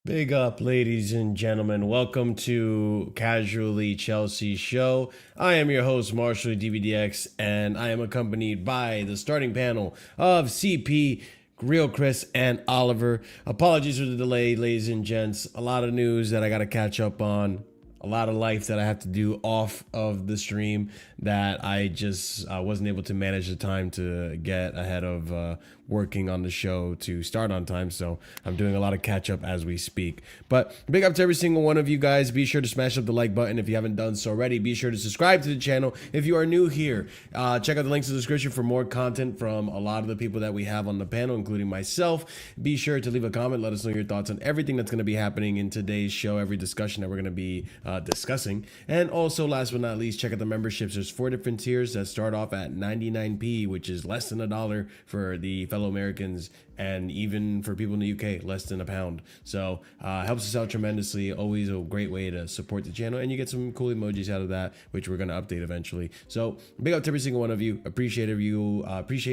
Big up, ladies and gentlemen. Welcome to Casually Chelsea Show. I am your host, Marshall DVDX, and I am accompanied by the starting panel of CP, Real Chris, and Oliver. Apologies for the delay, ladies and gents. A lot of news that I got to catch up on. A lot of life that I have to do off of the stream that I just wasn't able to manage the time to get ahead of working on the show to start on time. So I'm doing a lot of catch up as we speak. But big up to every single one of you guys. Be sure to smash up the like button if you haven't done so already. Be sure to subscribe to the channel if you are new here. Check out the links in the description for more content from a lot of the people that we have on the panel, including myself. Be sure to leave a comment. Let us know your thoughts on everything that's going to be happening in today's show, every discussion that we're going to be discussing. And also, last but not least, check out the memberships. There's 4 different tiers that start off at 99p, which is less than $1 for the fellow Americans, and even for people in the UK, less than £1. So helps us out tremendously. Always a great way to support the channel, and you get some cool emojis out of that, which we're going to update eventually. So big up to every single one of you. Appreciate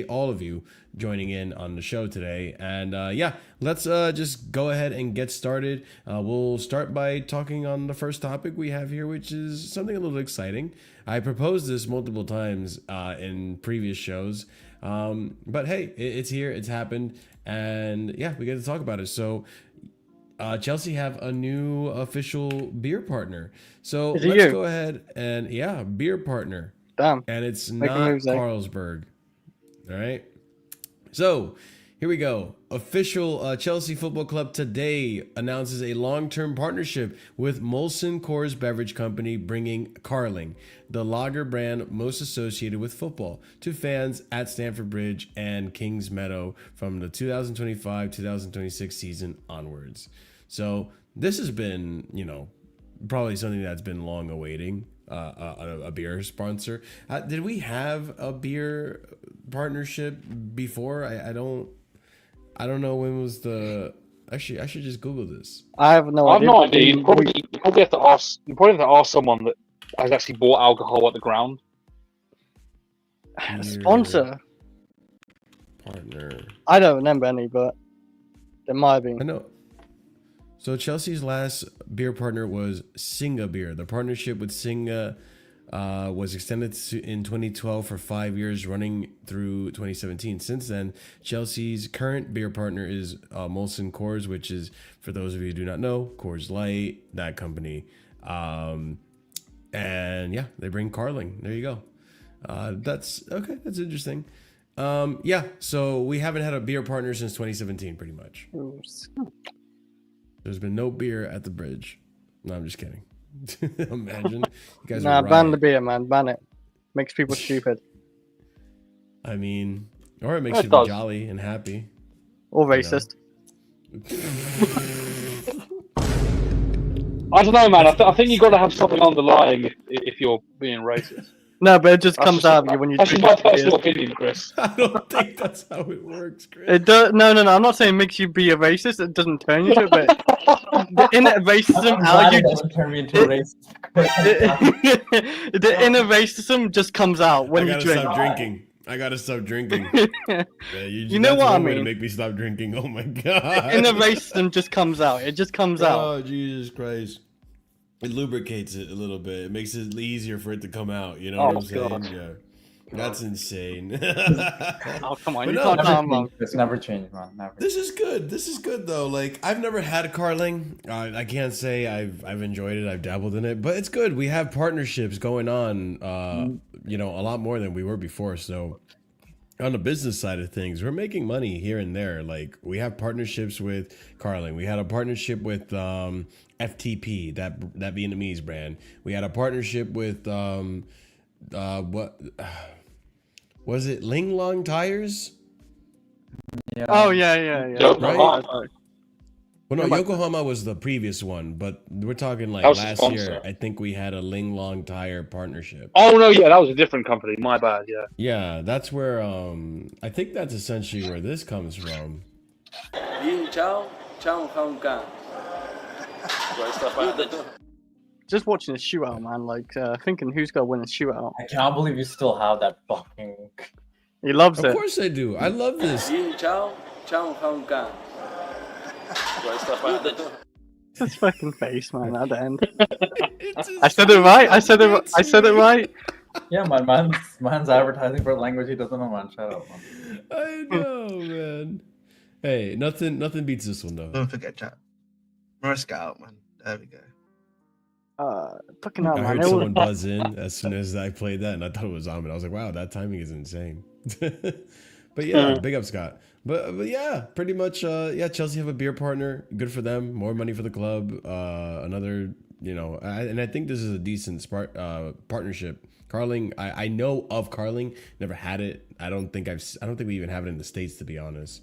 all of you joining in on the show today. And yeah, let's just go ahead and get started. We'll start by talking on the first topic we have here, which is something a little exciting. I proposed this multiple times in previous shows, but hey, it's here, it's happened, and yeah, we get to talk about it. So Chelsea have a new official beer partner. So let's go ahead and beer partner. Damn. And it's not Carlsberg. All right. So here we go. Official Chelsea Football Club today announces a long-term partnership with Molson Coors Beverage Company, bringing Carling, the lager brand most associated with football, to fans at Stamford Bridge and Kings Meadow from the 2025-2026 season onwards. So this has been, probably something that's been long awaiting. A beer sponsor. Did we have a beer partnership before? I don't know when was the. Actually, I should just Google this. I have no idea. No idea. You probably have to ask. You probably have to ask someone that has actually bought alcohol at the ground. Sponsor. Partner. I don't remember any, but there might have been. I know. So Chelsea's last beer partner was Singa Beer. The partnership with Singa was extended in 2012 for 5 years, running through 2017. Since then, Chelsea's current beer partner is Molson Coors, which is, for those of you who do not know, Coors Light, that company. And yeah, they bring Carling. There you go. That's okay. That's interesting. Yeah, so we haven't had a beer partner since 2017, pretty much. There's been no beer at the bridge. No, I'm just kidding. Imagine you guys. Nah, ban the beer, man. Ban it. Makes people stupid. I mean, or it makes you be jolly and happy. Or racist. I don't know, man. I think you got to have something underlying if you're being racist. No, but it just comes out of you when you. That's my personal opinion, Chris. I don't think that's how it works, Chris. It does. No. I'm not saying it makes you be a racist. It doesn't turn you to it, but the inner racism, how you just turn me into a racist. The inner racism just comes out when you drink. Stop drinking. I gotta stop drinking. You know what I mean? To make me stop drinking. Oh my god. Inner racism just comes out. It just comes out. Oh Jesus Christ. It lubricates it a little bit. It makes it easier for it to come out. You know what I'm saying? God. Yeah. That's insane. Oh, come on. But You no, can't calm down. It's never changed, man. Never. This is good. This is good though. Like, I've never had Carling. I can't say I've enjoyed it. I've dabbled in it, but it's good. We have partnerships going on. A lot more than we were before. So on the business side of things, we're making money here and there. Like, we have partnerships with Carling. We had a partnership with FTP, that Vietnamese brand. We had a partnership with what was it? Ling Long Tires. Yeah. Oh yeah. Yokohama. Right. Well, no, Yeah, but- Yokohama was the previous one, but we're talking like That was a last sponsor. year. I think we had a Ling Long Tire partnership. Oh no, yeah, that was a different company. My bad. Yeah. Yeah, that's where I think that's essentially where this comes from. Just watching a shootout, man. Like thinking who's gonna win a shootout. I can't believe you still have that fucking. He loves Of it. course I do. I love this. His fucking face, man. At the end. It's I said it right. I said it right. Yeah, man's advertising for a language he doesn't know, man. Shut up, man. I know, man. Hey, nothing beats this one though. Don't forget chat. Maresca out, man. There we go. Fucking hell, I man. heard It was- someone buzz in as soon as I played that, and I thought it was Osimhen. I was like, wow, that timing is insane. But yeah, big up Scott. But yeah, pretty much. Yeah, Chelsea have a beer partner. Good for them. More money for the club. Another, and I think this is a decent partnership. Carling, I know of Carling. Never had it. I don't think we even have it in the States, to be honest.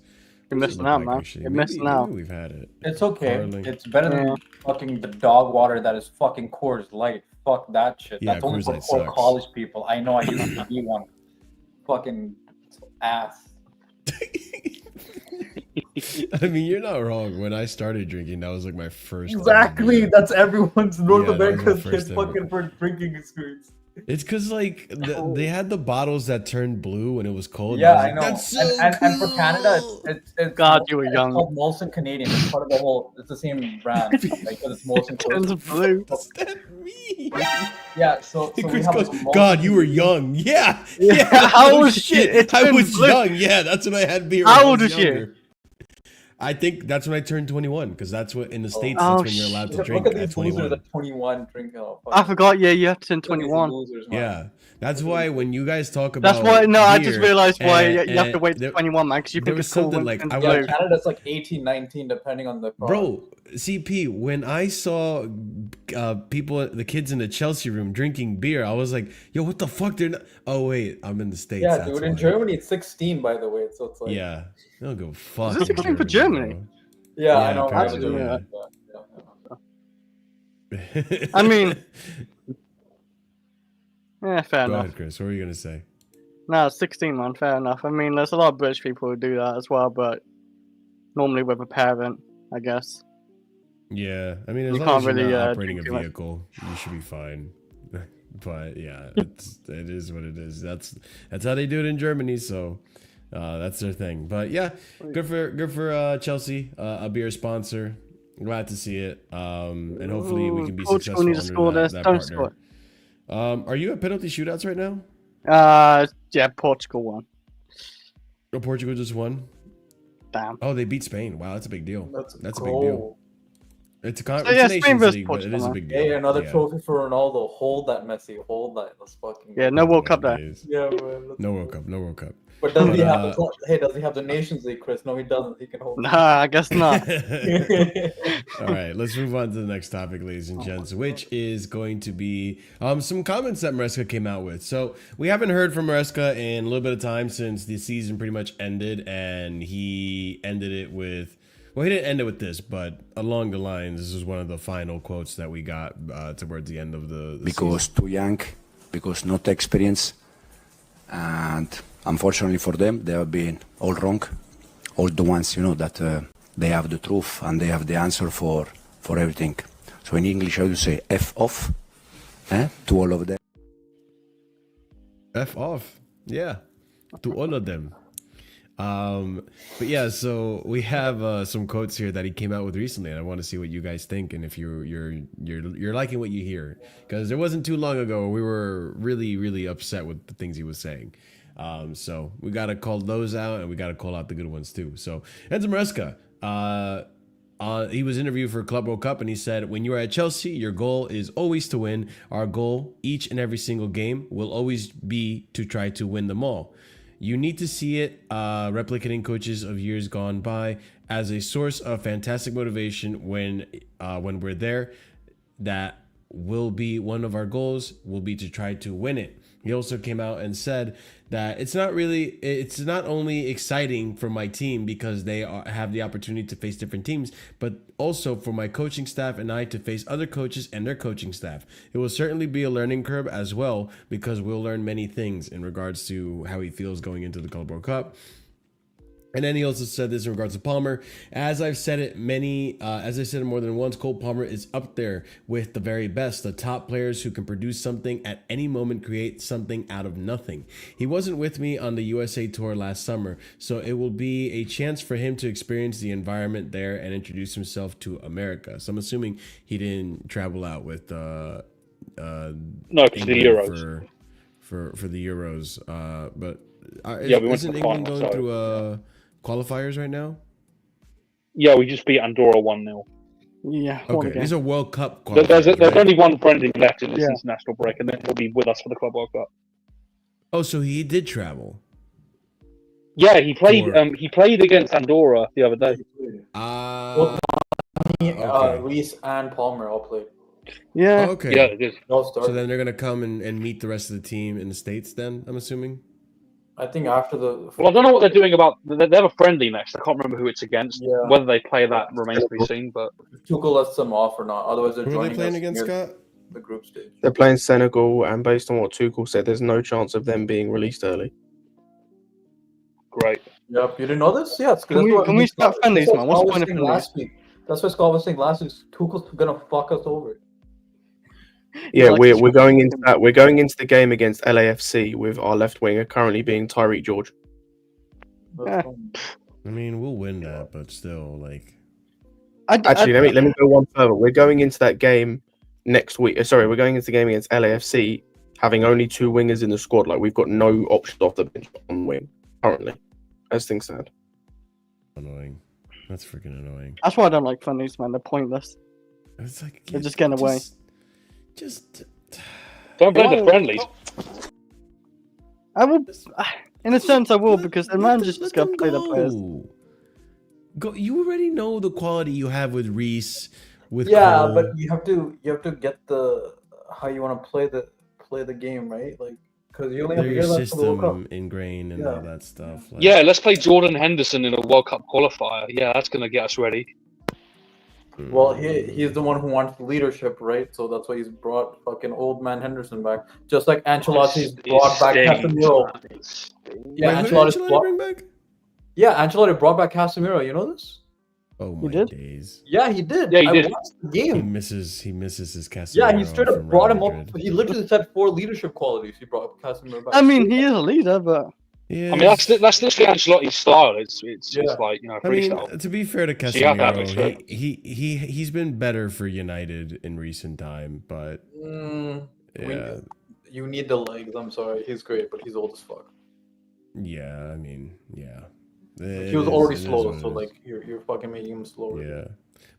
You're What does it missing look out, like, man. actually? You're Maybe- missing out. maybe we've had it. It's okay. Carling. It's better than fucking the dog water that is fucking Coors Light. Fuck that shit. Yeah, That's only Coors for Light poor sucks. college people. I know I used to be one. Fucking ass. I mean, you're not wrong. When I started drinking, that was like my first. ever Exactly. beer. That's everyone's North Yeah, that was my America's first kid ever. fucking for drinking experience. It's because like they had the bottles that turned blue when it was cold. Yeah, and I was know. like, That's so and for Canada, cool." it's God, you were it's young. called Molson Canadian. It's part of the whole. It's the same brand. Like, because it's Molson. Turns blue. What does that mean? Yeah. So we Chris have goes, this Molson God, you were young. Yeah. Yeah, no how old is shit. she? It I turned was blue. young. Yeah, that's when I had beer. How when I old was is she? younger. I think that's when I turned 21, because that's what in the States Oh, that's when you're allowed to Look drink at at these losers 21. at 21 drinking. Oh, fuck. I forgot. Yeah, you have to turn Look at these 21. losers, man. Yeah, that's why when you guys talk about That's why. No, I just beer, realized why and- you have to and wait there- till 21, man. Because you there think was it's cool something when like, it's I Yeah, blue. Canada's like 18, 19, depending on the. Bro, CP, when I saw the kids in the Chelsea room drinking beer, I was like, yo, what the fuck? They're not. Oh, wait, I'm in the States. Yeah, that's dude. In why. Germany, it's 16, by the way. So it's like. Yeah, they don't go fuck. Is this in 16 for Germany? bro. Yeah, I Yeah, know. apparently, Yeah. I mean, yeah, fair Go enough. ahead, Chris. What were you gonna say? No, 16, man. Fair enough. I mean, there's a lot of British people who do that as well, but normally with a parent, I guess. Yeah, I mean, as You long can't as you're really, not operating a drink too much. vehicle, you should be fine. But yeah, it is what it is. That's how they do it in Germany. So that's their thing. But yeah, good for Chelsea, a beer sponsor. Glad to see it. And hopefully we can be Portugal successful needs to score under this. that Don't partner. score. Are you at penalty shootouts right now? Yeah, Portugal won. Oh, Portugal just won. Damn. Oh, they beat Spain. Wow, that's a big deal. That's a big deal. It's a yeah, it's a Spain Nations versus League, but it Portugal, is a man. big deal. Hey, another Yeah. trophy for Ronaldo. Hold that, Messi. Hold that. Let's fucking. Yeah, no World Cup there. Days. Yeah, man. let's No go. World Cup. No World Cup. But does he But, have the? Hey, does he have the Nations League, Chris? No, he doesn't. He can hold. Nah, I guess not. All right, let's move on to the next topic, ladies and gents, which is going to be some comments that Maresca came out with. So we haven't heard from Maresca in a little bit of time since the season pretty much ended, and he ended it with, well, he didn't end it with this, but along the lines, this is one of the final quotes that we got towards the end of the because season. too young, because not experience, and unfortunately for them, they have been all wrong. All the ones, that they have the truth and they have the answer for everything. So in English, I would say F off to all of them. F off. Yeah. To all of them. But yeah, so we have some quotes here that he came out with recently, and I want to see what you guys think and if you're liking what you hear, because it wasn't too long ago we were really upset with the things he was saying. So we got to call those out, and we got to call out the good ones too. So Enzo Maresca, he was interviewed for Club World Cup, and he said, when you are at Chelsea, your goal is always to win. Our goal each and every single game will always be to try to win them all. You need to see it replicating coaches of years gone by as a source of fantastic motivation when we're there. That will be one of our goals, will be to try to win it. He also came out and said that it's not only exciting for my team because they have the opportunity to face different teams, but also for my coaching staff and I to face other coaches and their coaching staff. It will certainly be a learning curve as well because we'll learn many things in regards to how he feels going into the Club World Cup. And then he also said this in regards to Palmer. As I've said it more than once, Cole Palmer is up there with the very best, the top players who can produce something at any moment, create something out of nothing. He wasn't with me on the USA tour last summer, so it will be a chance for him to experience the environment there and introduce himself to America. So I'm assuming he didn't travel out with No, for the Euros. For the Euros, but we went to isn't the England final, going through qualifiers right now? Yeah, we just beat Andorra 1-0. Yeah. Okay, these are World Cup qualifiers. There's right? only one friendly left in this international break, and then he'll be with us for the Club World Cup. Oh, so he did travel. Yeah, he played. He played against Andorra the other day. Okay. Reese and Palmer all played. Yeah. Okay. Yeah, it is. No start. So then they're gonna come and meet the rest of the team in the States. Then I'm assuming. I think after the. Well, I don't know what they're doing about. They have a friendly next. I can't remember who it's against. Yeah. Whether they play that remains to be seen. But Tuchel lets them off or not. Otherwise, they're Who are joining they playing us against, near Scott? the group stage. They're playing Senegal, and based on what Tuchel said, there's no chance of them being released early. great. Yep, you didn't know this? Yeah, it's Can we start friendlies, man? What's the point of friendlies? last week? That's what Scott was saying last week. Tuchel's gonna fuck us over. Yeah, like we're to- going into that. We're going into the game against LAFC with our left winger currently being Tyreek George. Yeah. I mean, we'll win that, but still, like. Actually, let me go one further. We're going into that game next week. Sorry, we're going into the game against LAFC having only 2 wingers in the squad. Like, we've got no options off the bench on wing currently, as things stand. Annoying. That's freaking annoying. That's why I don't like friendlies, man. They're pointless. It's like They're just getting away. Just. Don't play the friendlies. I will, in a sense, I will because the manager's just let gonna them play the players. Go. You already know the quality you have with Reese. With Yeah, Cole. but you have to get the how you want to play the game, right? Like, because you only have They're to your get that for the World Cup. system ingrained and all that stuff. Like, Yeah, let's play Jordan Henderson in a World Cup qualifier. Yeah, that's gonna get us ready. Well, he's the one who wants the leadership, right? So that's why he's brought fucking old man Henderson back, just like Ancelotti's brought back Casemiro. Yeah, Wait, who did Ancelotti's Ancelotti bring back? Yeah, Ancelotti brought back Casemiro. You know this? Oh my did? days. Yeah, he did. Yeah, he I did. watched the He game. misses his Casemiro. Yeah, he straight up from brought Real him up. Madrid. He literally said 4 leadership qualities. He brought Casemiro back. I mean, he is a leader, but Yeah. I mean, that's literally Ancelotti's style. It's Yeah. like, you know, I mean, freestyle. to be fair to So you have to have Casemiro, experience. he's been better for United in recent time, but yeah, You need the legs. I'm sorry. He's great, but he's old as fuck. yeah. I mean, yeah. He was already slow, so like you're fucking making him slower. Yeah.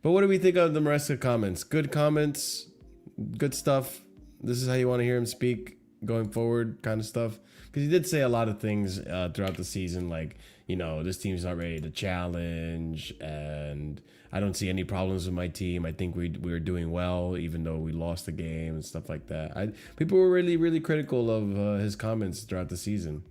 But what do we think of the Maresca comments? Good comments, good stuff. This is how you want to hear him speak going forward, kind of stuff. Because he did say a lot of things throughout the season, like, you know, this team's not ready to challenge, and I don't see any problems with my team. I think we were doing well, even though we lost the game and stuff like that. People were really, really critical of his comments throughout the season.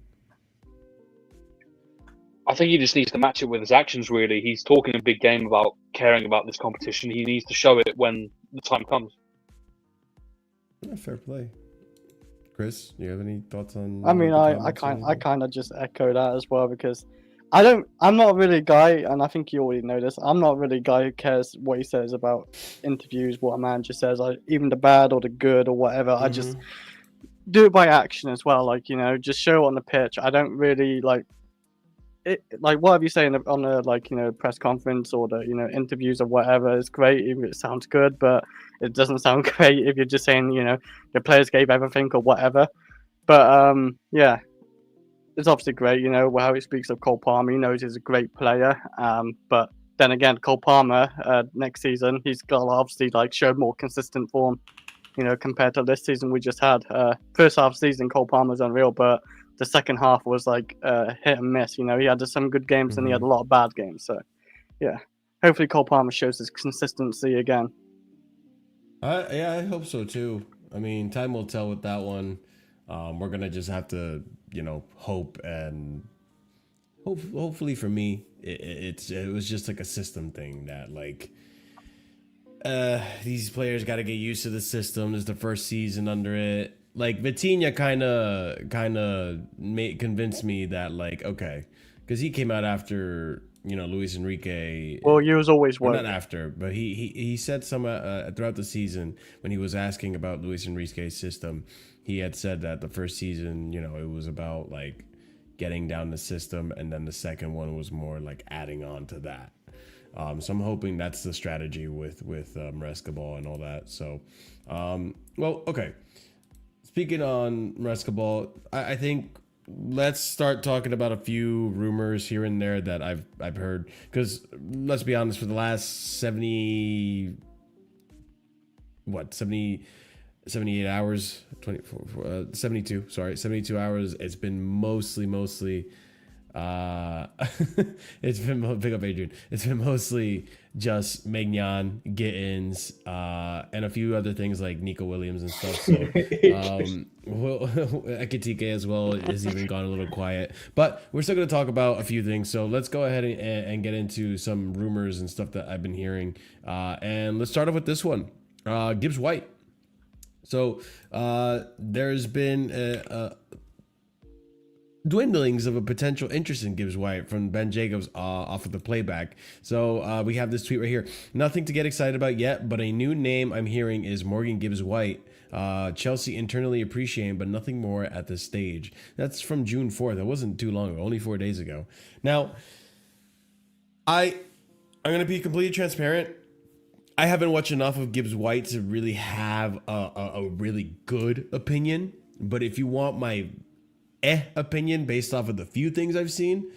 I think he just needs to match it with his actions, really. He's talking a big game about caring about this competition. He needs to show it when the time comes. Yeah, fair play. Chris, do you have any thoughts on? I mean, the I comments or kind of just echo that as well because I'm not really a guy, and I think you already know this. I'm not really a guy who cares what he says about interviews, what a manager says, even the bad or the good or whatever. I just do it by action as well. Like, you know, just show it on the pitch. I don't really like it. Like, whatever you say on the like, you know, press conference or the, you know, interviews or whatever is great if it sounds good, but it doesn't sound great if you're just saying, you know, the players gave everything or whatever. But yeah, it's obviously great, you know, how he speaks of Cole Palmer. He knows he's a great player. But then again, Cole Palmer next season, he's got to obviously like show more consistent form, you know, compared to this season we just had. First half season, Cole Palmer's unreal, but the second half was like hit and miss. You know, he had some good games and he had a lot of bad games. So, yeah, hopefully Cole Palmer shows his consistency again. Yeah, I hope so too. I mean, time will tell with that one. We're gonna just have to, hope and hopefully for me, it was just like a system thing that like. These players got to get used to the system. This is the first season under it. Like Vitinha kind of convinced me that like okay, because he came out after Luis Enrique. Well, he was always not after, but he said some throughout the season when he was asking about Luis Enrique's system. He had said that the first season, it was about like getting down the system, and then the second one was more like adding on to that. So I'm hoping that's the strategy with Maresca ball and all that. So, well, okay. Speaking on Maresca ball, I think let's start talking about a few rumors here and there that I've heard. Because let's be honest, for the last 78 hours, 72 hours, it's been mostly. It's been big up Adrian. It's been mostly just Maignan, Gittens, and a few other things like Nico Williams and stuff. So, Ekitike as well has even gone a little quiet. But we're still going to talk about a few things. So let's go ahead and get into some rumors and stuff that I've been hearing. And let's start off with this one, Gibbs-White. So there's been dwindlings of a potential interest in Gibbs-White from Ben Jacobs off of the playback. So we have this tweet right here. Nothing to get excited about yet, but a new name I'm hearing is Morgan Gibbs-White. Chelsea internally appreciating, but nothing more at this stage. That's from June 4th. That wasn't too long ago, only 4 days ago. Now, I'm going to be completely transparent. I haven't watched enough of Gibbs-White to really have a really good opinion. But if you want my opinion based off of the few things I've seen,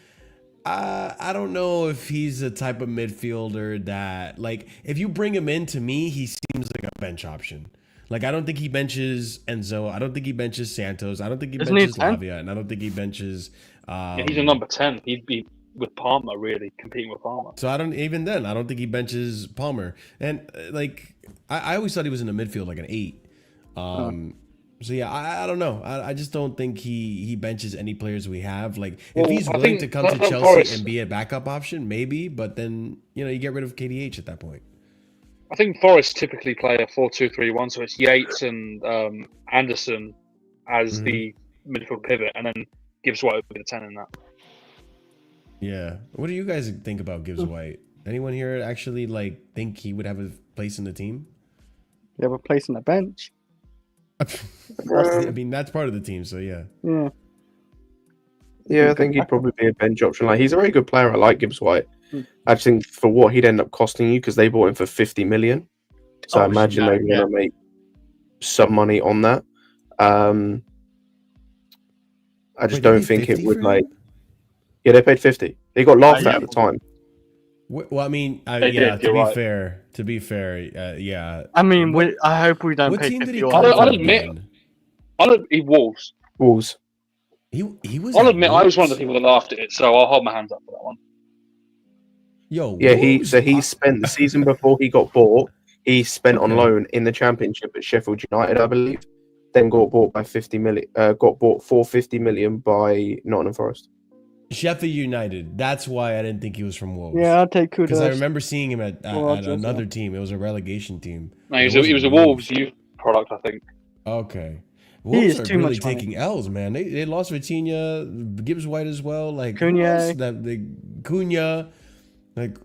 I don't know if he's the type of midfielder that, like, if you bring him in, to me, he seems like a bench option. Like, I don't think he benches Enzo. I don't think he benches Santos. I don't think he benches Lavia. And I don't think he benches... he's a number 10. He'd be with Palmer, really, competing with Palmer. So I don't think he benches Palmer. And, like, I always thought he was in the midfield, like an 8. So yeah, I don't know. I just don't think he benches any players we have. Like, if he's willing to come to Chelsea and be a backup option, maybe. But then you get rid of KDH at that point. I think Forest typically play a 4-2-3-1, so it's Yates and Anderson as the midfield pivot, and then Gibbs-White would be the 10 in that. Yeah. What do you guys think about Gibbs-White? Anyone here actually think he would have a place in the team? You have a place on the bench. I mean, that's part of the team, so yeah. Yeah, I think he'd probably be a bench option. Like, he's a very good player. I like Gibbs-White. I just think for what he'd end up costing you, because they bought him for 50 million. So I imagine they're going to make some money on that. I just don't think it would Yeah, they paid 50. They got laughed at the time. Well, I mean, to be fair, yeah. I mean, I hope we don't what pay team 50. Did he I'll admit, Wolves. Wolves. He was. I'll admit, I was one of the people that laughed at it, so I'll hold my hands up for that one. Yo, yeah, he spent the season before he got bought. He spent on loan in the Championship at Sheffield United, I believe. Then got bought by 50 million. Got bought for 50 million by Nottingham Forest. Sheffield United. That's why I didn't think he was from Wolves. Yeah, I'll take kudos. Because I remember seeing him at another team. It was a relegation team. No, he was a Wolves youth product, I think. Okay. Wolves are really taking L's, man. They lost Vitinha, Gibbs-White as well. Like Cunha. Cunha. Like,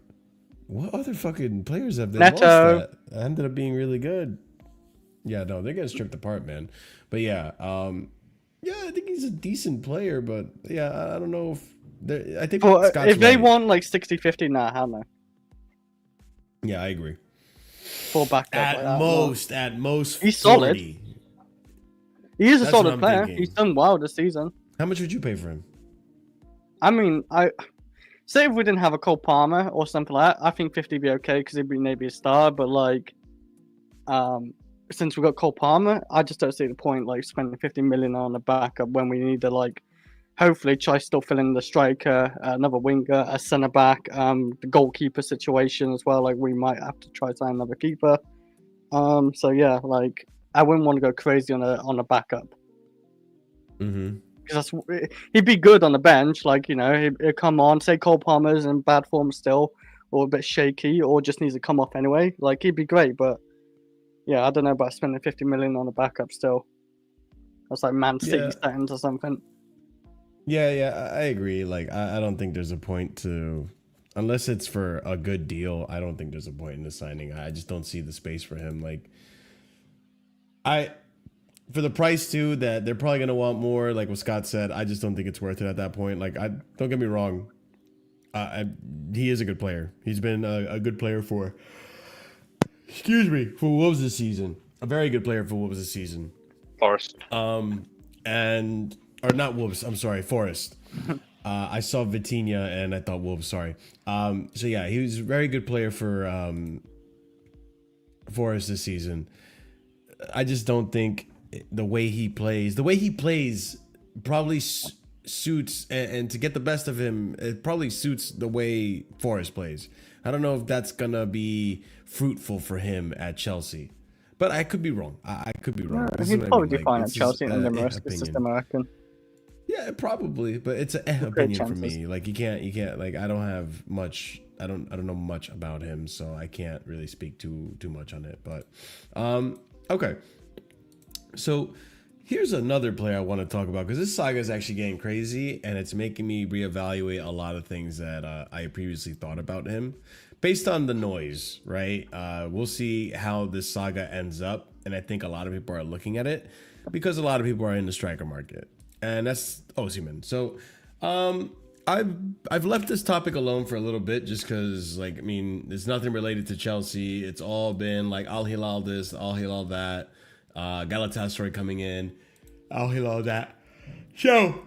what other fucking players have they Neto. lost that ended up being really good? Yeah, no, they're getting stripped apart, man. But yeah, I think he's a decent player, but yeah, I don't know if I think if they want like 60-50, nah, hell no. Yeah, I agree. Full back at most, he's 40. solid. He is a solid player. Thinking. He's done well this season. How much would you pay for him? I mean, say if we didn't have a Cole Palmer or something like that, I think 50 would be okay because he'd be maybe a star. But like, since we got Cole Palmer, I just don't see the point like spending 50 million on a backup when we need to like hopefully try still filling the striker, another winger, a centre back, the goalkeeper situation as well. Like we might have to try sign another keeper. So yeah, like I wouldn't want to go crazy on a backup. Because he'd be good on the bench. Like, you know, he'd come on, say Cole Palmer's in bad form still, or a bit shaky, or just needs to come off anyway. Like, he'd be great, but yeah, I don't know about spending 50 million on a backup still. That's like Man City settings or something. Yeah, I agree. Like, I don't think there's a point to, unless it's for a good deal, I don't think there's a point in the signing. I just don't see the space for him. Like, for the price too, that they're probably gonna want more. Like what Scott said, I just don't think it's worth it at that point. Like, don't get me wrong, he is a good player. He's been a good player for Wolves this season. A very good player for Wolves this season. Forest. Or not Wolves. I'm sorry, Forest. I saw Vitinha and I thought Wolves. Sorry. So yeah, he was a very good player for Forest this season. I just don't think the way he plays probably suits, and to get the best of him, it probably suits the way Forrest plays. I don't know if that's gonna be fruitful for him at Chelsea, but I could be wrong. I could be wrong. He'd probably do fine at Chelsea under Maresca system, I reckon. Yeah, probably, but it's an opinion for me. Like you can't like I don't have much. I don't know much about him, so I can't really speak too much on it. But okay. So here's another player I want to talk about, because this saga is actually getting crazy and it's making me reevaluate a lot of things that I previously thought about him based on the noise, right? We'll see how this saga ends up, and I think a lot of people are looking at it because a lot of people are in the striker market, and that's Osimhen. So I've left this topic alone for a little bit just because, like, I mean, it's nothing related to Chelsea. It's all been like Al Hilal this, Al Hilal that. Galatasaray coming in, Al Hilal that. So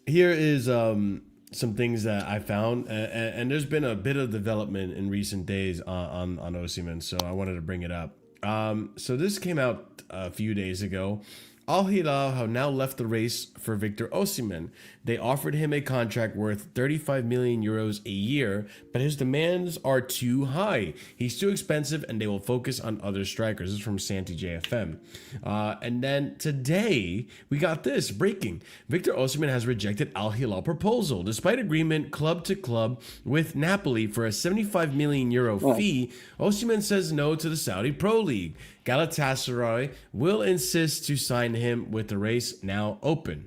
here is some things that I found, and there's been a bit of development in recent days on Osimhen, so I wanted to bring it up. So this came out a few days ago. Al Hilal have now left the race for Victor Osimhen. They offered him a contract worth 35 million euros a year, but his demands are too high. He's too expensive, and they will focus on other strikers. This is from Santi JFM. And then today, we got this breaking. Victor Osimhen has rejected Al Hilal proposal. Despite agreement club to club with Napoli for a 75 million euro fee, Osimhen says no to the Saudi Pro League. Galatasaray will insist to sign him with the race now open.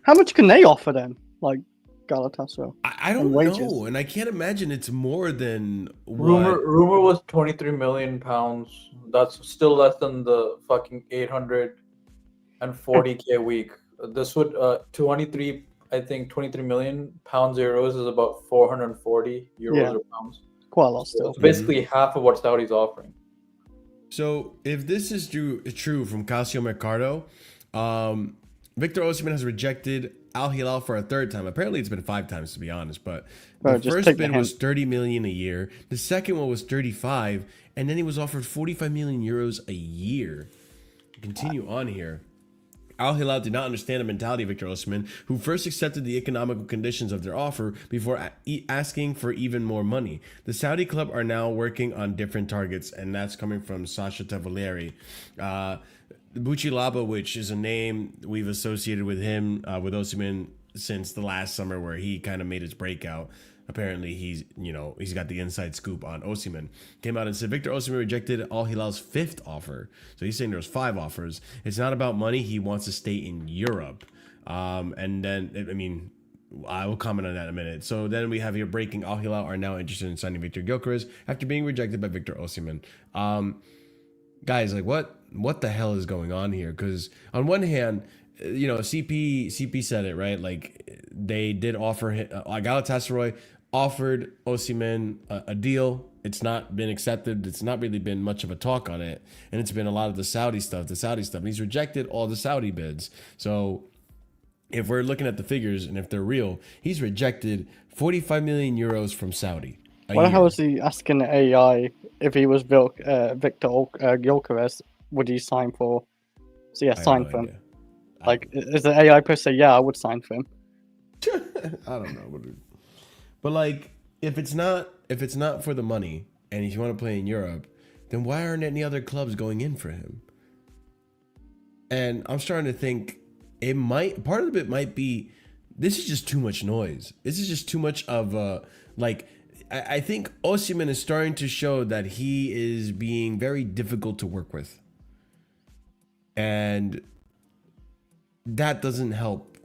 How much can they offer them? Like Galatasaray? I don't know, and I can't imagine it's more than Rumor was 23 million pounds. That's still less than the fucking 840k a week. This would 23 million pounds euros is about 440 euros or pounds. Quite a lot still. So it's basically half of what Saudi's offering. So if this is true from Calcio Mercado, Victor Osimhen has rejected Al Hilal for a third time. Apparently it's been 5 times, to be honest, but the first bid was 30 million a year. The second one was 35, and then he was offered 45 million euros a year. Continue on here. Al Hilal did not understand the mentality of Victor Osimhen, who first accepted the economical conditions of their offer before asking for even more money. The Saudi club are now working on different targets, and that's coming from Sasha Tavoleri. Bucilaba, which is a name we've associated with him, with Osimhen since the last summer where he kind of made his breakout. Apparently he's got the inside scoop on Osimhen. Came out and said Victor Osimhen rejected Al Hilal's 5th offer. So he's saying there was 5 offers. It's not about money. He wants to stay in Europe. And then, I mean, I will comment on that in a minute. So then we have here breaking: Al Hilal are now interested in signing Victor Gyökeres after being rejected by Victor Osimhen. Guys, like what the hell is going on here? Because on one hand, you know, CP said it, right? Like they did offer him, Galatasaray offered Osimhen a deal. It's not been accepted. It's not really been much of a talk on it, and it's been a lot of the Saudi stuff. And he's rejected all the Saudi bids. So if we're looking at the figures and if they're real, he's rejected 45 million euros from Saudi. Why the hell was he asking the AI if he was Victor Gyökeres, would he sign for? So yeah, sign for him. Like, is the AI person say, yeah, I would sign for him? I don't know. But like, if it's not for the money and if you want to play in Europe, then why aren't any other clubs going in for him? And I'm starting to think part of it might be this is just too much noise. This is just too much of I think Osimhen is starting to show that he is being very difficult to work with. And that doesn't help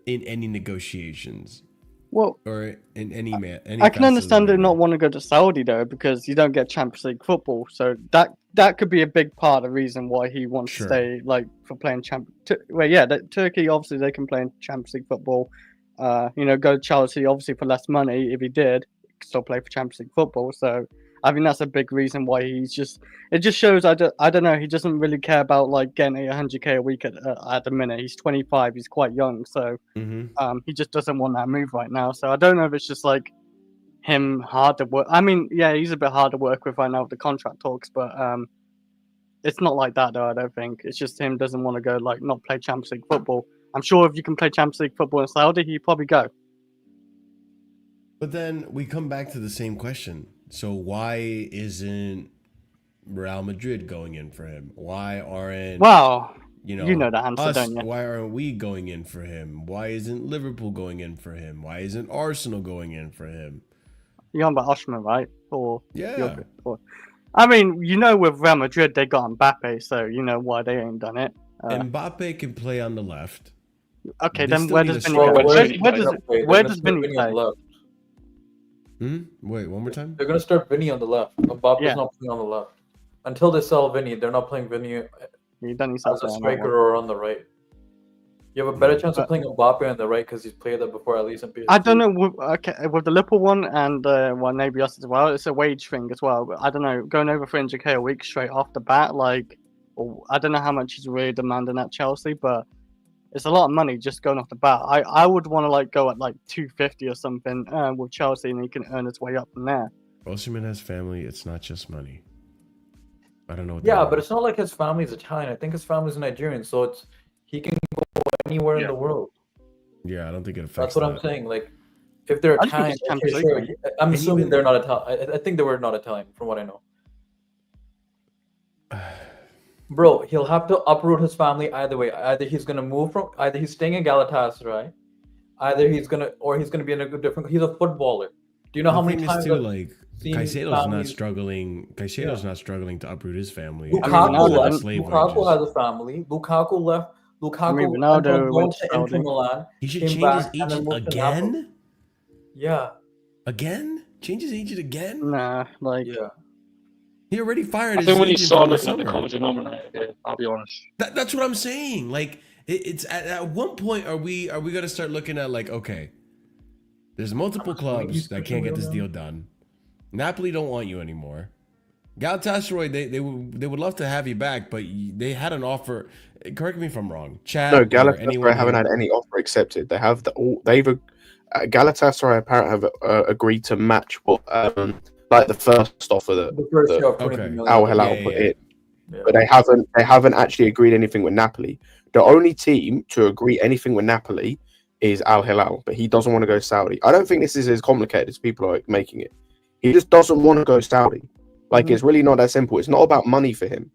in any negotiations. Well, or in any I can understand them not want to go to Saudi though, because you don't get Champions League football. So that could be a big part of the reason why he wants to stay, like, for playing Turkey, obviously they can play in Champions League football. Go to Chelsea obviously for less money. If he did, he could still play for Champions League football. So I think that's a big reason why it just shows I don't know, he doesn't really care about like getting 100k a week at the minute. He's 25, he's quite young, so he just doesn't want that move right now. So I don't know if it's just like him hard to work. I mean, yeah, he's a bit hard to work with right now with the contract talks, but it's not like that though. I don't think it's just him doesn't want to go, like, not play Champions League football. I'm sure if you can play Champions League football in Saudi, he'd probably go. But then we come back to the same question. So why isn't Real Madrid going in for him? Why aren't you know the answer, don't you? Why aren't we going in for him? Why isn't Liverpool going in for him? Why isn't Arsenal going in for him? You're on about Osimhen, right? Yeah. I mean, with Real Madrid they got Mbappe, so you know why they ain't done it. Mbappe can play on the left. Okay, then where does Vinny go? Where does Vinny play? Wait, one more time? They're going to start Vinny on the left. Mbappe's not playing on the left. Until they sell Vinny, they're not playing Vinny as a striker or on the right. You have a better chance of playing Mbappe on the right because he's played that before, at least in PSG. I don't know. With the Liverpool one and maybe us as well, it's a wage thing as well. But I don't know. Going over 300k a week straight off the bat, I don't know how much he's really demanding at Chelsea, but it's a lot of money just going off the bat. I would want to go at 250 or something with Chelsea, and he can earn his way up from there. Osimhen has family. It's not just money. I don't know. What but it's not like his family's Italian. I think his family's Nigerian, so he can go anywhere in the world. Yeah, I don't think it That's affects. what I'm saying. Like, if they're Italian, sure. I'm assuming they're not Italian. I think they were not Italian, from what I know. Bro, he'll have to uproot his family either way. Either he's staying in Galatasaray, he's gonna be in a different. He's a footballer. Do you know how many times? Caicedo's not struggling. Caicedo's not struggling to uproot his family. Lukaku has a family. Lukaku left. Lukaku went to Inter Milan. He should change his agent again. Yeah. Again? Change his agent again? Nah, He already fired. I think when he saw looking at the common denominator, I'll be honest. That's what I'm saying. Like, it's at one point are we gonna start looking at okay, there's multiple clubs that can't get this deal done. Napoli don't want you anymore. Galatasaray, they would love to have you back, but they had an offer. Correct me if I'm wrong. Galatasaray haven't had any offer accepted. They have Galatasaray apparently have agreed to match what the first offer that Al Hilal put in, but they haven't actually agreed anything with Napoli. The only team to agree anything with Napoli is Al Hilal, but he doesn't want to go Saudi. I don't think this is as complicated as people are making it. He just doesn't want to go Saudi. It's really not that simple. It's not about money for him.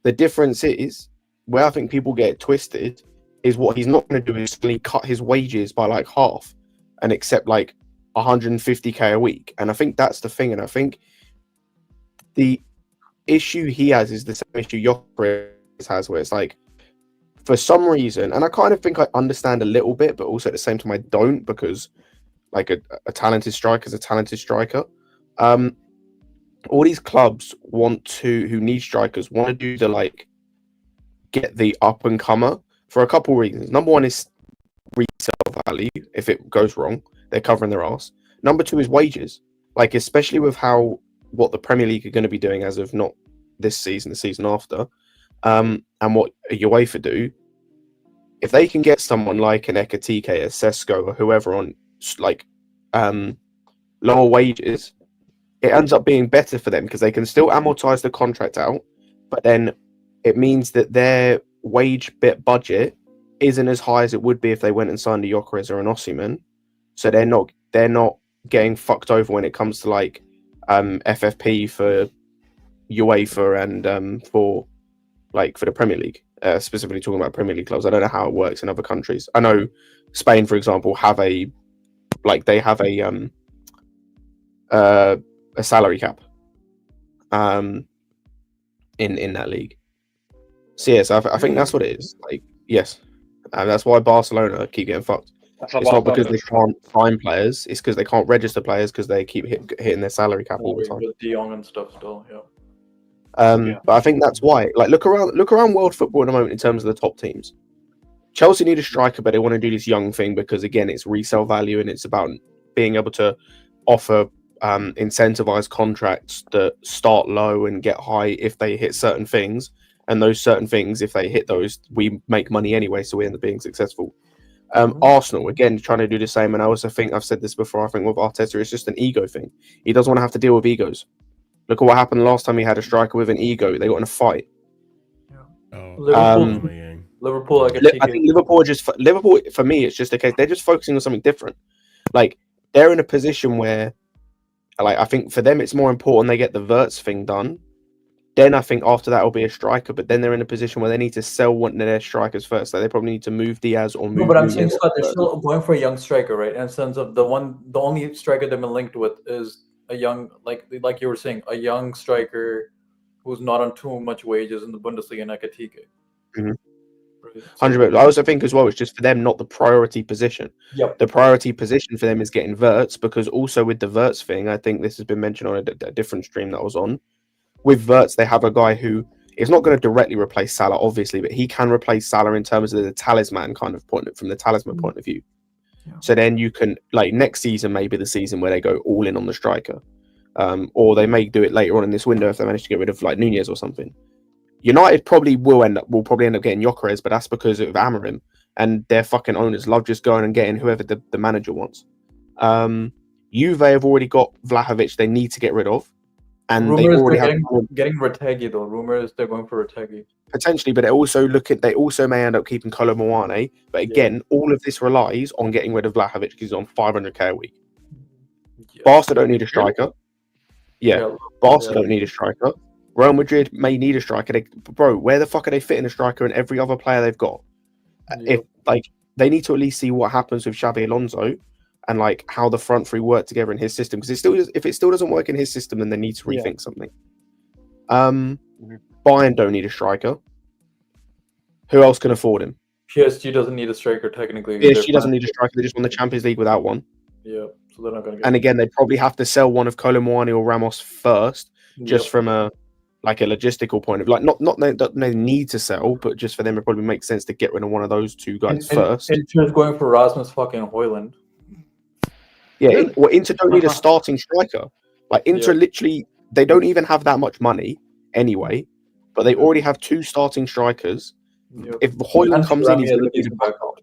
The difference is, where I think people get it twisted, is what he's not going to do is cut his wages by half and accept 150k a week. And I think that's the thing. And I think the issue he has is the same issue Gyökeres has, where it's for some reason, and I kind of think I understand a little bit, but also at the same time I don't, because a talented striker is a talented striker. All these clubs who need strikers want to do the get the up and comer for a couple reasons. Number one is resale value. If it goes wrong, they're covering their ass. Number two is wages. Especially with what the Premier League are going to be doing as of not this season, the season after, and what UEFA do. If they can get someone like an Ekitike, a Sesko, or whoever on lower wages, it ends up being better for them because they can still amortize the contract out, but then it means that their wage budget isn't as high as it would be if they went and signed a Gyökeres or an Osimhen. so they're not getting fucked over when it comes to like FFP for UEFA and for the Premier League. Specifically talking about Premier League clubs. I don't know how it works in other countries. I know Spain, for example, have a salary cap in that league. So yes, I think that's what it is. Like, yes, and that's why Barcelona keep getting fucked. It's not because they can't find players; it's because they can't register players because they keep hitting their salary cap all the time. With De Jong and stuff still, yeah. But I think that's why. Like, look around world football at the moment in terms of the top teams. Chelsea need a striker, but they want to do this young thing because again, it's resale value and it's about being able to offer incentivized contracts that start low and get high if they hit certain things. And those certain things, if they hit those, we make money anyway, so we end up being successful. Arsenal, again, trying to do the same. And I also think, I've said this before, I think with Arteta, it's just an ego thing. He doesn't want to have to deal with egos. Look at what happened last time he had a striker with an ego. They got in a fight. Liverpool, I think Liverpool, for me, it's just a case. They're just focusing on something different. Like, they're in a position where, like, I think for them, it's more important they get the Wirtz thing done. Then I think after that will be a striker, but then they're in a position where they need to sell one of their strikers first. Like they probably need to move Diaz or move. No, but I'm saying Scott, they're still going for a young striker, right? In the sense of the only striker they've been linked with is a young, like you were saying, a young striker who's not on too much wages in the Bundesliga and Ekitike. 100%. I also think as well, it's just for them not the priority position. Yep. The priority position for them is getting Wirtz, because also with the Wirtz thing, I think this has been mentioned on a different stream that I was on. With Wirtz, they have a guy who is not going to directly replace Salah, obviously, but he can replace Salah in terms of the talisman kind of point, from the talisman point of view. Yeah. So then you can, like, next season may be the season where they go all in on the striker, or they may do it later on in this window if they manage to get rid of like Nunez or something. United probably will end up getting Gyökeres, but that's because of Amorim and their fucking owners love just going and getting whoever the manager wants. Juve have already got Vlahovic they need to get rid of. And rumors they already getting Retegui though. Rumors they're going for Retegui. Potentially, but they also may end up keeping Kolo Muani. But again, all of this relies on getting rid of Vlahovic because he's on 500k a week. Yeah. Barca don't need a striker. Barca don't need a striker. Real Madrid may need a striker. Bro, where the fuck are they fitting a striker in every other player they've got? If they need to at least see what happens with Xabi Alonso. And like how the front three work together in his system, because if it still doesn't work in his system, then they need to rethink something. Bayern don't need a striker. Who else can afford him? PSG doesn't need a striker technically. PSG doesn't need a striker. They just won the Champions League without one. Yeah, so they're not going to get. And again, they probably have to sell one of Kolo Muani or Ramos first, just from a logistical point of not that they need to sell, but just for them, it probably makes sense to get rid of one of those two guys first. Inter's going for Rasmus fucking Højlund. Yeah, Inter don't need a starting striker. Like Inter literally, they don't even have that much money anyway, but they already have two starting strikers. Yep. If Højlund comes in, he's going to be the backup.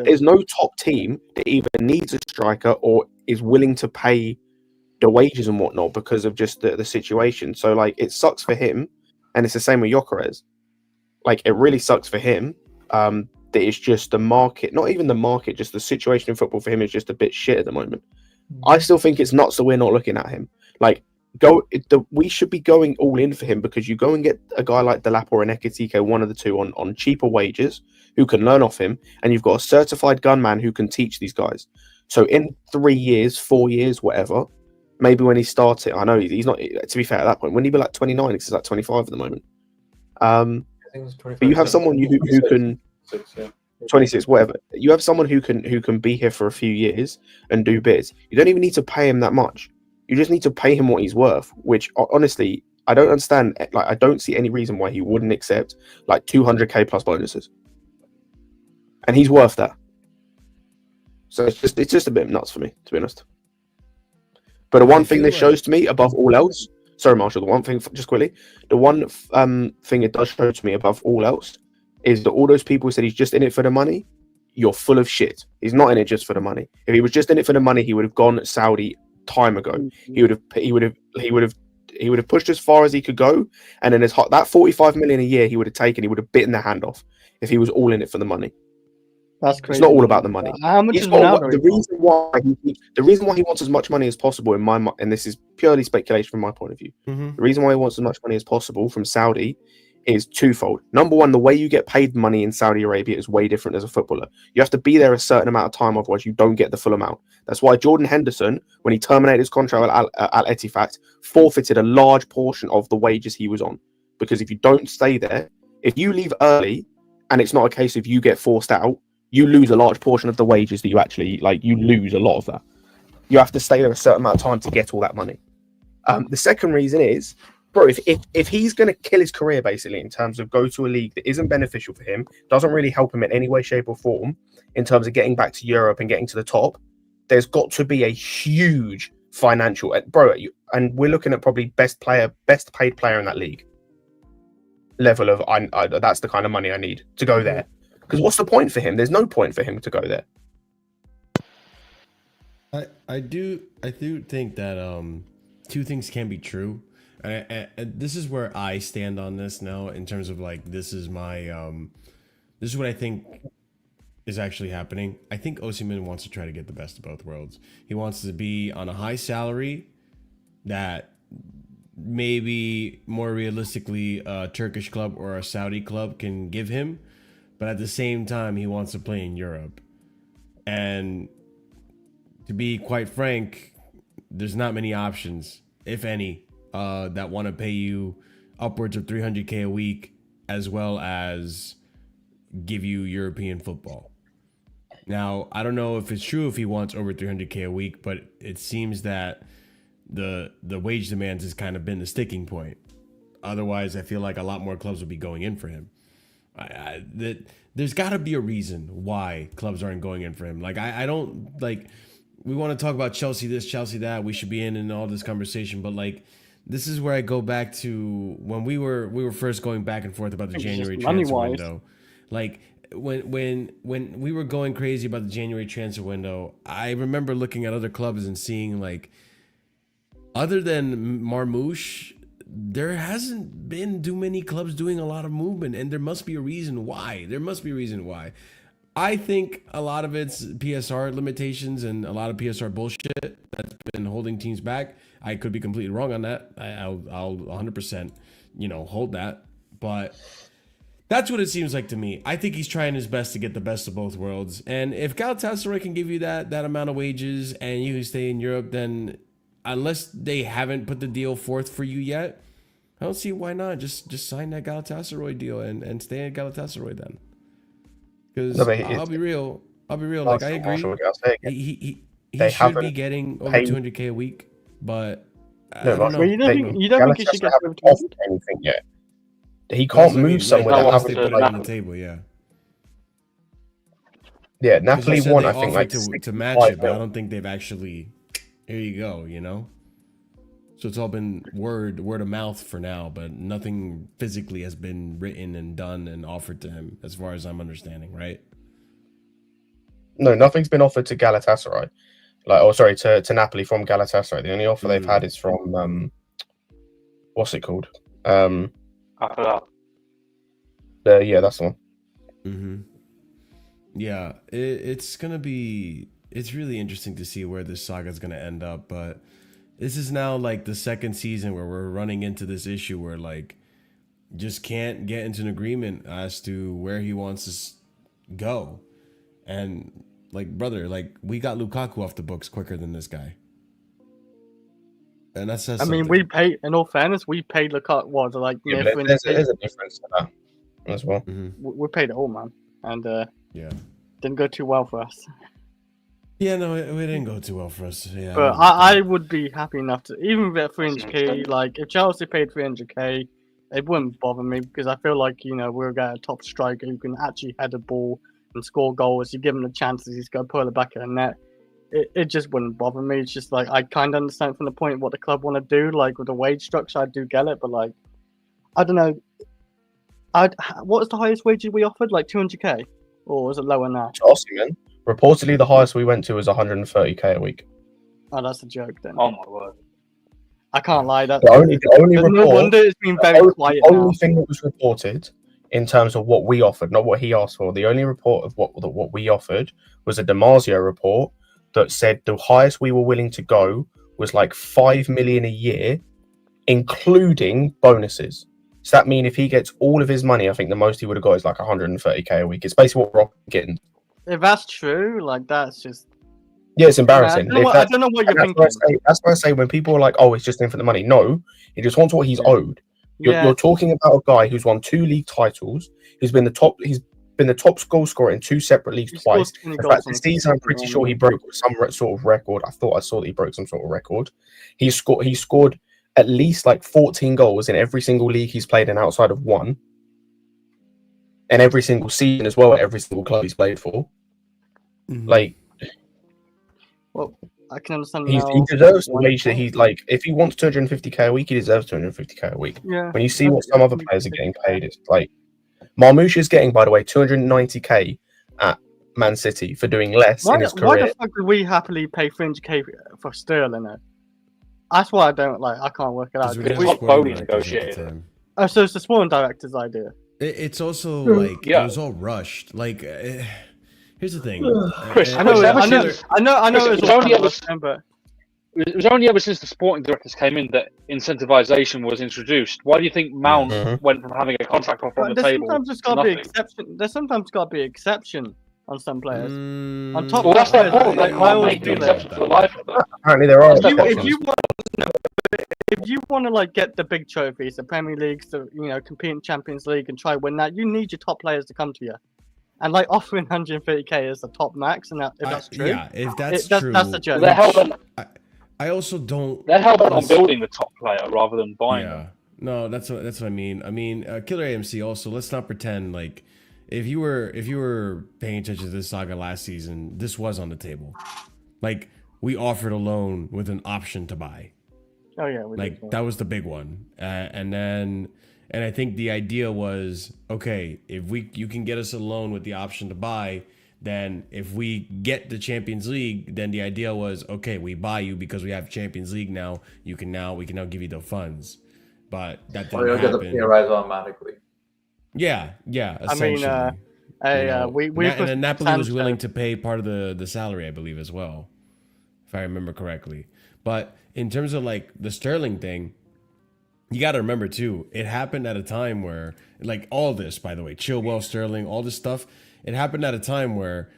There's no top team that either needs a striker or is willing to pay the wages and whatnot because of just the situation. So like, it sucks for him, and it's the same with Gyökeres. Like, it really sucks for him. That it's just the market, not even the market, just the situation in football for him is just a bit shit at the moment. I still think it's nuts that we're not looking at him. Like, we should be going all in for him, because you go and get a guy like Delap or an Ekitike, one of the two, on cheaper wages, who can learn off him, and you've got a certified gunman who can teach these guys. So in 3 years, 4 years, whatever, maybe when he starts it, I know he's not, to be fair, at that point, when he be like 29, because he's like 25 at the moment. But you have someone who can... 26, whatever. You have someone who can be here for a few years and do bits. You don't even need to pay him that much. You just need to pay him what he's worth, which honestly, I don't understand. Like, I don't see any reason why he wouldn't accept like 200k plus bonuses. And he's worth that. So it's just a bit nuts for me, to be honest. But the one thing this shows to me above all else, sorry, Marshall, the one thing, just quickly, the one thing it does show to me above all else is that all those people who said he's just in it for the money, you're full of shit. He's not in it just for the money. If he was just in it for the money, he would have gone Saudi time ago. He would have pushed as far as he could go, and then that 45 million a year he would have taken. He would have bitten their hand off if he was all in it for the money. That's crazy. It's not all about the money. How much is Ronaldo? The reason why he wants as much money as possible in my mind, and this is purely speculation from my point of view, the reason why he wants as much money as possible from Saudi is twofold. Number one, the way you get paid money in Saudi Arabia is way different as a footballer. You have to be there a certain amount of time, otherwise you don't get the full amount. That's why Jordan Henderson, when he terminated his contract at Al Ettifaq, forfeited a large portion of the wages he was on. Because if you don't stay there, if you leave early, and it's not a case of you get forced out, you lose a large portion of the wages that you actually, like, you lose a lot of that. You have to stay there a certain amount of time to get all that money. The second reason is, bro, if he's going to kill his career, basically, in terms of go to a league that isn't beneficial for him, doesn't really help him in any way, shape, or form, in terms of getting back to Europe and getting to the top, there's got to be a huge financial, bro, and we're looking at probably best paid player in that league level of, that's the kind of money I need to go there. Because what's the point for him? There's no point for him to go there. I do think that two things can be true. And this is where I stand on this now, in terms of like, this is what I think is actually happening. I think Osimhen wants to try to get the best of both worlds. He wants to be on a high salary that maybe more realistically a Turkish club or a Saudi club can give him, but at the same time he wants to play in Europe. And to be quite frank, there's not many options, if any, that want to pay you upwards of 300k a week, as well as give you European football. Now, I don't know if it's true if he wants over 300k a week, but it seems that the wage demands has kind of been the sticking point. Otherwise, I feel like a lot more clubs would be going in for him. There's got to be a reason why clubs aren't going in for him. Like, I don't, like, we want to talk about Chelsea this, Chelsea that, we should be in all this conversation, but like, this is where I go back to when we were first going back and forth about the January transfer window. Like, when we were going crazy about the January transfer window, I remember looking at other clubs and seeing, like, other than Marmoush, there hasn't been too many clubs doing a lot of movement, and there must be a reason why. I think a lot of it's PSR limitations and a lot of PSR bullshit that's been holding teams back. I could be completely wrong on that. I'll 100%, hold that. But that's what it seems like to me. I think he's trying his best to get the best of both worlds. And if Galatasaray can give you that amount of wages and you stay in Europe, then unless they haven't put the deal forth for you yet, I don't see why not. Just sign that Galatasaray deal and stay at Galatasaray then. Because I'll be real. Like, I agree. He should be getting over 200k a week, but I don't know. You don't think he should get over 200? Anything yet? He can't move somewhere that has to put it on the table. Yeah, Napoli won. I think like to match it, but I don't think they've actually. Here you go. So it's all been word of mouth for now, but nothing physically has been written and done and offered to him, as far as I'm understanding, right? No, nothing's been offered to Galatasaray. To Napoli from Galatasaray. The only offer they've had is from what's it called? Yeah, that's the one. Mm-hmm. Yeah, it's really interesting to see where this saga is gonna end up, but this is now like the second season where we're running into this issue where, like, just can't get into an agreement as to where he wants to go. And, like, brother, like, we got Lukaku off the books quicker than this guy. And that says something. we paid, in all fairness, we paid Lukaku, there's a difference to that as well. Mm-hmm. We paid it all, man. And yeah, didn't go too well for us. Yeah, no, it didn't go too well for us. Yeah, but I would be happy enough to, even at 300k, like, if Chelsea paid 300k, it wouldn't bother me, because I feel like, we're getting a top striker who can actually head a ball and score goals. You give him the chances, he's going to pull it back in the net. It just wouldn't bother me. It's just like, I kind of understand from the point what the club want to do, like with the wage structure, I do get it, but like, I don't know. What was the highest wages we offered? Like 200k? Or was it lower than that? Osimhen. Reportedly, the highest we went to was 130k a week. Oh, that's a joke then. Oh my word! I can't lie. That the only report, no wonder it's been very quiet. The only thing that was reported in terms of what we offered, not what he asked for. The only report of what we offered was a Damasio report that said the highest we were willing to go was like 5 million a year, including bonuses. So that means if he gets all of his money, I think the most he would have got is like 130k a week. It's basically what we're getting. If that's true, like that's just. Yeah, it's embarrassing. I don't know what you're thinking. That's why I say when people are like, "Oh, it's just in for the money." No, he just wants what he's owed. You're talking about a guy who's won 2 league titles. He's been the top goal scorer in 2 separate leagues twice. In fact, this season, I'm pretty sure he broke some sort of record. I thought I saw that he broke some sort of record. He scored at least like 14 goals in every single league he's played in outside of one, and every single season as well at every single club he's played for. Like, well, I can understand. He deserves the wage that he's like. If he wants 250k a week, he deserves 250k a week. Yeah. When you see what some other players are getting paid, it's like Marmoush is getting, by the way, 290k at Man City for doing less in his career. Why the fuck would we happily pay 300k for Sterling? That's why I don't like. I can't work it out. Top Bowley negotiated. Oh, so it's the sporting director's idea. It's also like it was all rushed. Like, here's the thing, Chris. I know. It was only ever since the sporting directors came in that incentivization was introduced. Why do you think Mount went from having a contract offer on the table? Sometimes got to be exception. There's sometimes got to be exception on some players. On top, well, that's players, the point. like, I always do that. Apparently, there are. If you want to like get the big trophies, the Premier Leagues, compete in Champions League and try win that, you need your top players to come to you. And like offering 130k is the top max, and if that's true, if that's true, that's the joke. I also don't. They're hell bent on building the top player rather than buying them. No, that's what I mean. I mean, Killer AMC. Also, let's not pretend like if you were paying attention to this saga last season, this was on the table. Like, we offered a loan with an option to buy. Oh yeah, that was the big one, and I think the idea was, okay, if you can get us a loan with the option to buy, then if we get the Champions League, then the idea was, okay, we buy you because we have Champions League now. We can now give you the funds, but that didn't happen. Get the pay rise automatically. Yeah, essentially. I mean, and Napoli was willing to pay part of the salary, I believe, as well, if I remember correctly. But in terms of like the Sterling thing, you got to remember too, it happened at a time where, like, all this, by the way, Chilwell, Sterling, all this stuff, it happened at a time where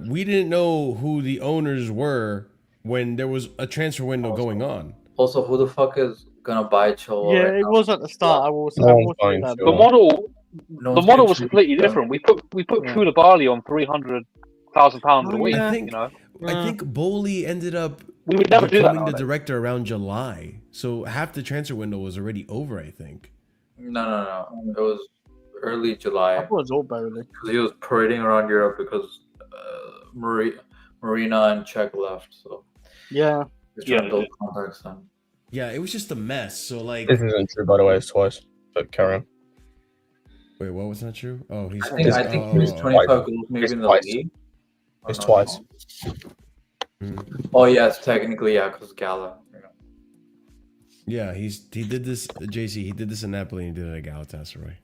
we didn't know who the owners were when there was a transfer window going on. Also, who the fuck is gonna buy Chilwell? Yeah, it was at the start. I will say that. The model was completely different. We put Koulibaly on £300,000 a week. I think Bowley ended up we would never do that becoming the director around July, so half the transfer window was already over, I think. No. It was early July. I thought it was all Bowley. Because he was parading around Europe because Marina and Czech left. So yeah, it was just a mess. So like, this isn't true, by the way. It's twice. But carry on. Wait, what was not true? Oh, I think he's 25 goals maybe in the league. It's twice. Oh yes, technically because Gala. Yeah, he did this. JC, he did this in Napoli and he did it at Galatasaray.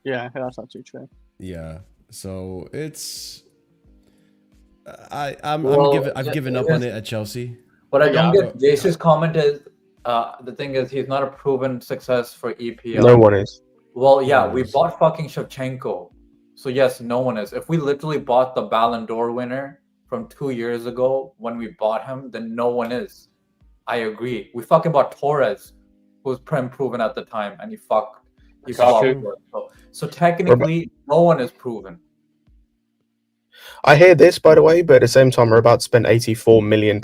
Yeah, that's actually true. Yeah, so it's I've given up on it at Chelsea. What I don't get JC's comment is the thing is he's not a proven success for EPL. No one is. Well, yeah, we bought fucking Shevchenko. So yes, no one is. If we literally bought the Ballon d'Or winner from 2 years ago when we bought him, then no one is. I agree. We fucking bought Torres, who was proven at the time, and he flopped. So technically, no one is proven. I hear this, by the way, but at the same time, we're about to spend £84 million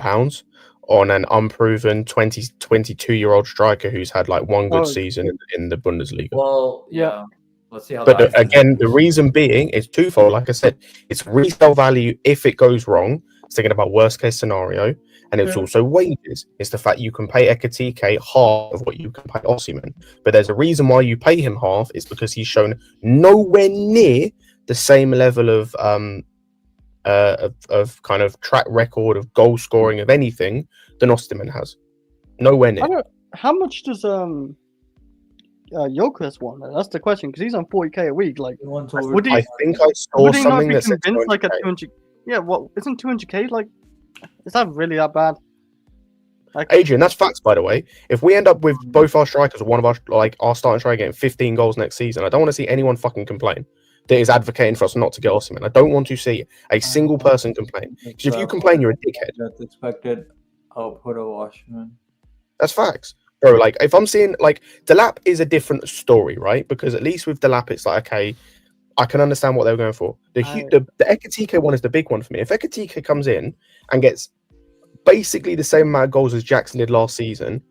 on an unproven 22-year-old striker who's had like one good season in the Bundesliga. Well, yeah. Let's see how. But again, the reason being is twofold. Like I said, it's resale value if it goes wrong. It's thinking about worst case scenario, and it's also wages. It's the fact you can pay Ekitike half of what you can pay Osimhen. But there's a reason why you pay him half. It's because he's shown nowhere near the same level of kind of track record of goal scoring of anything than Osimhen has. Nowhere near. How much does Jokeris want? That's the question, because he's on 40k a week. Like, would he? I think I saw Would he not something be that said convinced like a 200K. 200? Yeah, what isn't 200k? Like, is that really that bad? Like, Adrian, that's facts, by the way. If we end up with both our strikers, or one of our starting striker getting 15 goals next season, I don't want to see anyone fucking complain that is advocating for us not to get Osimhen. I don't want to see a single person complain. Because if you complain, you're a dickhead. That's expected output of Osimhen. That's facts, bro. Like, if I'm seeing like Delap is a different story, right? Because at least with Delap, it's like, okay, I can understand what they were going for. The Ekitike one is the big one for me. If Ekitike comes in and gets basically the same amount of goals as Jackson did last season,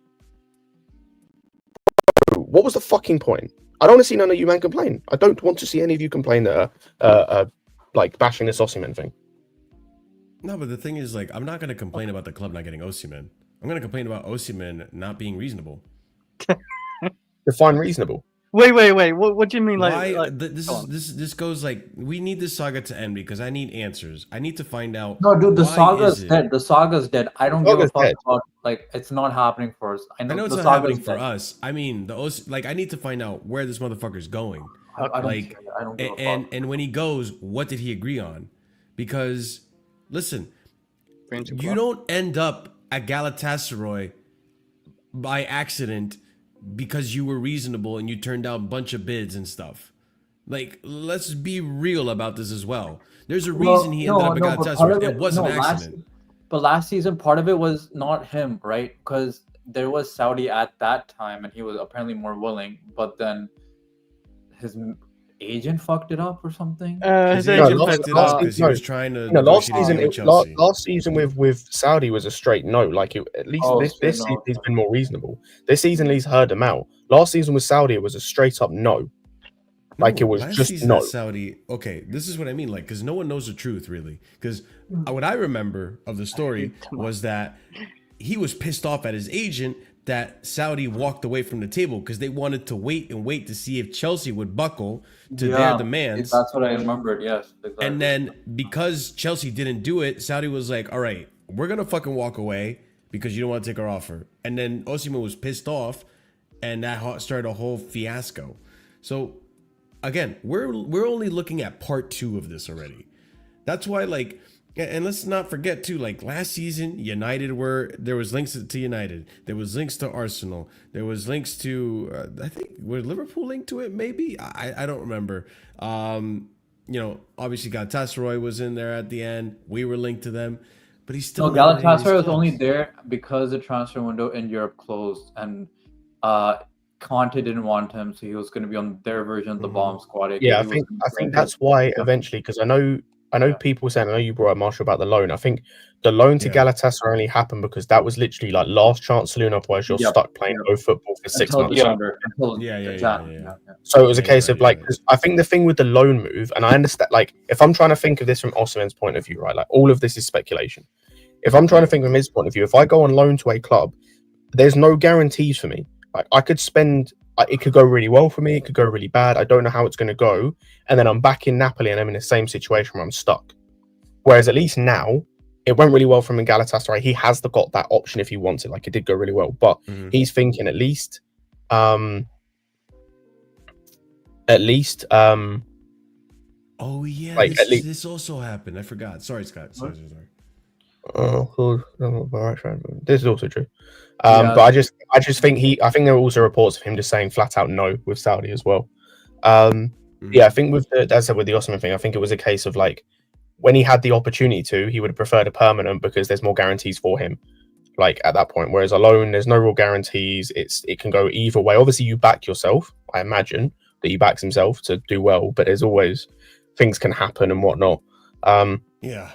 what was the fucking point? I don't want to see none of you man complain. I don't want to see any of you complain that are like bashing this Osimhen thing. No, but the thing is, like, I'm not going to complain about the club not getting Osimhen. I'm going to complain about Osimhen not being reasonable. Define reasonable. Wait. What do you mean? This goes like, we need this saga to end because I need answers. I need to find out. No, dude, the why saga's is it- dead. The saga's dead. I don't give a fuck about, like, it's not happening for us. I know it's the not saga's happening for dead. us. I mean, I need to find out where this motherfucker's going. I don't Like, care. I don't give a fuck. and when he goes, what did he agree on? Because, listen, you don't end up at Galatasaray by accident because you were reasonable and you turned down a bunch of bids and stuff. Like, let's be real about this as well. There's a reason he ended up at Galatasaray. It wasn't an accident. But last season, part of it was not him, right? Because there was Saudi at that time, and he was apparently more willing. But then his agent fucked it up or something. His agent fucked it up because he was trying to. Last season with Saudi was a straight no. Like, at least this season he's been more reasonable. This season he's heard him out. Last season with Saudi it was a straight up no. Like, it was just no. Saudi. Okay, this is what I mean. Like, because no one knows the truth really. Because what I remember of the story was that he was pissed off at his agent that Saudi walked away from the table because they wanted to wait to see if Chelsea would buckle to their demands. That's what I remembered. Yes. Exactly. And then because Chelsea didn't do it, Saudi was like, "All right, we're gonna fucking walk away because you don't want to take our offer." And then Osimhen was pissed off, and that started a whole fiasco. So again, we're only looking at part 2 of this already. That's why, like, and let's not forget too, like, last season, there was links to United, there was links to Arsenal, there was links to I think was Liverpool linked to it, maybe I don't remember. Obviously Galatasaray was in there at the end. We were linked to them, but he's still. No, Galatasaray was only there because the transfer window in Europe closed, and Conte didn't want him, so he was going to be on their version of the bomb squad. Yeah, I think that's why eventually, because I know people saying, I know you brought up Marshall about the loan. I think the loan to Galatasaray only happened because that was literally like last chance saloon, otherwise you're stuck playing no football for 6 months. So it was a case of like, I think the thing with the loan move, and I understand, like, if I'm trying to think of this from Osimhen's point of view, right, like, all of this is speculation. If I'm trying to think from his point of view, if I go on loan to a club, there's no guarantees for me. Like, I could spend, it could go really well for me, it could go really bad. I don't know how it's going to go. And then I'm back in Napoli and I'm in the same situation where I'm stuck. Whereas at least now, it went really well for him in Galatasaray. He has got that option if he wants it. Like, it did go really well. But he's thinking at least, oh yeah, like, this also happened. I forgot. Sorry, Scott. Sorry. Oh, this is also true. But I just think I think there are also reports of him just saying flat out no with Saudi as well. Yeah, I think with the Osimhen thing, I think it was a case of like, when he had the opportunity to, he would have preferred a permanent because there's more guarantees for him. Like, at that point, whereas a loan, there's no real guarantees. It can go either way. Obviously, you back yourself. I imagine that he backs himself to do well, but there's always things can happen and whatnot. Yeah.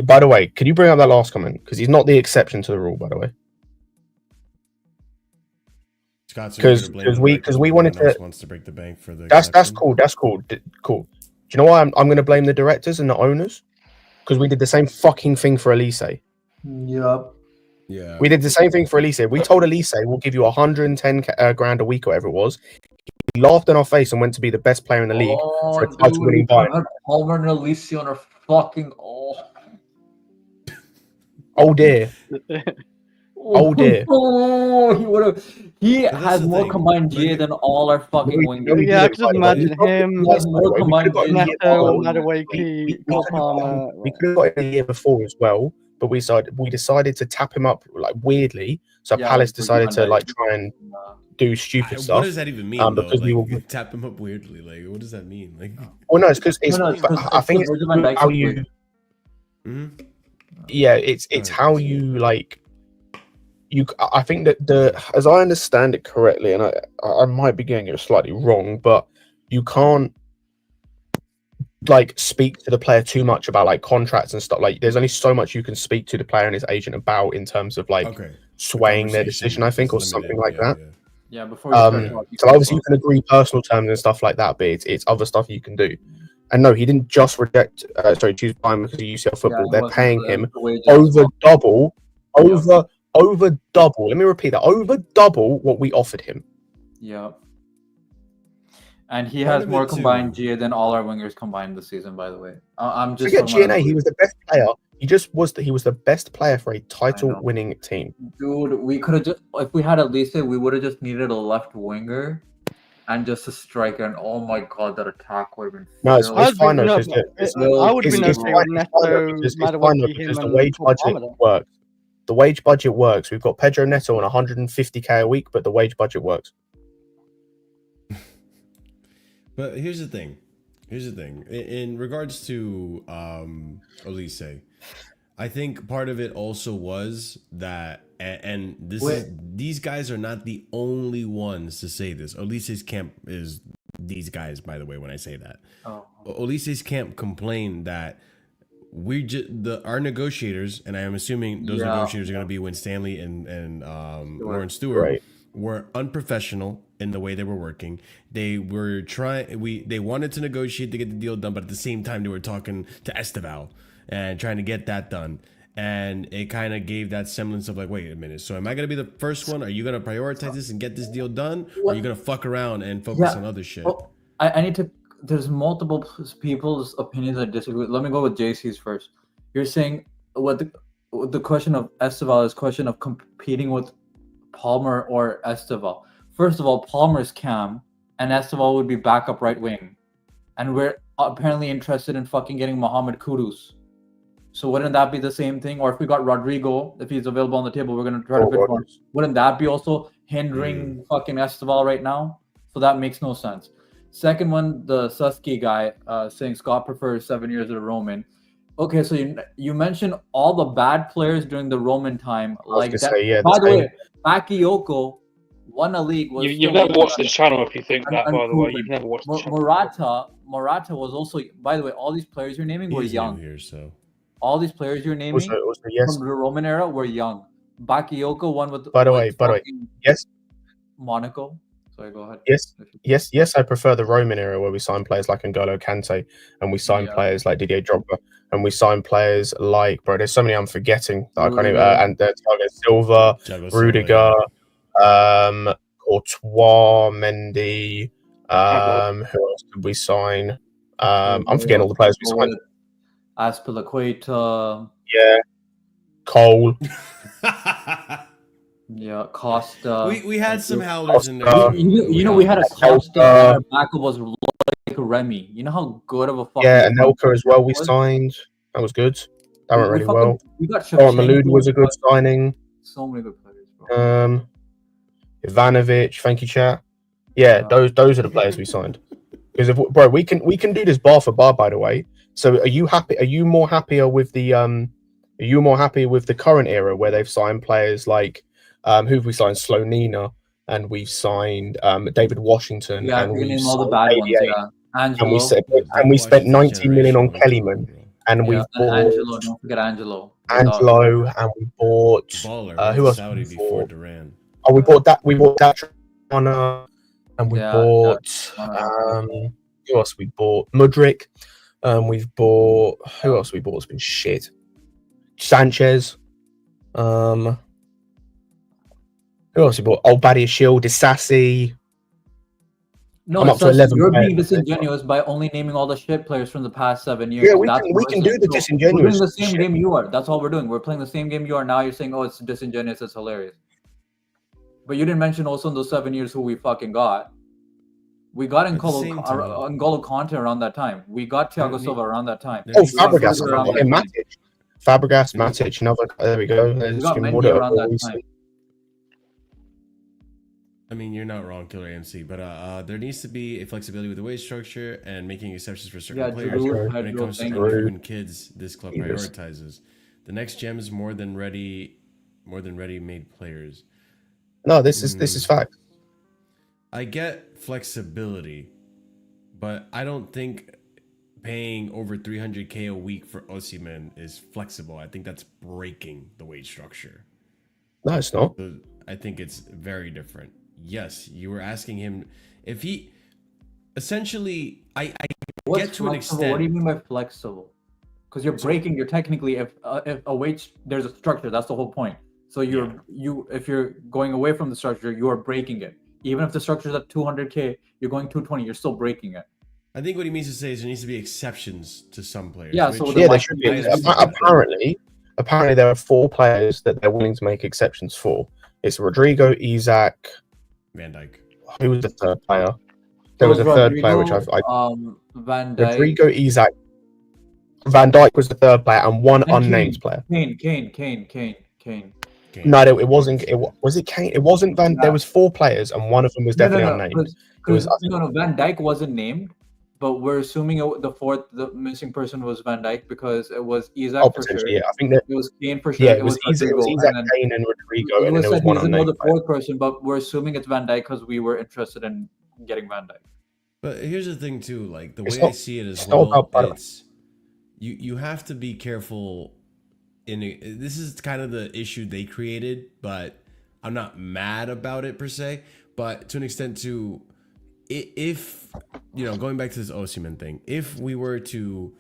By the way, could you bring up that last comment? Because he's not the exception to the rule, by the way. Because we wanted to. Wants to break the bank for the. That's cool. That's cool. Cool. Do you know why I'm going to blame the directors and the owners? Because we did the same fucking thing for Elise. Yep. Yeah. We did the same thing for Elise. We told Elise we'll give you 110 grand a week or whatever it was. He laughed in our face and went to be the best player in the league for a title-winning buy. Palmer and Elise on our fucking Oh dear. Oh dear. Oh, he would have. He But that's has the more thing. combined GA than all our fucking wingers. Yeah, I could just imagine him, He has more combined GA than Neto, all Madueke, Cole Palmer. We could have got him the year before as well, but we decided to tap him up like weirdly. So Yeah, Palace like, decided to like Van Dijk. try and do stupid What stuff. does that even mean, though? Because we were Like, tap him up weirdly. Like, what does that mean? Like, well, no, it's because it's. No, it's 'cause I think it's Virgil van Dijk's how a you. player. mhm. Yeah, it's how you like. I think that as I understand it correctly, and I might be getting it slightly wrong, but you can't like speak to the player too much about like contracts and stuff. Like, there's only so much you can speak to the player and his agent about in terms of like swaying their decision, I think, or something like that. Yeah, before you start talking, so obviously you can agree personal terms and stuff like that, but it's other stuff you can do. And no, he didn't just reject. Choose Bayern because of UCL football. Yeah, they're paying him the over double. Over double. Let me repeat that. Over double what we offered him. Yeah. And he Part has of more it too. combined GA than all our wingers combined this season, by the way. I'm just Forget talking about GNA. He was the best player. He was the best player for a title-winning team. Dude, we could have just, if we had Elise, we would have just needed a left winger and just a striker. And oh my god, that attack would have been. No, it's fine though, I because would have been okay with Neto, Madueke, him, the and wage Cole budget Palmer. works. The wage budget works. We've got Pedro Neto on 150k a week, but the wage budget works. But here's the thing. In regards to Olise, I think part of it also was that, and these guys are not the only ones to say this. Olise's camp is these guys, by the way, when I say that. Oh. Olise's camp complained that our negotiators, and I am assuming those negotiators are going to be when Stanley and Lawrence Stewart were unprofessional in the way they were working. They were they wanted to negotiate to get the deal done, but at the same time they were talking to Esteval and trying to get that done. And it kind of gave that semblance of like, wait a minute, so am I going to be the first one? Are you going to prioritize this and get this deal done? Or are you going to fuck around and focus on other shit? Well, I need to, there's multiple people's opinions I disagree with. Let me go with JC's first. You're saying what the question of Esteval is question of competing with Palmer or Esteval. First of all, Palmer's cam and Esteval would be backup right wing. And we're apparently interested in fucking getting Mohamed Kudus. So wouldn't that be the same thing? Or if we got Rodrigo, if he's available on the table, we're going to try to bid for him. Wouldn't that be also hindering fucking Esteval right now? So that makes no sense. Second one, the Susky guy saying Scott prefers 7 years of the Roman. Okay, so you mentioned all the bad players during the Roman time. Like that. By the way, Bakayoko won a league. You've never watched this channel if you think that, by the way. You've never watched the channel. Morata was also, by the way, all these players you're naming were young. Here, so. All these players you're naming from the Roman era were young. Bakayoko won with. By the way, yes. Monaco. Sorry, go ahead. Yes. I prefer the Roman era where we sign players like N'Golo Kante and we sign players like Didier Drogba and we sign players like there's so many I'm forgetting that I can't even. And Thiago Silva, Rudiger, Courtois, Mendy. Who else did we sign? I'm forgetting all the players we signed. Azpilicueta. Yeah. Cole. Yeah, Costa. We had some howlers in there. You know we had a Costa and our backup was like Remy. You know how good of a fucking and Nelka as well we signed. That was good. That went really well. We got Maluda was a good signing. So many good players, bro. Ivanovic, thank you, chat. Yeah, those are the players we signed. Because we can do this bar for bar, by the way. So are you happy? Are you more happier with the current era where they've signed players like who have we signed? Slonina, and we've signed David Washington, and we've all the bad ones, Angelo. And we spent 19 million on Kellyman, and we've bought Angelo. Don't forget Angelo, and we bought who else? Saudi before Duran. Oh, we bought that and we bought who else? We bought Mudryk. We've bought who else? We bought? It's been shit. Sanchez. Who else we bought? Old Badia Shield, Disassi. No, I'm it's up to just 11 you're players. being disingenuous by only naming all the shit players from the past 7 years. Yeah, So we that's can what we're do saying. the So disingenuous we're doing the same shit. game you are. That's all we're doing. We're playing the same game you are. Now you're saying, oh, it's disingenuous, it's hilarious. But you didn't mention also in those 7 years who we fucking got. We got N'Golo Kante around that time. We got Thiago Silva around that time. Oh, Fabregas and Matic. Fabregas, Matic, another. There we go. We got Mendy around that time. I mean, you're not wrong, Killer AMC, but there needs to be a flexibility with the wage structure and making exceptions for certain players when it comes to unproven kids. This club prioritizes the next gems more than ready-made players. No, this is fact. I get flexibility, but I don't think paying over 300K a week for Osimhen is flexible. I think that's breaking the wage structure. No, it's not. I think it's very different. Yes, you were asking him if he essentially. I get to an extent. What do you mean by flexible? Because you're technically if a wage, there's a structure. That's the whole point. So if you're going away from the structure, you are breaking it. Even if the structure is at 200K, you're going 220. You're still breaking it. I think what he means to say is there needs to be exceptions to some players. Yeah, so there should be. Apparently, there are 4 players that they're willing to make exceptions for. It's Rodrigo, Isak, Van Dijk. Who was the third player? There was a third player which Van Dijk. Rodrigo, Isak, Van Dijk was the third player, and one unnamed player. Kane. No, it wasn't. Was it Kane? It wasn't Van. There was 4 players, and one of them was definitely unnamed. Van Dijk wasn't named, but we're assuming the missing person was Van Dijk because it was Isak for sure. Yeah, I think that it was Kane for sure. Yeah, it was Isak, Kane, and Rodrigo, and then there was one unnamed. The 4th person, but we're assuming it's Van Dijk because we were interested in getting Van Dijk. But here's the thing too, like the way I see it as well, it's you have to be careful. This is kind of the issue they created, but I'm not mad about it per se. But to an extent, too, if going back to this Osimhen thing, if we were to,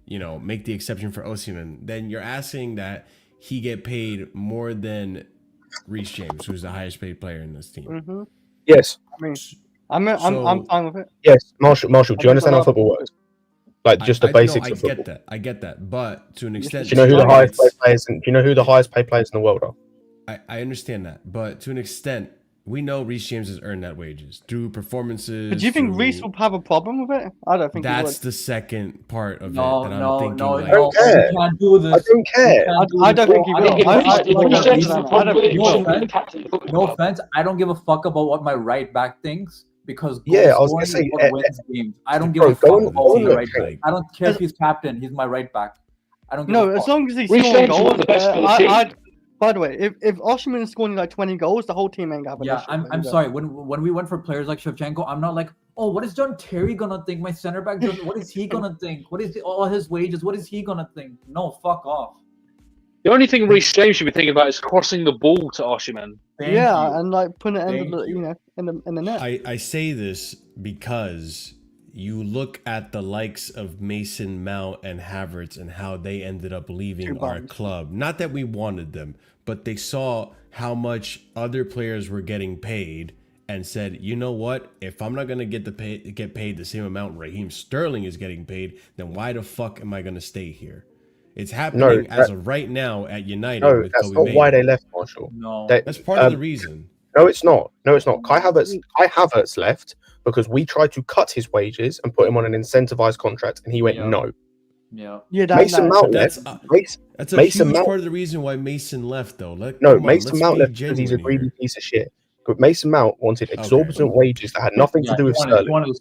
make the exception for Osimhen, then you're asking that he get paid more than Reece James, who's the highest paid player in this team. Mm-hmm. Yes. I mean, I'm fine with it. Yes, Marshall. Do you understand how football works? Like just the basics of football. I get that. But to an extent, do you know who the highest paid players? Do you know who the highest paid players in the world are? I understand that, but to an extent, we know Reece James has earned that wages through performances. But do you think Reece will have a problem with it? I don't think that's the second part of no, it that no, I'm thinking. No, like, I don't care. You can't do this. I don't care. I don't think he will. No offense. I don't give a fuck about what my right back thinks. Because I was gonna say, wins games. I don't give a fuck about the right back. I don't care if he's captain. He's my right back. I don't give a fuck. As long as he's scoring goals. By the way, if Osimhen is scoring like 20 goals, the whole team ain't got an issue. I'm sorry. When we went for players like Shevchenko, I'm not like, oh, what is John Terry gonna think? My center back, what is he gonna think? What is all his wages? What is he gonna think? No, fuck off. The only thing Reece James should be thinking about is crossing the ball to Osimhen. And like putting it in the net. I say this because you look at the likes of Mason Mount and Havertz and how they ended up leaving our club. Not that we wanted them, but they saw how much other players were getting paid and said, you know what? If I'm not gonna get paid the same amount Raheem Sterling is getting paid, then why the fuck am I gonna stay here? It's happening as of right now at United. No, that's not why they left, Marshall. No, that's part of the reason. No, it's not. Kai Havertz left because we tried to cut his wages and put him on an incentivized contract, and he went no. Yeah. Mason Mount left. That's a huge part of the reason why Mason left, though. Mason Mount left because he's a greedy piece of shit. But Mason Mount wanted exorbitant wages that had nothing to do with Sterling.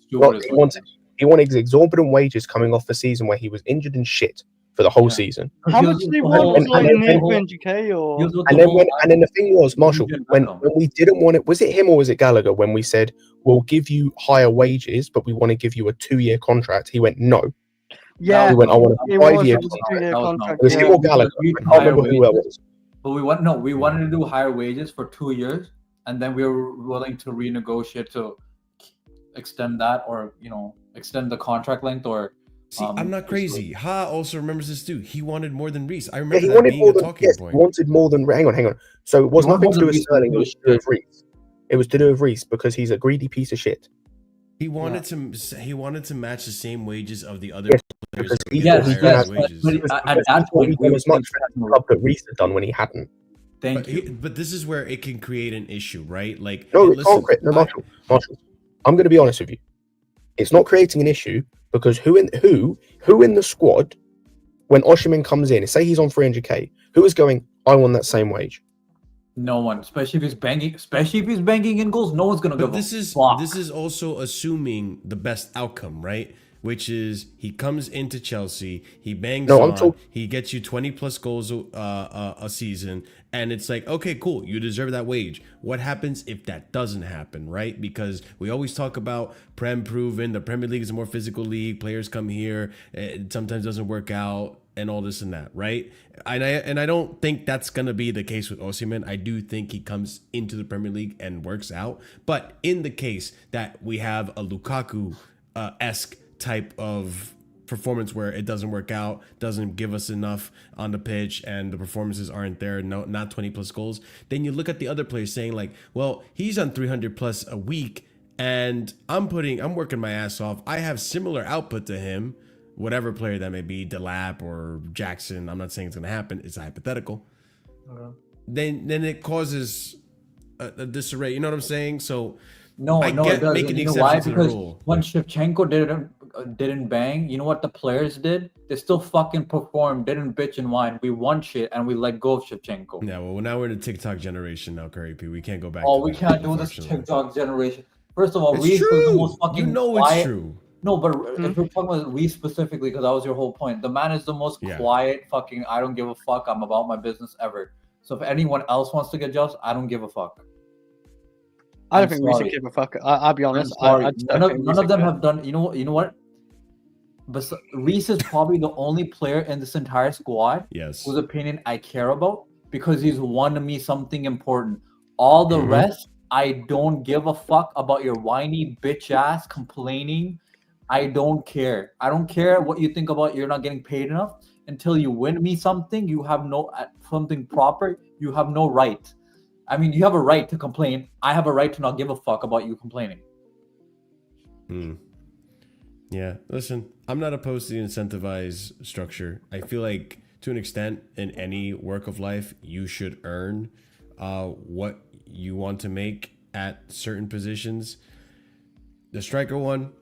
He wanted exorbitant wages coming off the season where he was injured and shit for the whole season. How much did he want? Like near 300K or? And then the thing was, Marshall, when we didn't want it, was it him or was it Gallagher? When we said we'll give you higher wages, but we want to give you a 2-year contract, he went no. Yeah, he went, I want a 5-year contract. It was him or Gallagher. I can't remember who it was. But we wanted to do higher wages for 2 years, and then we were willing to renegotiate to extend that, or extend the contract length, or. See, I'm not crazy. Ha also remembers this too. He wanted more than Reece. I remember he that wanted being a talking point. He wanted more than. Hang on. So it was nothing to do with Sterling. It was to do with Reece. It was to do with Reece because he's a greedy piece of shit. He wanted to match the same wages of the other players. Because he Yes, thought he yes, had but wages. at that point, we done as much for the club that Reece had done when he hadn't. Thank you. But this is where it can create an issue, right? Like, No, it can't create. No, Marshall. I'm going to be honest with you. It's not creating an issue because who in the squad when Osimhen comes in, say he's on 300k, who is going? I want that same wage. No one, especially if he's banging in goals. No one's gonna go. This is also assuming the best outcome, right? Which is he comes into Chelsea, he bangs he gets you 20 plus goals a season, and it's like, okay, cool, you deserve that wage. What happens if that doesn't happen, right? Because we always talk about Prem proven, the Premier League is a more physical league, players come here, it sometimes doesn't work out, and all this and that, right? And I don't think that's going to be the case with Osimhen. I do think he comes into the Premier League and works out. But in the case that we have a Lukaku-esque type of performance where it doesn't work out, doesn't give us enough on the pitch, and the performances aren't there, not 20 plus goals, then you look at the other players saying like, well, he's on 300 plus a week, and I'm working my ass off. I have similar output to him. Whatever player that may be, Delap or Jackson, I'm not saying it's going to happen. It's a hypothetical. Then it causes a disarray. You know what I'm saying? So no, it doesn't. Making you know why? Because rule. When Shevchenko didn't bang, you know what the players did? They still fucking performed, didn't bitch and whine. We won shit and we let go of Shevchenko. Yeah, well, now we're in the TikTok generation now, Curry P. We can't go back. We can't do this TikTok generation. First of all, it's Reece true. was the most fucking quiet. It's true. No, but if we're talking about Reece specifically, because that was your whole point, the man is the most quiet fucking I don't give a fuck, I'm about my business ever. So if anyone else wants to get judged, I don't give a fuck. I don't think Reece should give a fuck. I'll be honest. None of them have done. You know what? But Reece is probably the only player in this entire squad whose opinion I care about because he's won me something important. All the rest, I don't give a fuck about your whiny bitch ass complaining. I don't care. I don't care what you think about you're not getting paid enough. Until you win me something, you have something proper. You have no right. I mean, you have a right to complain. I have a right to not give a fuck about you complaining. Yeah, listen, I'm not opposed to the incentivized structure. I feel like to an extent in any work of life, you should earn what you want to make at certain positions. The striker one,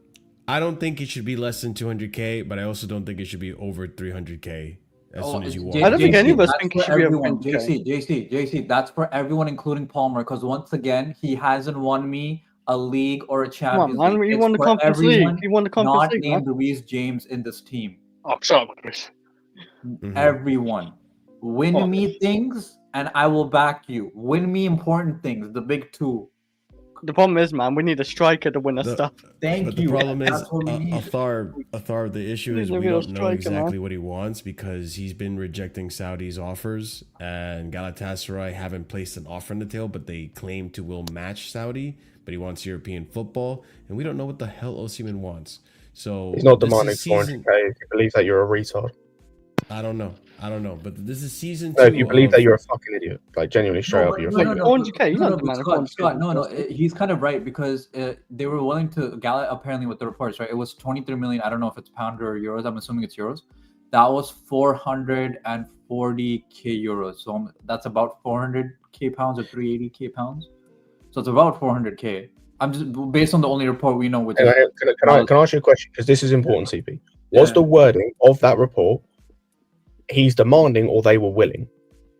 I don't think it should be less than 200K, but I also don't think it should be over 300K as soon as you want. I don't think any of us think it should be over 300K. JC, that's for everyone, including Palmer, because once again, he hasn't won me a league or a Champions League. He won the Conference League. He won the Conference League. Not named Reece James in this team. Oh, shut up, Chris. Everyone. Win me things, and I will back you. Win me important things, the big two. The problem is, man, we need a striker to win us stuff. But the problem is, Athar, the issue is we don't know exactly what he wants because he's been rejecting Saudi's offers, and Galatasaray haven't placed an offer on the table, but they claim to will match Saudi, but he wants European football, and we don't know what the hell Osimhen wants. So he's not demanding 400K if you believe that you're a retard. I don't know, but this is season 2. No, if you believe that you're a fucking idiot, like genuinely straight up, you're 400K. Scott, he's kind of right because they were willing to apparently with the reports, right? It was 23 million. I don't know if it's pound or euros. I'm assuming it's euros. That was 440k euros. So that's about 400k pounds or 380k pounds. So it's about 400k. I'm just based on the only report we know. Which can I ask you a question? Because this is important, CP. What's the wording of that report? He's demanding or they were willing?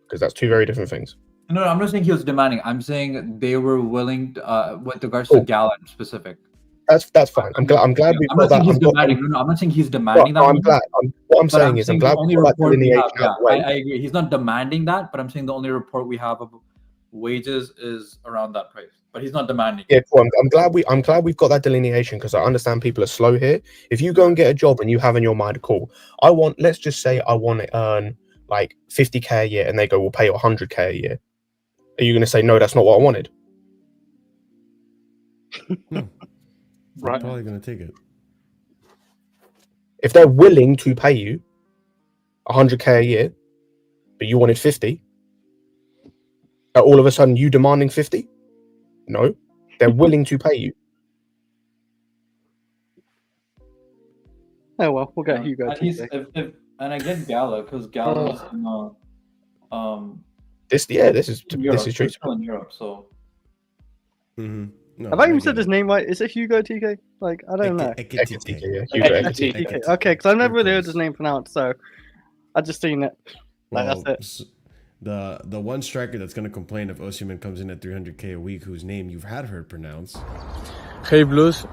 Because that's two very different things. No, I'm not saying he was demanding. I'm saying they were willing with regards to Gallant specific. That's fine. I'm glad we've got that. I'm not saying he's demanding that. I'm glad. What I'm saying is I'm glad we got that delineation out the way. I agree. He's not demanding that, but I'm saying the only report we have of wages is around that price. But he's not demanding. Yeah, cool. I'm glad we've got that delineation because I understand people are slow here. If you go and get a job and you have in your mind, cool, let's just say I want to earn like 50k a year, and they go, we'll pay you 100k a year. Are you going to say no? That's not what I wanted. No. Right. I'm probably going to take it. If they're willing to pay you 100k a year, but you wanted 50, all of a sudden you demanding 50? No, they're willing to pay you. Oh well, we'll get Hugo. And I get Gala because Gala's this is true. Still in Europe, so. No, Have I even said his name right? Is it Hugo TK? Like, I don't know. Ekitike, yeah. Ekitike. Okay, because I've never really heard his name pronounced, so I just seen it. Like, Well, that's it. the one striker that's going to complain if Osimhen comes in at 300k a week, whose name you've heard pronounced. Hey Blues,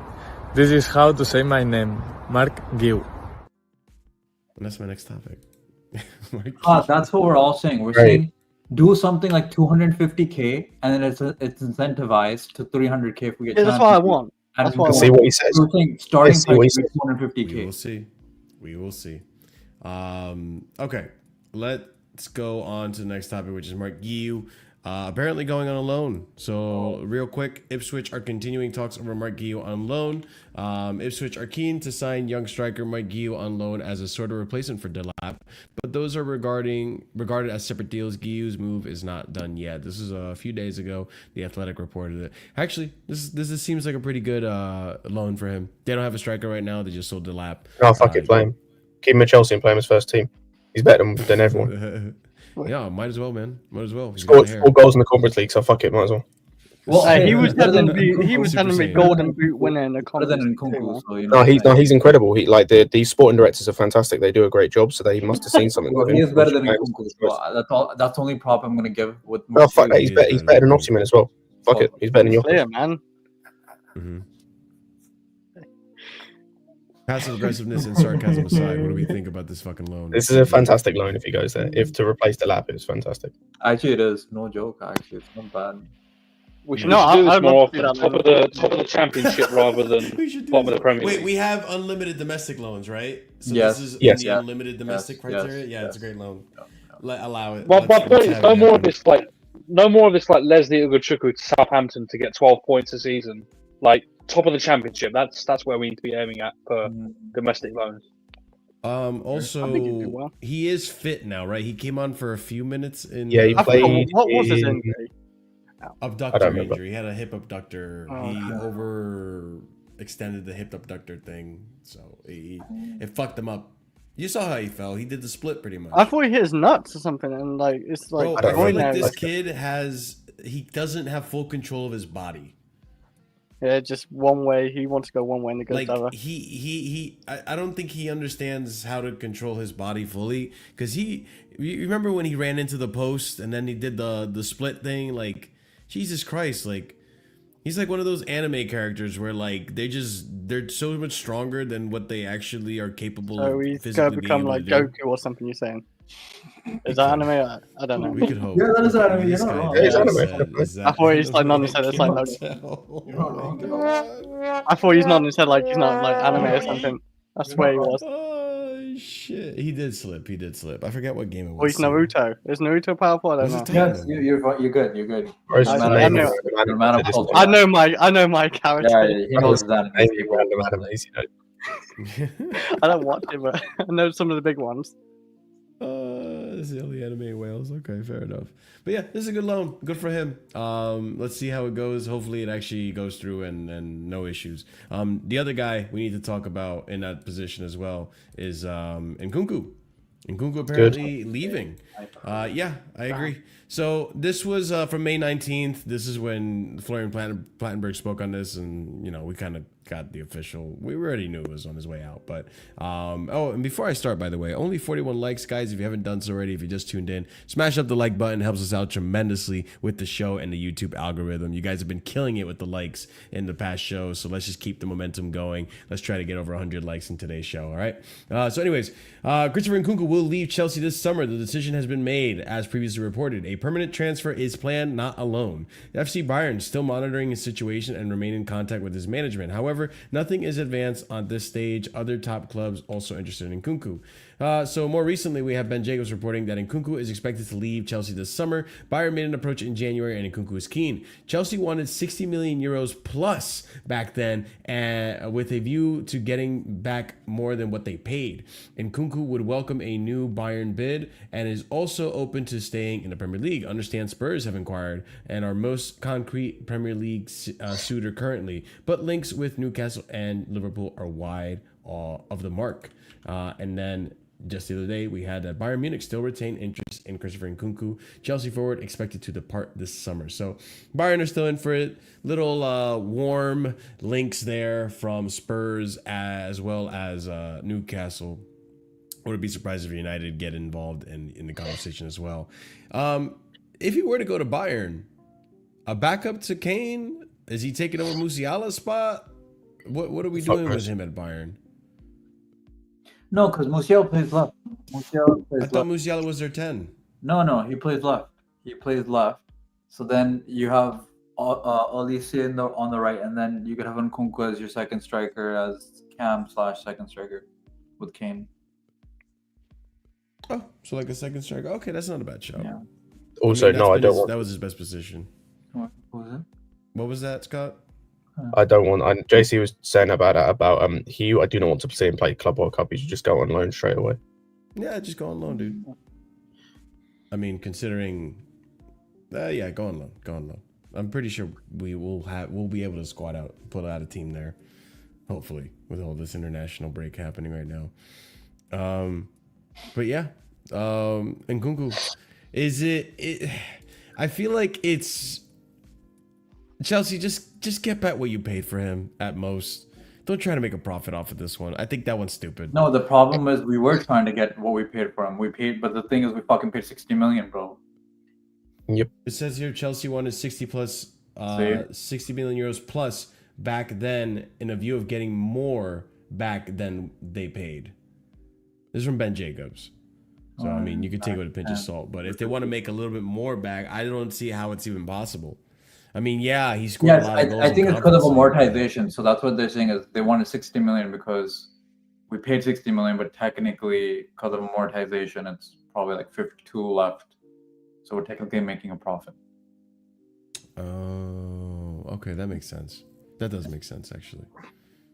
this is how to say my name, Mark Guiu. And that's my next topic. That's what we're all saying. We're saying do something like 250k, and then it's incentivized to 300k if we get. Yeah, that's what I want. And see what he says. Starting price 250k. We will see. Okay, let's go on to the next topic, which is Mark Guiu. Apparently going on a loan. So real quick, Ipswich are continuing talks over Mark Guiu on loan. Ipswich are keen to sign young striker Mark Guiu on loan as a sort of replacement for Delap, but those are regarded as separate deals. Guiu's move is not done yet. This is a few days ago. The Athletic reported it. Actually, this seems like a pretty good loan for him. They don't have a striker right now. They just sold Delap. Oh, fuck it, play him. Keep him at Chelsea and play him as first team. He's better than everyone. Yeah, might as well, man. Might as well. Scored 4 goals in the Conference League, so fuck it, might as well. Well, he was telling me Golden Boot winner in the Conference League. No, he's incredible. These sporting directors are fantastic. They do a great job, so they must have seen something. Well, he is better than Nkunku. That's the only prop I'm gonna give with. No, fuck that. He's better than Osimhen as well. Fuck it, he's better than you. Yeah, man. Passive aggressiveness and sarcasm aside, what do we think about this fucking loan? This is a fantastic loan if he goes there. If to replace the lap, it's fantastic. Actually, it is no joke. Actually, it's not bad. We should do this more often. Top of the championship rather than bottom of the Premier League. Wait, we have unlimited domestic loans, right? So yes. This is the unlimited domestic criteria. Yeah, it's a great loan. Allow it. My point is no more of this like Leslie Ugochukwu to Southampton to get 12 points a season. Like top of the championship. That's where we need to be aiming at for domestic loans. Also, he is fit now, right? He came on for a few minutes in. Yeah, he played. What was his injury? Abductor injury. He had a hip abductor. He overextended the hip abductor thing, so it fucked him up. You saw how he fell. He did the split pretty much. I thought he hit his nuts or something, and like it's like. Bro, I feel like this kid he doesn't have full control of his body. Yeah, just one way. He wants to go one way and it goes like the other. I don't think he understands how to control his body fully. Because you remember when he ran into the post and then he did the split thing? Like, Jesus Christ, like he's like one of those anime characters where like they're so much stronger than what they actually are capable of. So he's gonna become like Goku or something. You're saying? Is that anime? I don't know. We could hope. Yeah, that is anime. You're not wrong. It is anime. I thought he's like nodding his head. It's like no. You're not wrong. I thought he's nodding his head like he's not like anime or something. I swear he was. Oh shit! He did slip. I forget what game it was. Oh, he's Naruto. Is Naruto powerful? I don't know. Yes, you're good. You're good. I know my character. Yeah, he knows that. I don't watch it, but I know some of the big ones. This is the only anime whales. Okay, fair enough. But yeah, this is a good loan. Good for him. Let's see how it goes. Hopefully it actually goes through and no issues. The other guy we need to talk about in that position as well is Nkunku. Nkunku apparently leaving. Yeah, I agree. So this was from May 19th. This is when Florian Plettenberg spoke on this, and we kind of got the official. We already knew it was on his way out, but and before I start, by the way, only 41 likes, guys. If you haven't done so already, if you just tuned in, smash up the like button. It helps us out tremendously with the show and the YouTube algorithm. You guys have been killing it with the likes in the past shows, so let's just keep the momentum going. Let's try to get over 100 likes in today's show. All right. So, anyways, Christopher Nkunku will leave Chelsea this summer. The decision has been made, as previously reported. A permanent transfer is planned, not a loan. FC Bayern still monitoring his situation and remain in contact with his management. However, nothing is advanced on this stage. Other top clubs also interested in Nkunku. So more recently, we have Ben Jacobs reporting that Nkunku is expected to leave Chelsea this summer. Bayern made an approach in January, and Nkunku is keen. Chelsea wanted 60 million euros plus back then, with a view to getting back more than what they paid. Nkunku would welcome a new Bayern bid and is also open to staying in the Premier League. Understand Spurs have inquired and are most concrete Premier League suitor currently, but links with Newcastle and Liverpool are wide the mark. And then just the other day, we had that Bayern Munich still retain interest in Christopher Nkunku. Chelsea forward expected to depart this summer. So Bayern are still in for it. Little warm links there from Spurs as well as Newcastle. Wouldn't be surprised if United get involved in the conversation as well. If he were to go to Bayern, a backup to Kane, is he taking over Musiala's spot? What are we doing with him at Bayern? No, because Musiala plays left. I thought Musiala was their 10. No, he plays left. He plays left. So then you have Olise on the right, and then you could have Nkunku as your second striker, as Cam/second striker with Kane. Oh, so like a second striker. Okay, that's not a bad shout. Yeah. Also, I don't want. That was his best position. What was it? What was that, Scott? I don't want. And JC was saying about I do not want to see him play Club World Cup. He should just go on loan straight away. Yeah, just go on loan, dude. I mean, considering, yeah, go on loan. Go on loan. I'm pretty sure we'll be able to pull out a team there. Hopefully, with all this international break happening right now. But yeah, Nkunku, is it? I feel like it's Chelsea. Just get back what you paid for him at most. Don't try to make a profit off of this one. I think that one's stupid. No, the problem is we were trying to get what we paid for him. But the thing is, we fucking paid 60 million, bro. Yep. It says here Chelsea wanted 60 million euros plus back then, in a view of getting more back than they paid. This is from Ben Jacobs. So, I mean, you could take it with a pinch of salt. But if they want to make a little bit more back, I don't see how it's even possible. I mean, yeah, he scored a lot of goals. I think it's because of amortization. So that's what they're saying is they wanted 60 million because we paid 60 million, but technically, because of amortization, it's probably like 52 left. So we're technically making a profit. Oh, okay. That makes sense. That does make sense, actually.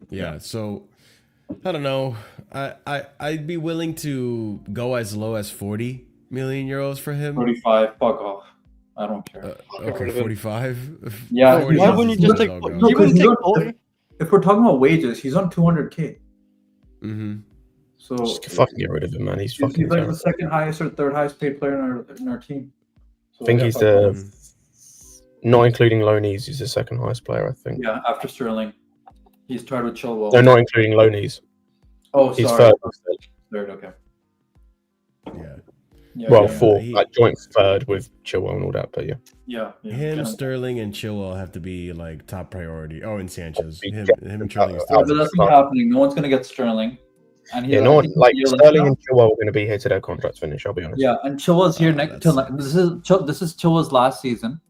Yeah, so I don't know. I'd be willing to go as low as 40 million euros for him. 45, fuck off. I don't care. Okay, 45. Yeah, 40 why wouldn't you just take? No, You wouldn't take 40. if we're talking about wages, he's on 200k. Mm-hmm. So Just fucking get rid of him, man. He's fucking like terrible. the second highest or third highest paid player in our team. So I think he's not including loanees. He's the second highest player, I think. Yeah, after Sterling, he's tied with Chilwell. No, not including loanees. Oh, He's sorry. third. Third, okay. Yeah. Well, fourth, like joint third with Chilwell and all that, but yeah. Yeah. Him, Sterling, and Chilwell have to be like top priority. Oh, and Sanchez. Him and Sterling. Yeah, but that's not happening. No one's gonna get Sterling. And Yeah, no one like Sterling and Chilwell are going to be here to their contracts finish. I'll be honest. Yeah, and Chilwell's here next. This is Chilwell's last season.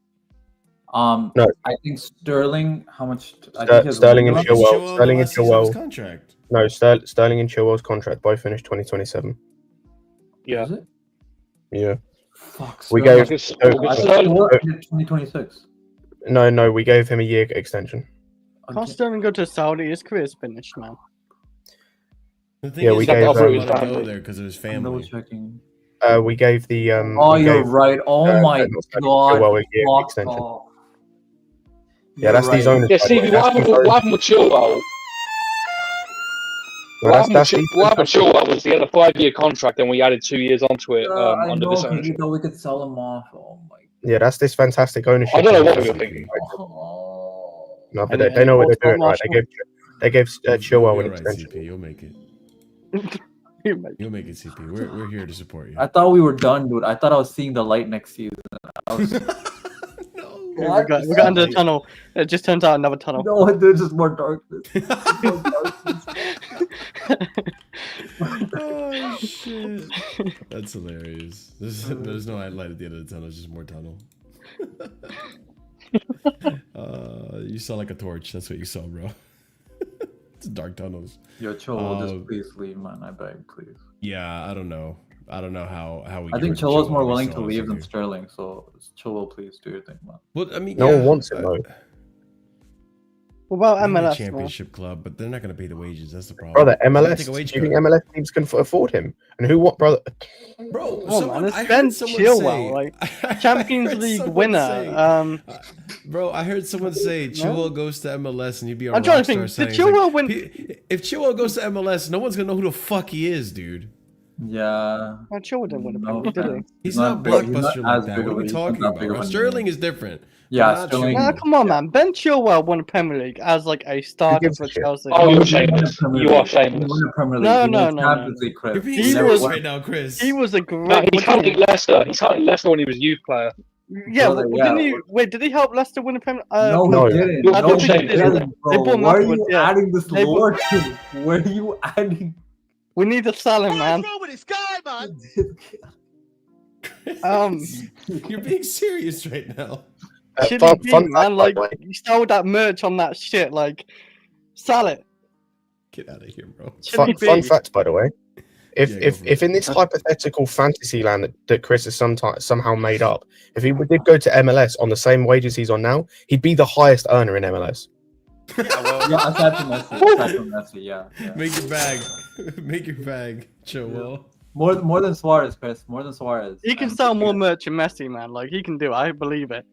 No, I think Sterling. How much? Sterling and Chilwell. Sterling and Chilwell. Contract. No, Sterling and Chilwell's contract both finished 2027. Yeah. Is it? Yeah. Fuck. We Sterling. gave. Sterling 2026. No, we gave him a year extension. Can't Sterling go to Saudi? His career's finished, man. The thing Yeah, is, we he gave, doesn't um, want to go there because of his I'm double family. checking. We gave the. Oh, we you're gave, right. Oh my god. Chilwell a year Fuck extension. off. Yeah, that's his own. Yeah, Stevie, what happened with Chilwell? What happened with Chilwell was he had a 5-year contract and we added 2 years onto it I under know, this because ownership. you know we could sell him off. Oh my. Yeah, that's this fantastic ownership. I don't know what we were thinking. Oh. No, but they know what they're doing, right? They gave Chilwell You're an right, extension. CP. You'll make it. You'll make it, CP. We're here to support you. I thought we were done, dude. I thought I was seeing the light next season. I was... No. We got under the tunnel. It just turns out another tunnel. No, there's just more darkness. Oh shit! That's hilarious. There's no light at the end of the tunnel. It's just more tunnel. You saw like a torch. That's what you saw, bro. It's dark tunnels. Yo, Chilwell, just please leave, man. I beg, please. Yeah, I don't know. I don't know how we. I think Chilwell's more willing to leave than Sterling. So Chilwell, please do your thing, man. Well, I mean, No one wants it though. What about They're in the MLS? championship club, but they're not going to pay the wages. That's the problem. Brother, They're gonna MLS. take a Do you wage think cut. MLS teams can afford him? And who? What, brother? Bro, Oh man, it's I Ben heard someone Chilwell, say, like I Champions heard League someone winner. say- bro, I heard someone say Chilwell goes to MLS and he'd be a I'm trying to rock star think. Did signing. It's Chilwell like, win? If Chilwell goes to MLS, no one's gonna know who the fuck he is, dude. Yeah. Oh, Chilwell didn't win a No Premier League, did he? offense. He's not big- he's blockbuster not like as that. big What of are a- we he's talking not about? big of Now, a Sterling name. is different. Yeah, Not Sterling. Nah, Chilwell. come on, man. Ben Chilwell won a Premier League as like a starter gives for a shit? Chelsea. Oh, you're shameless. You are shameless. He won the Premier League. No, He no, won no, Champions no. League, Chris. You're being He serious was- right now, Chris. He was a great. No, what he's did helping Leicester. He's helping Leicester when he was a youth player. Yeah, Brother, didn't yeah. he? Wait, did he help Leicester win a Premier? No, No. he didn't. You're No, he shameless. didn't, They bro. bought him Why are afterwards, you yeah. adding this They bought- lore to? Where are you adding? We need a Salah, man. You're being serious right now. Shouldn't be, man. fact, Like by the way. you stole that merch on that shit. Like, Salah. Get out of here, bro. Shouldn't he Fun be? fact, by the way. If Yeah, go if for if it. in this hypothetical fantasy land that Chris has somehow made up, if he did go to MLS on the same wages he's on now, he'd be the highest earner in MLS. Yeah, aside from Messi, yeah. Make your bag. Make your bag, Chilwell. More than Suarez, Chris. More than Suarez. He can And- sell more merch than Messi, man. Like he can do it. I believe it.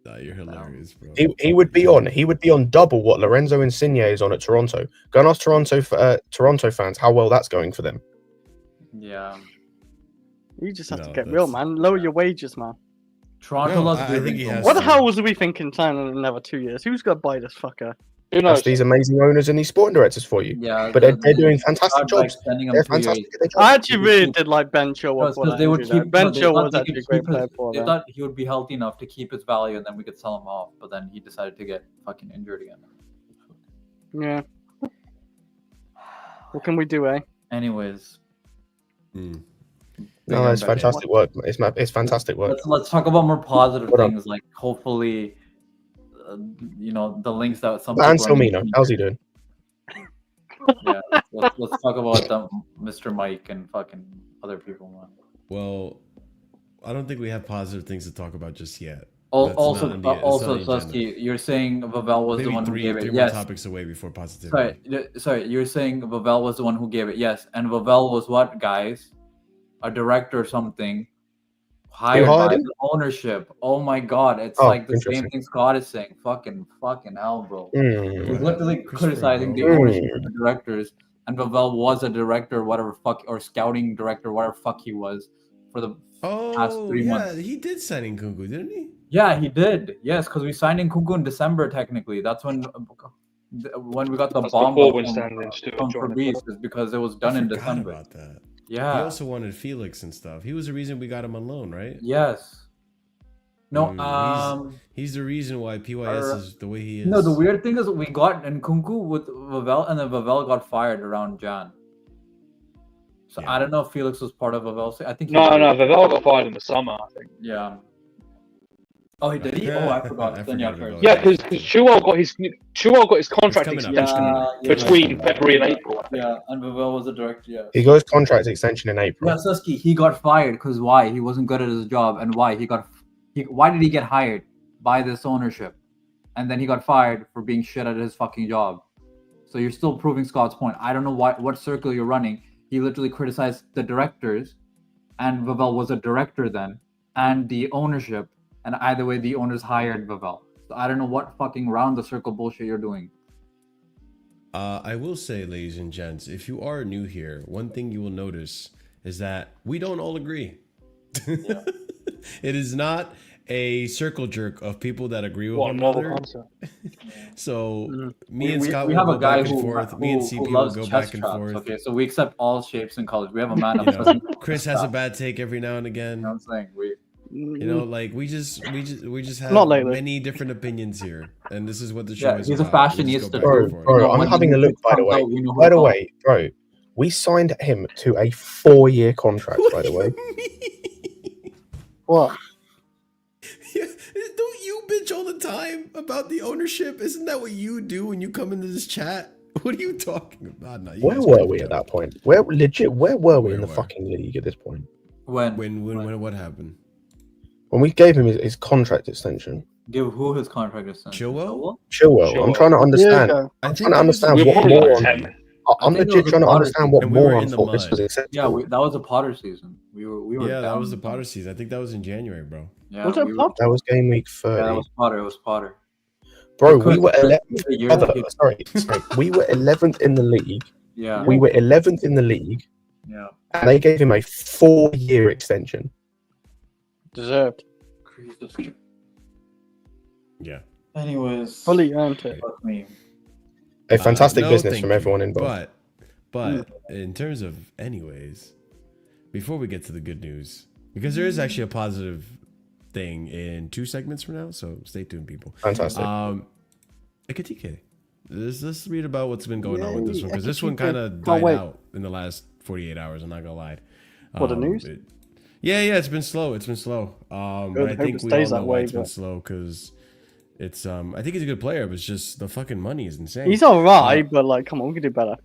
Nah, you're hilarious, bro. He would be on double what Lorenzo Insigne is on at Toronto. Go and ask Toronto fans how well that's going for them. Yeah. You just have to No, get real, that's- man. Lower your wages, man. Toronto No, loves I giving think he so has much. What the to. hell was we thinking signing in another 2 years? Who's gonna buy this fucker? Who That's knows? these amazing owners and these sporting directors for you. Yeah, But they're doing fantastic start by jobs. extending him They're 2 years. fantastic at their job. I actually really did like Ben Chilwell. Because for that they would injury, though. keep Ben no, they Chilwell thought was they actually a could great keep his- player for They them. thought he would be healthy enough to keep his value, and then we could sell him off. But then he decided to get fucking injured again. Yeah. What can we do, eh? Anyways, Mm. No, it's fantastic work. It's fantastic work. let's talk about more positive Hold on. things, like hopefully, the links that some And people are Selmino, making. how's he doing? Yeah, let's talk about Mr. Mike and fucking other people, man. Well, I don't think we have positive things to talk about just yet. Al- That's Also, not on the- that's also, not on the agenda. Susky, you're saying Vavel was Maybe the one who three gave it. more Yes. topics away before positivity. Sorry. You're saying Vavel was the one who gave it. Yes, and Vavel was what, guys? A director or something hired hired by him? the ownership. Oh my god, it's Oh, like the same interesting. thing Scott is saying. Fucking hell, bro. He's Mm. literally Christopher, criticizing the bro. ownership of the directors, and Vavel was a director, whatever fuck, or scouting director, whatever fuck he was, for the past Oh, 3 yeah, months. he did sign Nkunku, didn't he? Yeah, he did. Yes, because we signed Nkunku in December. Technically, that's when we got the That's bomb before from Winston Stewart from joined the Fabrice, club. is because it was done in I forgot December. about that. He Yeah. also wanted Felix and stuff. He was the reason we got him on loan, right? Yes. No. He's the reason why PYS is the way he is. No. The weird thing is we got Nkunku with Vavel, and then Vavel got fired around Jan. So Yeah. I don't know if Felix was part of Vavel. I think. he No, was. Vavel got fired in the summer, I think. Yeah. Oh, he did. Oh, I forgot. I Then yeah, forgot fair. about Yeah, that. because Chilwell got his contract coming up. extension Yeah, between February and April. Yeah, and Vavel was the director. Yeah. He got his contract extension in April. Yeah, Susky, he got fired because why? He wasn't good at his job, and why? Why did he get hired by this ownership, and then he got fired for being shit at his fucking job? So you're still proving Scott's point. I don't know what circle you're running. He literally criticized the directors, and Vavel was a director then, and the ownership, and either way, the owners hired Vavel. So I don't know what fucking round the circle bullshit you're doing. I will say, ladies and gents, if you are new here, one thing you will notice is that we don't all agree. It is not a circle jerk of people that agree with What one a novel another. concept. So me and Scott we will have go a guy back and who, forth. Me and who CP will loves go chest back and traps. forth. Okay, so we accept all shapes and colors. We have a man You that know, doesn't. Chris has a bad take every now and again. You know what I'm saying? You know, like we just have Not lately. many different opinions here, and this is what the show Yeah, is he's a about. We just fashionista. go back Bro, and forth. bro, I'm When having a he look, by the comes way. out, we know who By the to way, bro, we signed him to a 4-year contract, by the way. What? Yeah, don't you bitch all the time about the ownership? Isn't that what you do when you come into this chat? What are you talking about? No, you Where guys were can we go. at that point? Where were we in the Where? fucking league at this point? When When what happened? When we gave him his contract extension. Give who his contract extension? Chilwell? Chilwell. I'm trying to understand. Diego. I'm trying to understand We're what probably like moron. 10. I'm I think it legit was trying to a understand what and we were moron in the thought this mud. was Yeah, acceptable. that was a Potter season. We were Yeah, that down was the in Potter season. I think that was in January, bro. Yeah, Was it we were, Potter? That was game week 30. yeah, that was Potter. It was Potter. Bro, Because we were the 11th. year Brother, he- sorry. We were 11th in the league. Yeah, We were 11th in the league, yeah. and they gave him a 4-year extension. Deserved. Yeah. Anyways, Fully earned it. fuck me. A fantastic No, business thank from you. everyone involved. But in terms of anyways, before we get to the good news, because there is actually a positive thing in 2 segments from now, so stay tuned, people. Fantastic. Ekitike. Let's read about what's been going on with this one, because this one Ekitike. kind of Can't died wait. out in the last 48 hours. I'm not gonna lie. What, the news? Yeah, it's been slow. It's been slow. But Good, I hope think it we all stays know that why way, it's been but- slow, because it's I think he's a good player, but it's just the fucking money is insane. He's alright, but like, come on, we can do better.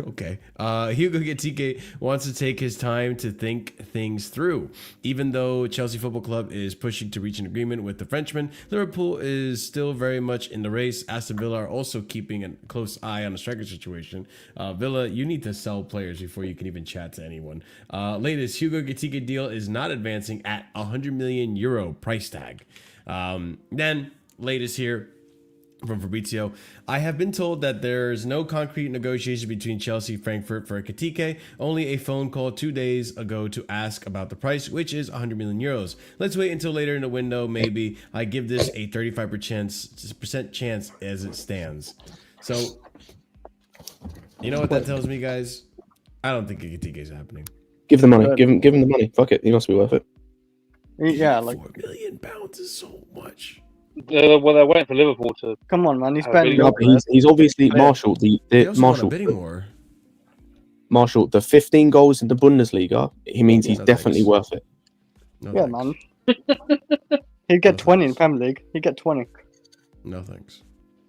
Okay. Hugo Ekitike wants to take his time to think things through. Even though Chelsea Football Club is pushing to reach an agreement with the Frenchman, Liverpool is still very much in the race. Aston Villa are also keeping a close eye on the striker situation. Villa, you need to sell players before you can even chat to anyone. Latest, Hugo Ekitike deal is not advancing at €100 million price tag. Then, latest here, from Fabrizio, I have been told that there's no concrete negotiation between Chelsea and Frankfurt for Ekitike, only a phone call 2 days ago to ask about the price, which is €100 million. Let's wait until later in the window, maybe. I give this a 35% chance as it stands. So, you know what that tells me, guys? I don't think Ekitike is happening. Give the money. Give him the money. Fuck it. He must be worth it. Yeah, like, £4 million is so much. Well, they're waiting for Liverpool to. come on, man. He's How better big than No, but he's obviously Marshall. They The also want a Marshall. bidding war. Marshall. The 15 goals in the Bundesliga. He means he's No definitely thanks. worth it. No Yeah, thanks. man. He'd get No 20 in thanks. Premier League. He'd get 20. No thanks.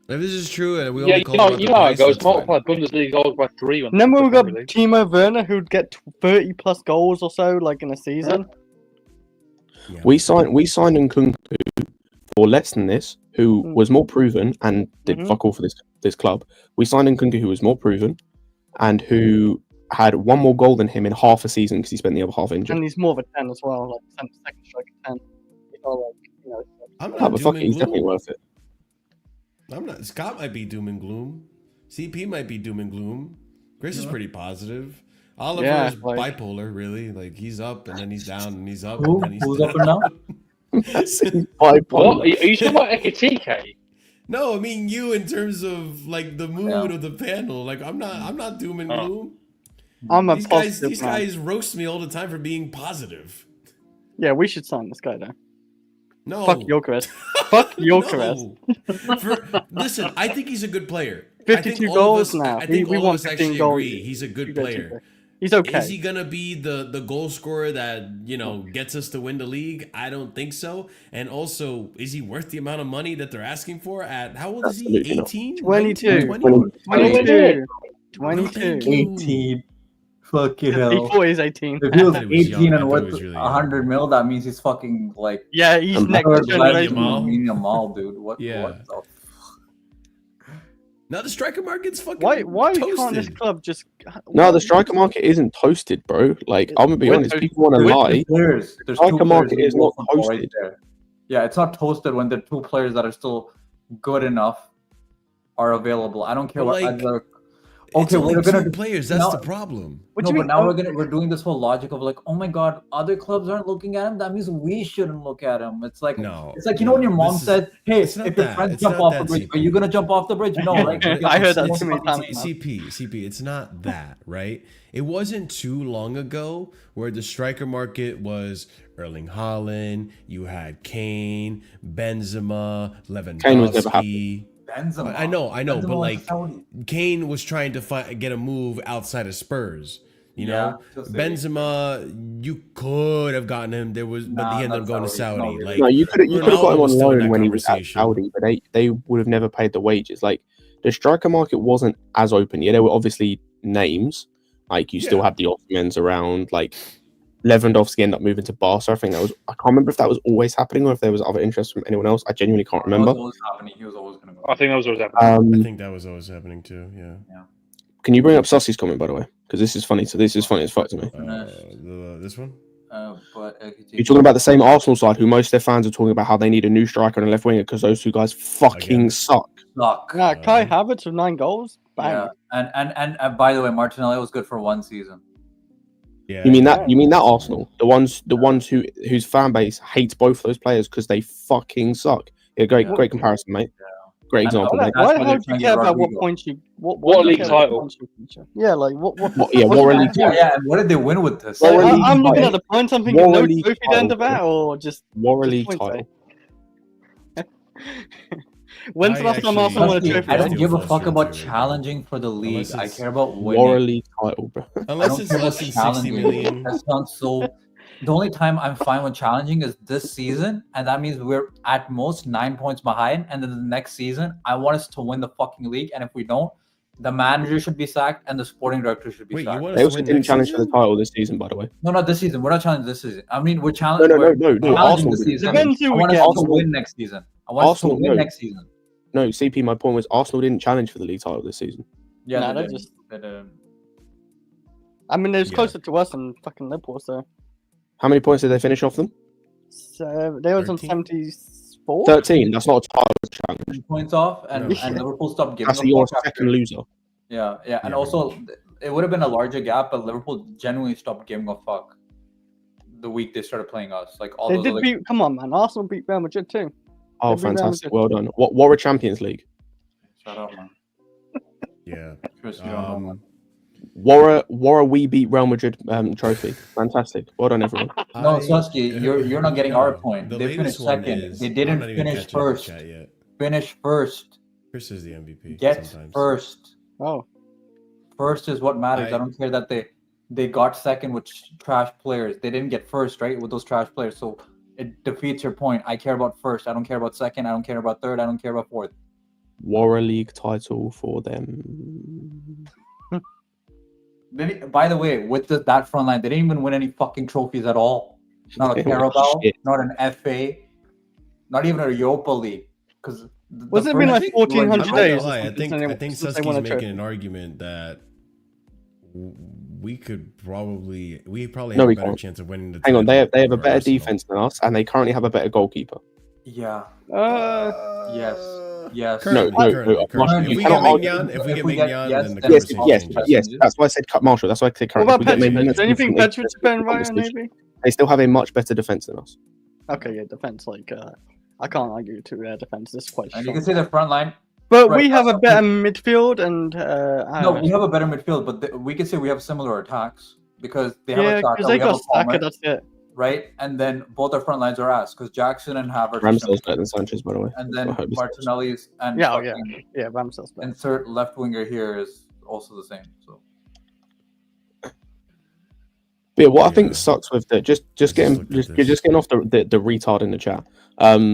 If this is true and we Yeah, only call about you the know how it price, goes. that's fine. Multiply Bundesliga goals by 3. And then we've got Premier League. Timo Werner, who'd get 30 plus goals or so, like in a season. Yeah. We signed Nkunku for less than this, who Mm. was more proven and did Mhm. fuck all for this club. We signed Nkunku, who was more proven and who had one more goal than him in half a season because he spent the other half injured. And he's more of a 10 as well, like second striker 10. He's not like, you know. I'm No, not but doom fuck and it, he's gloom. definitely worth it. I'm not. Scott might be doom and gloom. CP might be doom and gloom. Chris is pretty positive. Oliver Yeah, is like- bipolar, really. Like he's up and then he's down and he's up Who? and then he's Who's down. up and down? What? Are you talking about Ekitike? No, I mean you in terms of like the mood Yeah. of the panel. Like I'm not doom and Oh. gloom. I'm a These positive man. guys roast me all the time for being positive. Yeah, we should sign this guy though. No. Fuck Gyökeres. Fuck Gyökeres. Listen, I think he's a good player. 52 goals now. I think we all want of us 15 actually goals. agree he's a good player. He's okay. Is he gonna be the goal scorer that gets us to win the league? I don't think so. And also, is he worth the amount of money that they're asking for? At how old is he? Absolutely not. 18? 22. 20? 22. 18. Fucking hell. He thought he's 18. If he was thought he was 18 young. I and thought he worth was really young. 100 mil, that means he's fucking like. Yeah, he's I'm next third generation. Yamal. Yamal, dude. What? Yeah. What the Now the striker market's fucking Why toasted. can't this club just? No, the striker market isn't toasted, bro. Like, I'm gonna be We're honest. toasted. People want to There's lie. two players. There's Striker two market players is in not football right toasted. there. Yeah, it's not toasted when the 2 players that are still good enough are available. I don't care But, what like, other. It's Okay, only we're gonna 2 players. That's now- the problem. What No, do you but mean? now we're doing this whole logic of like, oh my god, other clubs aren't looking at him. That means we shouldn't look at him. It's like No, it's like, you know, when your mom this is- says, "Hey, it's not if your that. friends It's jump not off that, the bridge, CP. are you gonna jump off the bridge?" No, right? I heard that It's- too many it's- times. CP, it's not that, right? It wasn't too long ago where the striker market was Erling Haaland, you had Kane, Benzema, Lewandowski. Kane was never happy. Benzema. I know, Benzema but was like Saudi. Kane was trying to get a move outside of Spurs. You know, Yeah, just Benzema, you could have gotten him. There was, but Nah, he ended up not going to Saudi. Saudi. No, Like, No, you could have got Ronaldo him was on still in loan that when he was at conversation. Saudi, but they would have never paid the wages. Like, the striker market wasn't as open. Yeah, there were obviously names. Like, you still Yeah. had the Osimhen's around. Like, Lewandowski ended up moving to Barca. I think I can't remember if that was always happening or if there was other interest from anyone else. I genuinely can't remember. That was always happening. He was always going to go. I think that was always happening. I think that was always happening too. Yeah. Can you bring up Sussi's comment, by the way? Because this is funny. So this is funny as fuck to me. This one? But You're talking about the same Arsenal side, who most of their fans are talking about how they need a new striker and a left winger because those two guys fucking suck. Yeah, Kai Havertz with 9 goals. Bang. Yeah, and by the way, Martinelli was good for 1 season. Yeah. You mean that Arsenal, the ones whose fan base hates both of those players because they fucking suck. Yeah, great comparison, mate. Yeah. Great example. Why the hell do you care about what points you? What league title? Yeah, like what league title? Yeah, and what did they win with this? Like, I'm looking at the points. I'm thinking no trophy at the end of that, or just League title. When's the last time Arsenal won a trophy? I don't give a fuck about challenging for the league. I care about winning. League title, bro. Unless it's less than 60 million. That sounds so. The only time I'm fine with challenging is this season, and that means we're at most 9 points behind. And then the next season, I want us to win the fucking league. And if we don't, the manager should be sacked and the sporting director should be sacked. They also didn't challenge for the title this season, by the way. No, not this season. We're not challenging this season. I mean, we're challenging. No. Arsenal this season. I want us to win next season. I want us to win next season. No, CP, my point was Arsenal didn't challenge for the league title this season. Yeah, they didn't. I mean, it was closer to us than fucking Liverpool, so. How many points did they finish off them? So they was on 74. 13. That's not a title challenge. Points off, and Liverpool stopped giving. That's your second loser. Yeah, and also it would have been a larger gap, but Liverpool genuinely stopped giving a fuck the week they started playing us. Like all they did beat. Come on, man! Arsenal beat Real Madrid too. Oh, fantastic! Well done. What were Champions League? Shut up, man. Yeah. Chris, you don't know, man. Wara we beat Real Madrid trophy. Fantastic. Well done, everyone. No, Suski, you're not getting our point. They finished second. They didn't finish first. Finish first. Chris is the MVP. Get sometimes. first. Oh. First is what matters. I don't care that they got second with trash players. They didn't get first, right, with those trash players. So it defeats your point. I care about first. I don't care about second. I don't care about third. I don't care about fourth. Wara League title for them. By the way, with that front line, they didn't even win any fucking trophies at all. Not a Carabao, not an FA, not even a Europa League. Because was it been like 1,400 days? I think Suski's making an argument that we probably have a better chance of winning the. Hang on, they have a better defense than us, and they currently have a better goalkeeper. Yeah. Yes. Currently. If we get Maignan, then yes. That's why I said Marshall. That's why I said currently. What about Petrovic? Do you think Petrovic's been right? Maybe they still have a much better defense than us. Okay, yeah, defense. Like, I can't argue to their defense. This is quite strong. And you can see the front line. But we have a better midfield, and no, we have a better midfield. But we can say we have similar attacks because they have a because they got Saka. That's it. Right, and then both our front lines are ass because Jackson and Havertz. Ramsdale's better than Sanchez, by the way. And then Martinelli's and Ramsdale's better. Insert left winger here is also the same. So, but what I think sucks with the just getting off the retard in the chat.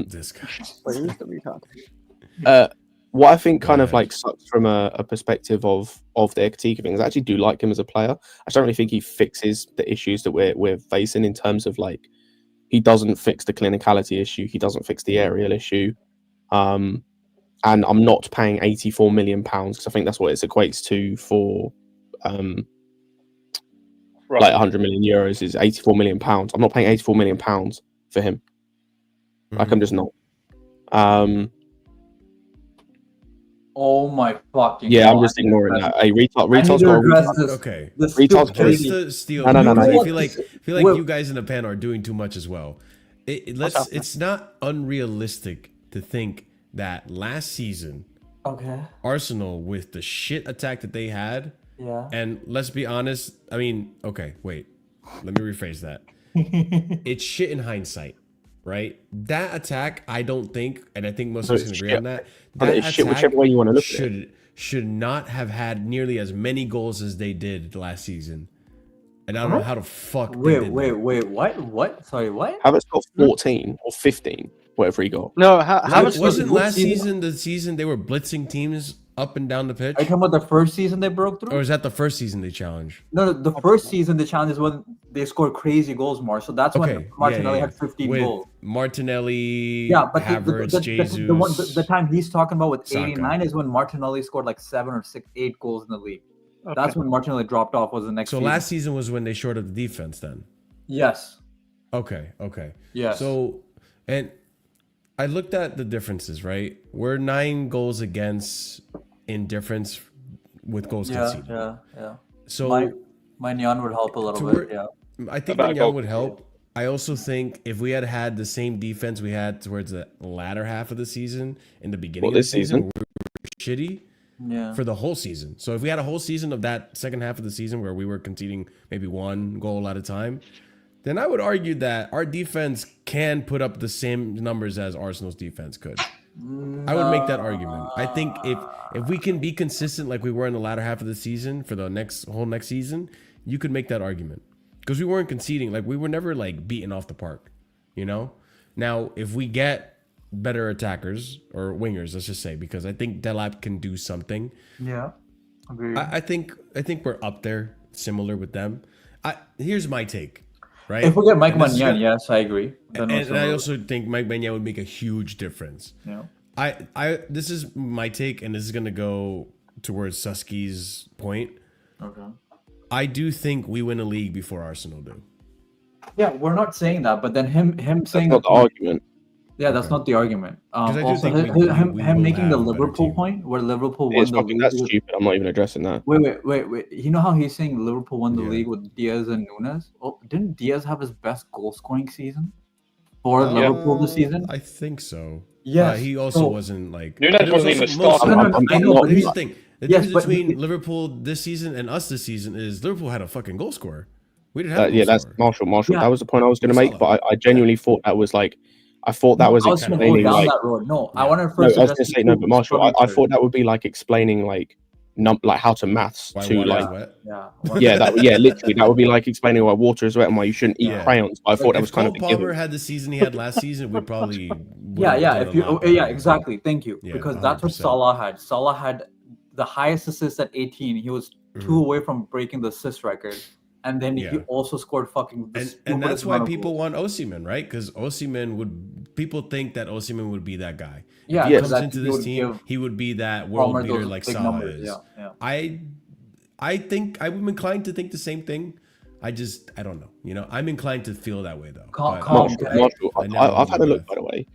This guy. Wait, who's the retard? What I think kind of like sucks from a perspective of the Ekitike thing is I actually do like him as a player. I just don't really think he fixes the issues that we're facing in terms of like he doesn't fix the clinicality issue, he doesn't fix the aerial issue, and I'm not paying £84 million because I think that's what it equates to for like 100 million euros is £84 million. I'm not paying £84 million for him. Like I'm just not. Oh my fucking! Yeah, I'm just ignoring that. Hey, retard's got a okay. Retard's crazy. No. I feel like you guys in the pen are doing too much as well. It's not unrealistic to think that last season, Arsenal with the shit attack that they had, and let's be honest. I mean, okay, wait, let me rephrase that. It's shit in hindsight. Right, that attack, I don't think, and I think most of us can agree on that. That attack whichever way you want to look should not have had nearly as many goals as they did last season. And I don't know how the fuck. Wait, what? Sorry, what? Havertz got 14 or 15, whatever he got. No, Havertz wasn't last season the season they were blitzing teams up and down the pitch? Are you talking about the first season they broke through? Or is that the first season they challenged? No, the first season the challenge is when they scored crazy goals, Mar. So that's when Martinelli had 15 with goals. Martinelli, But Havertz, Jesus. the time he's talking about with Saka. 89 is when Martinelli scored like 7 or 8 goals in the league. Okay. That's when Martinelli dropped off. Was the next. So season. last season was when they shored up the defense. Then. Yes. Okay. Yes. So, and I looked at the differences. Right, we're 9 goals against in difference with goals conceded. Yeah. So Maignan would help a little bit. Yeah. I think Maignan would help. I also think if we had the same defense we had towards the latter half of the season, in the beginning of the season, we were shitty. Yeah. For the whole season. So if we had a whole season of that second half of the season where we were conceding maybe 1 goal at a time, then I would argue that our defense can put up the same numbers as Arsenal's defense could. I would make that argument. I think if we can be consistent like we were in the latter half of the season for the whole next season, you could make that argument. Because we weren't conceding. Like, we were never, like, beaten off the park, you know? Now, if we get better attackers or wingers, let's just say, because I think Delap can do something. Yeah, agreed. I think we're up there, similar with them. Here's my take, right? If we get Mike Maignan, yes, I agree. And I also think Mike Maignan would make a huge difference. Yeah. This is my take, and this is gonna go towards Suski's point. Okay. I do think we win a league before Arsenal do. Yeah, we're not saying that, but then him saying That's not the argument. Yeah, that's not the argument. I do Also, think him will making the have a better Liverpool team. point, where Liverpool won the league. That's stupid. I'm not even addressing that. Wait. You know how he's saying Liverpool won the Yeah. league with Diaz and Nunes? Oh, didn't Diaz have his best goal scoring season for Liverpool this season? I think so. Yes. He also wasn't like. Nunes wasn't even most- starting. I know, but Here's the thing. The Yes, difference but between Liverpool this season and us this season is Liverpool had a fucking goal scorer. We didn't have a goal Yeah, that's scorer. Marshall. Yeah. That was the point I was going to make, but I genuinely thought that was like, I thought that was I was going to go explaining down like. that road. No, I Yeah. want to No, I first. was going to say no, but Marshall, I thought that would be like explaining like like how to maths Why to water like. is wet. Yeah. Literally, that would be like explaining why water is wet and why you shouldn't eat Yeah. crayons. I thought Like, that if was kind Cole of a Palmer given. had the season he had last season, we probably Yeah. If you, exactly. Thank you. Yeah, Because that's what 100%. Salah had. Salah had the highest assist at 18. He was 2 away from breaking the assist record, and then he Yeah. also scored fucking. And that's why people want Osimhen, right? Because people think that Osimhen would be that guy. Yeah, If he Yes. comes that into he this would team, give he would be that world Palmer beater those like big Salah numbers. is. Yeah. I think I'm inclined to think the same thing. I don't know. You know, I'm inclined to feel that way though. Calm- But- calm, Marshall, I never I've had a hold my look, by the way.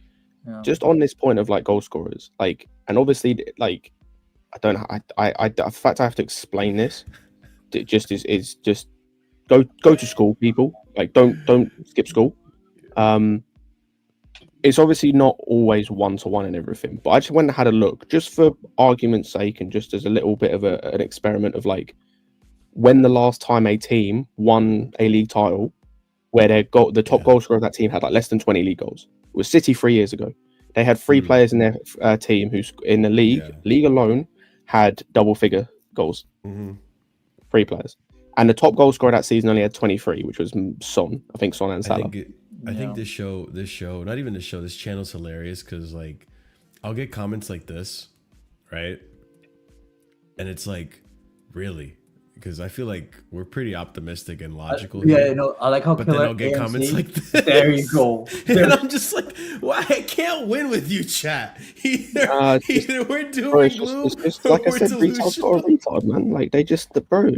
Yeah. Just on this point of like goal scorers, like, and obviously, like, I don't know. In fact, I have to explain this. It just is just go to school, people. Like, don't skip school. It's obviously not always 1-to-1 and everything, but I just went and had a look, just for argument's sake, and just as a little bit of an experiment of like, when the last time a team won a league title, where the top goal scorer of that team had like less than 20 league goals. It was City 3 years ago. They had 3 players in their team who's in the league alone had double figure goals. 3 players. And the top goal scorer that season only had 23, which was Son. I think Son and Salah. I think this show, not even this show, this channel's hilarious because like I'll get comments like this, right? And it's like, really? Because I feel like we're pretty optimistic and logical. Yeah, here. no, I like how. But then I'll get comments like this. There you go. And I'm just like, well, I can't win with you, chat. Either we're doing glue, it's just or like I we're said, retard's got a delusional. retard, man. Like they just like Bro,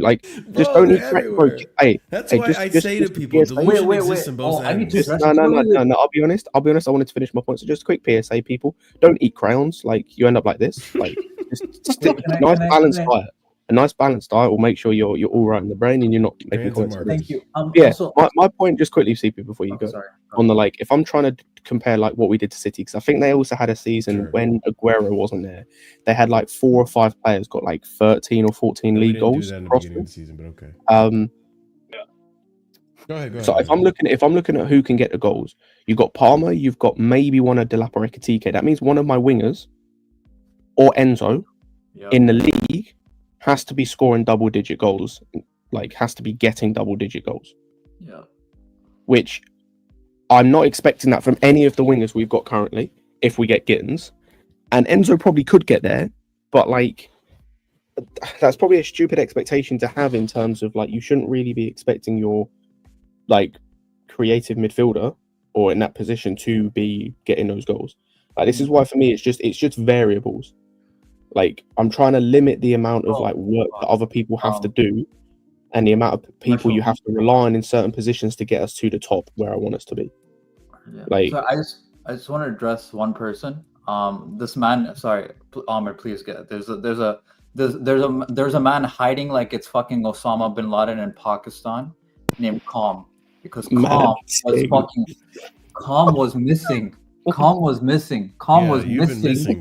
just don't they're eat crack, bro. everywhere. Hey, That's hey, why just- I just- say to just people, PSA. delusion Wait. exists in both Oh, I need ends. to- No. I'll be honest. I wanted to finish my point. So just a quick PSA, people. Don't eat crayons. Like you end up like this. Like just stick Can I- nice can I- balanced can I- diet. A nice balanced diet will make sure you're all right in the brain and you're not making Crayons and comments. markers. Thank you. Yeah, Also, my point, just quickly, CP, before you go, sorry. on the like, if I'm trying to compare like what we did to City, because I think they also had a season Sure. when Aguero wasn't there. They had like 4 or 5 players got like 13 or 14 We league didn't do goals. that in the across beginning of them. the season, but okay. Go So ahead. if I'm looking at who can get the goals, you've got Palmer, you've got maybe one of Delap or Ekitike. That means one of my wingers or Enzo in the league has to be scoring double-digit goals, like has to be getting double-digit goals. Yeah. Which I'm not expecting that from any of the wingers we've got currently. If we get Gittens, and Enzo probably could get there, but like that's probably a stupid expectation to have in terms of like you shouldn't really be expecting your like creative midfielder or in that position to be getting those goals. Like this is why for me it's just variables. Like I'm trying to limit the amount of like work that other people have to do and the amount of people you have to rely on in certain positions to get us to the top where I want us to be. Yeah. Like so I just want to address one person. This man, sorry, Ahmed, please get. There's a man hiding like it's fucking Osama bin Laden in Pakistan, named Calm, because Calm was missing. Calm was missing. Calm was missing.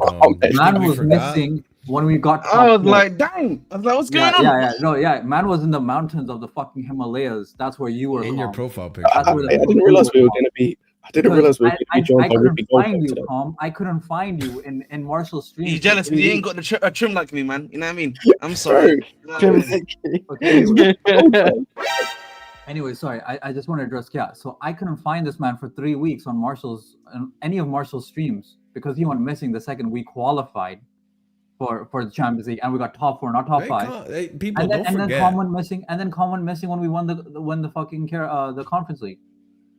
Man was missing when we got. I was like, dang. I was like, what's going on? Man was in the mountains of the fucking Himalayas. That's where you were. In your profile picture. I didn't realize we were going to be. I didn't realize we were going to be joined by Ricky Goldberg. I couldn't find you in Marshall's stream. He's jealous because he ain't got a trim like me, man. You know what I mean? I'm sorry. Anyway, sorry. I just want to address So I couldn't find this man for 3 weeks on any of Marshall's streams because he went missing the second we qualified for the Champions League, and we got top 4, not top 5. People don't forget. Then Calm went missing when we won the fucking the Conference League.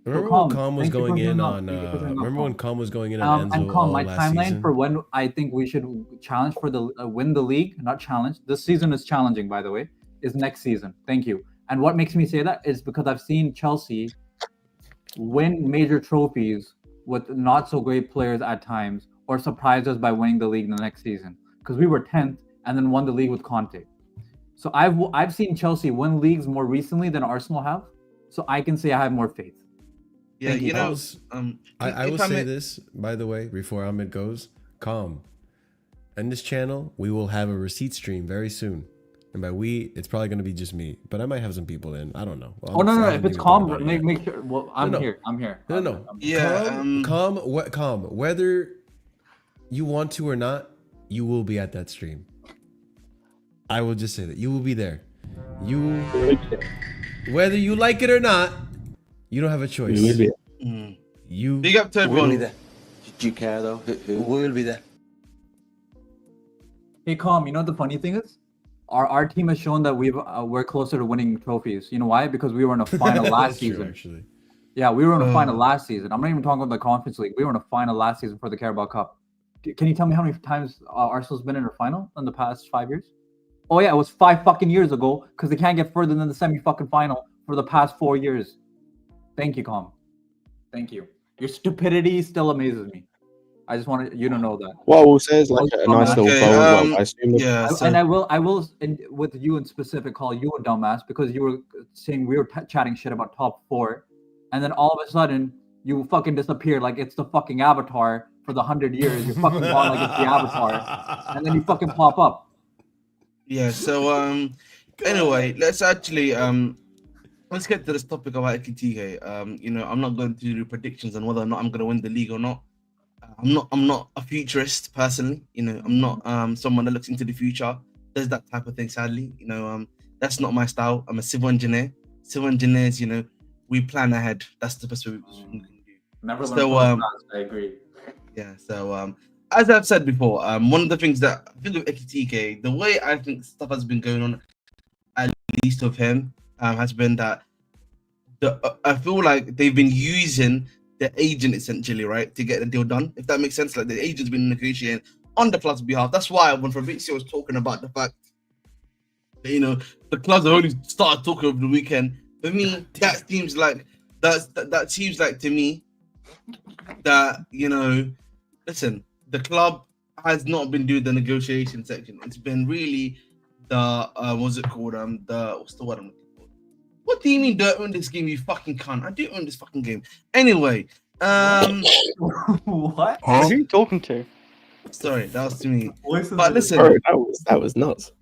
Remember when Calm was going in on? Remember when Calm was going in on Enzo? And Calm, my timeline season? for when I think we should challenge for the win the league, not challenge. This season is challenging, by the way. Is next season. Thank you. And what makes me say that is because I've seen Chelsea win major trophies with not so great players at times, or surprise us by winning the league the next season. Because we were 10th and then won the league with Conte. So I've seen Chelsea win leagues more recently than Arsenal have. So I can say I have more faith. Yeah, you know, I will say this, by the way, before Ahmed goes. Calm. On this channel, we will have a receipt stream very soon. And by we, it's probably going to be just me. But I might have some people in. I don't know. Well, no. If it's Calm, make sure. Well, I'm here. No. Yeah. Calm. Whether you want to or not, you will be at that stream. I will just say that. You will be there. Whether you like it or not, you don't have a choice. You will be. Big up to everyone. We'll be there. Do you care though? We will be there. Hey, Calm, you know what the funny thing is? Our team has shown that we're closer to winning trophies. You know why? Because we were in a final last season. Actually. Yeah, we were in a final last season. I'm not even talking about the Conference League. We were in a final last season for the Carabao Cup. Can you tell me how many times Arsenal's been in a final in the past 5 years? Oh yeah, it was 5 fucking years ago because they can't get further than the semi-fucking-final for the past 4 years. Thank you, Calm. Thank you. Your stupidity still amazes me. I just wanted you to know that. Well, we'll say it's like a nice little goal. I assume. Yeah, and I will, with you in specific, call you a dumbass because you were saying we were chatting shit about top 4, and then all of a sudden you fucking disappear like it's the fucking Avatar for the 100 years. You're fucking gone like it's the Avatar, and then you fucking pop up. Yeah. So anyway, let's actually let's get to this topic about Ekitike. You know, I'm not going to do predictions on whether or not I'm going to win the league or not. I'm not a futurist personally. You know, I'm not someone that looks into the future. There's that type of thing, sadly. You know, that's not my style. I'm a civil engineer. Civil engineers, you know, we plan ahead. That's the best way we can do. Never so I agree. Yeah. So as I've said before, one of the things that I think of Ekitike, the way I think stuff has been going on, at least of him, has been that I feel like they've been using the agent essentially, right, to get the deal done. If that makes sense, like the agent's been negotiating on the club's behalf. That's why when Fabrizio was talking about the fact that, you know, the clubs have only started talking over the weekend. For me, that seems like that seems like to me that, you know, listen, the club has not been doing the negotiation section. It's been really the what's it called? What's the word I'm looking for? What do you mean don't own this game, you fucking cunt? I do own this fucking game. Anyway, what? Huh? Who are you talking to? Sorry, that was to me. But listen, bro, that was nuts.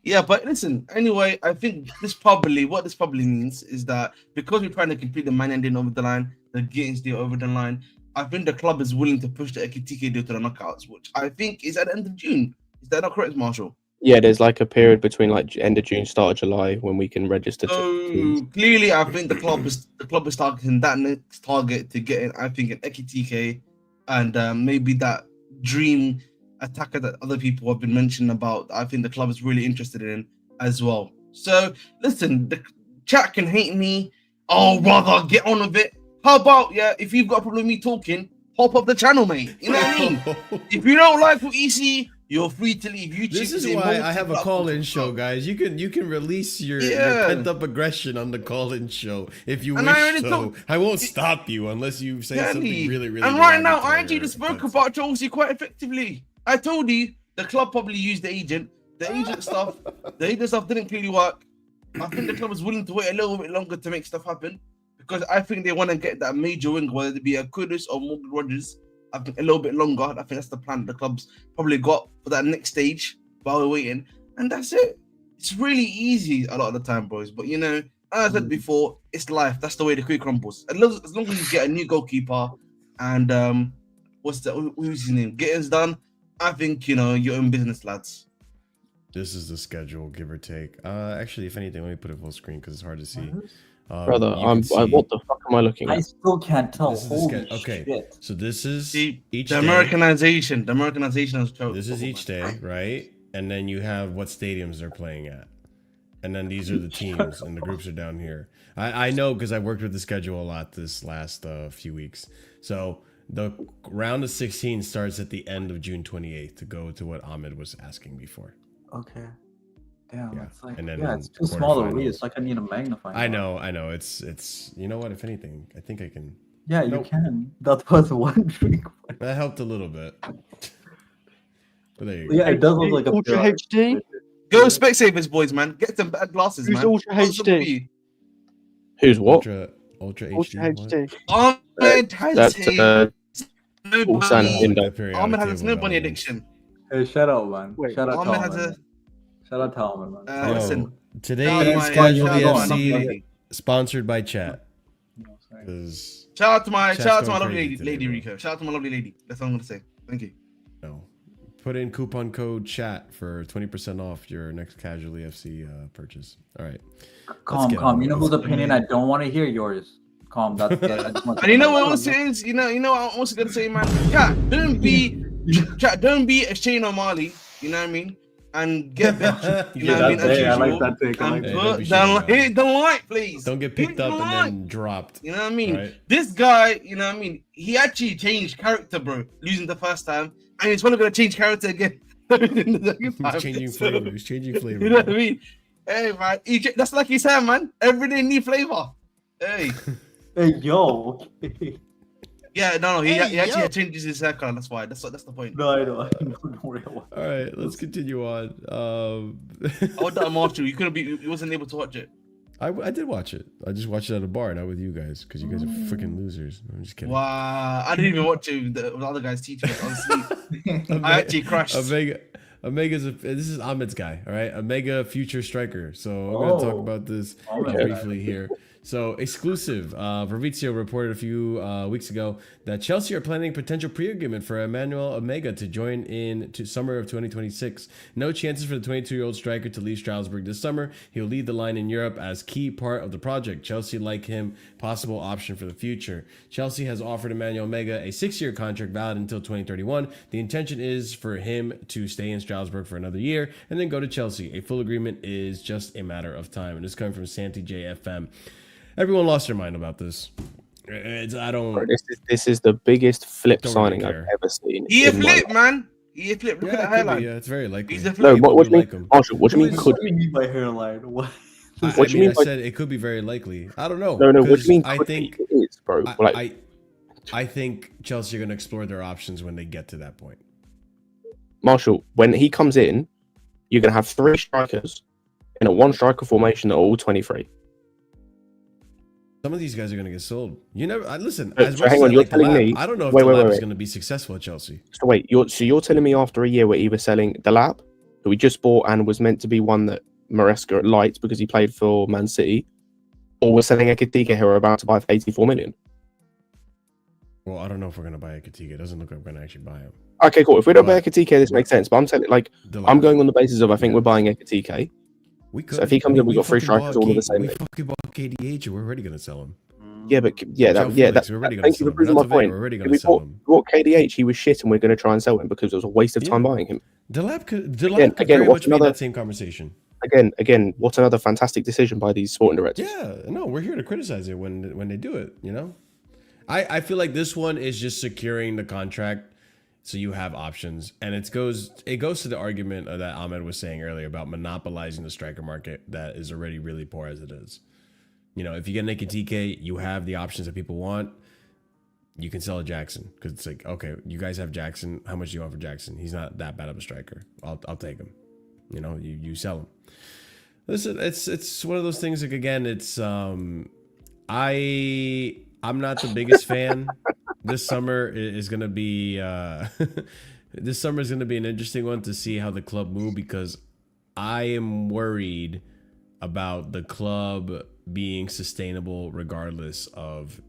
Yeah, but listen, anyway, I think what this probably means is that because we're trying to complete the Man ending over the line, the Gittens deal over the line, I think the club is willing to push the Ekitike deal to the knockouts, which I think is at the end of June. Is that not correct, Marshall? Yeah, there's like a period between like end of June, start of July when we can register. So clearly, I think the club is targeting that next target to get in. I think an Ekitike and maybe that dream attacker that other people have been mentioning about. I think the club is really interested in as well. So listen, the chat can hate me. Oh, brother, get on with it. How about, if you've got a problem with me talking, pop up the channel, mate. You know what I mean? If you don't like what you see, you're free to leave YouTube. This is why I have a call-in show, guys. You can release your pent-up aggression on the call-in show if you wish. I won't stop you unless you say something really, really. And right now, I actually just spoke about Chelsea quite effectively. I told you the club probably used the agent. The agent stuff didn't clearly work. I think the club was willing to wait a little bit longer to make stuff happen because I think they want to get that major winger, whether it be a Kudus or Morgan Rogers. I think a little bit longer. I think that's the plan the club's probably got for that next stage while we're waiting. And that's it. It's really easy a lot of the time, boys. But, as I said before, it's life. That's the way the cookie crumbles. As long as you get a new goalkeeper and, who's his name? Gittens done, I think, you're in business, lads. This is the schedule, give or take. Actually, if anything, let me put it full screen because it's hard to see. Brother, what the fuck am I looking at? I still can't tell. Okay, shit. so this is each day. Americanization. The Americanization is this is each day, right? And then you have what stadiums they're playing at. And then these are the teams, and the groups are down here. I know because I worked with the schedule a lot this last few weeks. So the round of 16 starts at the end of June 28th to go to what Ahmed was asking before. Okay. Damn, Yeah. it's like, And then it's too small to read. quarterfinals. It's like I need a magnifying I glass. know. It's you know what? If anything, I think I can. Yeah, you Nope. can. That was wondering. That helped a little bit. But there you go. Yeah, it does look like a Ultra pure- HD. Go Specsavers, boys, man. Get them bad glasses, Who's man. Ultra What's the HD? movie? Who's what? Ultra Ultra HD. HD. Ahmed has That's a Ulsan snowbunny. Indo. Ahmed has a snowbunny addiction. Hey, shout out, man. Wait, Shout out to Ahmed has Alman. a. Shout out to Alman, man. Listen. Today's Casually FC sponsored by Chat. Because Shout out to my Chat's lovely going lady, crazy today, bro. Rico. Shout out to my lovely lady. That's all I'm gonna say. Thank you. no, put in coupon code Chat for 20% off your next Casually FC purchase. All right. Calm. You know whose opinion I don't want to hear? Yours. Calm. That's I just want to- And you know what else is? You know what I'm also gonna say, man. Chat, don't be a Shane O'Malley. You know what I mean? And get benched. You know what I mean? As I like usual. that take. I like And that. don't be put Shane O'Malley. hit the light, please. Don't get Hit picked the up and light. then dropped. You know what I mean? Right. This guy, you know what I mean? He actually changed character, bro. Losing the first time, and he's probably gonna change character again. He's changing flavor. He's changing flavor. You know what I mean? Hey, man. That's like he said, man. Every day new flavor. Hey. Hey, yo. Okay. Yeah, no. He Hey, actually yo. changes his haircut. That's why. That's the point. No, I know. Don't worry about it. All right, let's continue on. I would that Marshall. You couldn't be. You wasn't able to watch it. I did watch it. I just watched it at a bar, not with you guys, because you guys are freaking losers. I'm just kidding. Wow. I didn't even watch it with the other guys teaching us. I was asleep. I actually crashed. Omega, this is Ahmed's guy, all right? Omega future striker. So I'm going to talk about this briefly here. So exclusive. Fabrizio reported a few weeks ago that Chelsea are planning potential pre-agreement for Emmanuel Emegha to join in to summer of 2026. No chances for the 22-year-old striker to leave Strasbourg this summer. He'll lead the line in Europe as key part of the project. Chelsea like him, possible option for the future. Chelsea has offered Emmanuel Emegha a 6-year contract valid until 2031. The intention is for him to stay in Strasbourg for another year and then go to Chelsea. A full agreement is just a matter of time. And this is coming from Santi JFM. Everyone lost their mind about this. This is the biggest flip signing I've ever seen. He a flip, man. He a flip. Look at the it could be, hairline. yeah, it's very likely. He's a flip. No, what do you like mean, him. Marshall? What do you mean could? What do you mean by hairline? What? What do you mean I by- said it could be very likely. I don't know. No, what do 'cause you mean? I could think be? It is, bro. I think Chelsea are going to explore their options when they get to that point. Marshall, when he comes in, you're going to have 3 strikers in a 1-striker formation that are all 23. Some of these guys are going to get sold. You never listen. So As much hang as on, I you're like telling Delap, me- I don't know if wait, Delap is wait. going to be successful at Chelsea. So wait, you're telling me after a year we're either selling Delap, who we just bought and was meant to be one that Maresca liked because he played for Man City, or we're selling Ekitike who are about to buy for 84 million. Well, I don't know if we're going to buy Ekitike. It doesn't look like we're going to actually buy him. Okay, cool. If we don't buy Ekitike, this makes sense. But I'm telling, Delap. I'm going on the basis of I think we're buying Ekitike. We could. So if he comes in, we got 3 fucking strikers bought all of the same. We fucking bought KDH and we're already going to sell him. Yeah, but that's we're already going to thank you sell for him. proving my Renato Vega, point. we're already going We to sell bought, him. we bought KDH, he was shit, and we're going to try and sell him because it was a waste of time buying him. Delap could Again, very what's much be in another- that same conversation. Again, what's another fantastic decision by these sporting directors? Yeah, no, we're here to criticize it when they do it, you know? I feel like this one is just securing the contract so you have options. And it goes to the argument that Ahmed was saying earlier about monopolizing the striker market that is already really poor as it is. You know, if you get an Ekitike, you have the options that people want. You can sell a Jackson because it's like, okay, you guys have Jackson. How much do you want for Jackson? He's not that bad of a striker. I'll take him. You know, you sell him. Listen, it's one of those things. Like again, it's I'm not the biggest fan. This summer is gonna be this summer is gonna be an interesting one to see how the club move, because I am worried about the club being sustainable regardless of.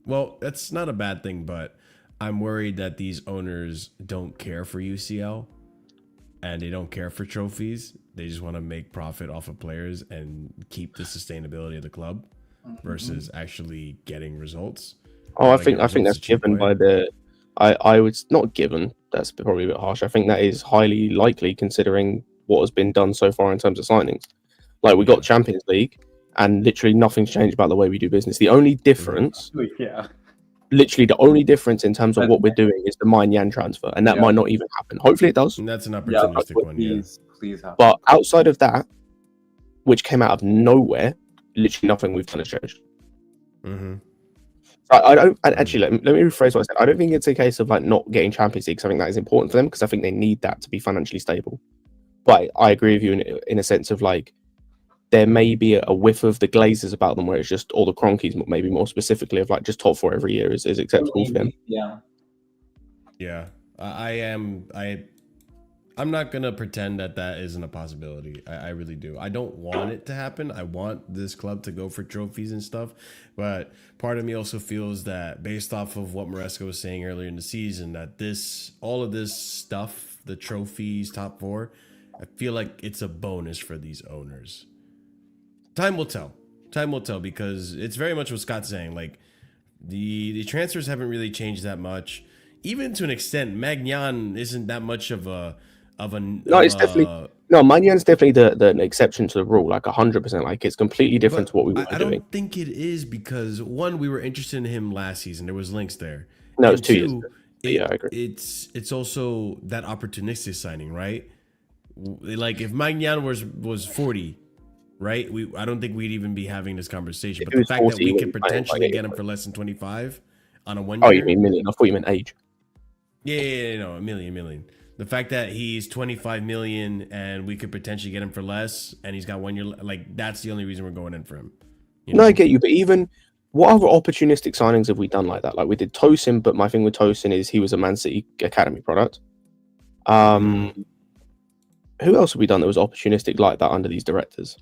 Well, that's not a bad thing, but I'm worried that these owners don't care for UCL and they don't care for trophies. They just want to make profit off of players and keep the sustainability of the club versus actually getting results. Oh, I think that's given by the. I would not given. That's probably a bit harsh. I think that is highly likely considering what has been done so far in terms of signings. Like we got Champions League, and literally nothing's changed about the way we do business. The only difference, literally the only difference in terms of what we're doing is the Maignan transfer, and that might not even happen. Hopefully, it does. And that's an opportunistic one. Please happen. But outside of that, which came out of nowhere, literally nothing we've done has changed. Mm-hmm. I don't actually let me rephrase what I said. I don't think it's a case of like not getting Champions League, because I think that is important for them, because I think they need that to be financially stable. But I agree with you in a sense of like there may be a whiff of the Glazers about them where it's just, or the Cronkies maybe more specifically, of like just top four every year is acceptable for them. Yeah, I'm not gonna pretend that isn't a possibility. I really do. I don't want it to happen. I want this club to go for trophies and stuff, but part of me also feels that based off of what Maresca was saying earlier in the season, that all of this stuff, the trophies, top four, I feel like it's a bonus for these owners. Time will tell. Time will tell, because it's very much what Scott's saying. Like the transfers haven't really changed that much. Even to an extent, Maignan isn't that much of a. It's definitely Magnan's definitely the exception to the rule, like 100%. Like it's completely different to what we were doing. I don't think it is, because one, we were interested in him last season. There was links there. No, it's 2 years. Yeah, I agree. It's also that opportunistic signing, right? Like if Maignan was 40, right? I don't think we'd even be having this conversation. But the fact 40, that we could potentially get him for less than 25 on a 1 year. Oh, you mean million? I thought you meant age. Yeah, no, a million. The fact that he's 25 million and we could potentially get him for less, and he's got 1 year, like that's the only reason we're going in for him. No, I get you, but even what other opportunistic signings have we done like that? Like we did Tosin, but my thing with Tosin is he was a Man City academy product. Who else have we done that was opportunistic like that under these directors?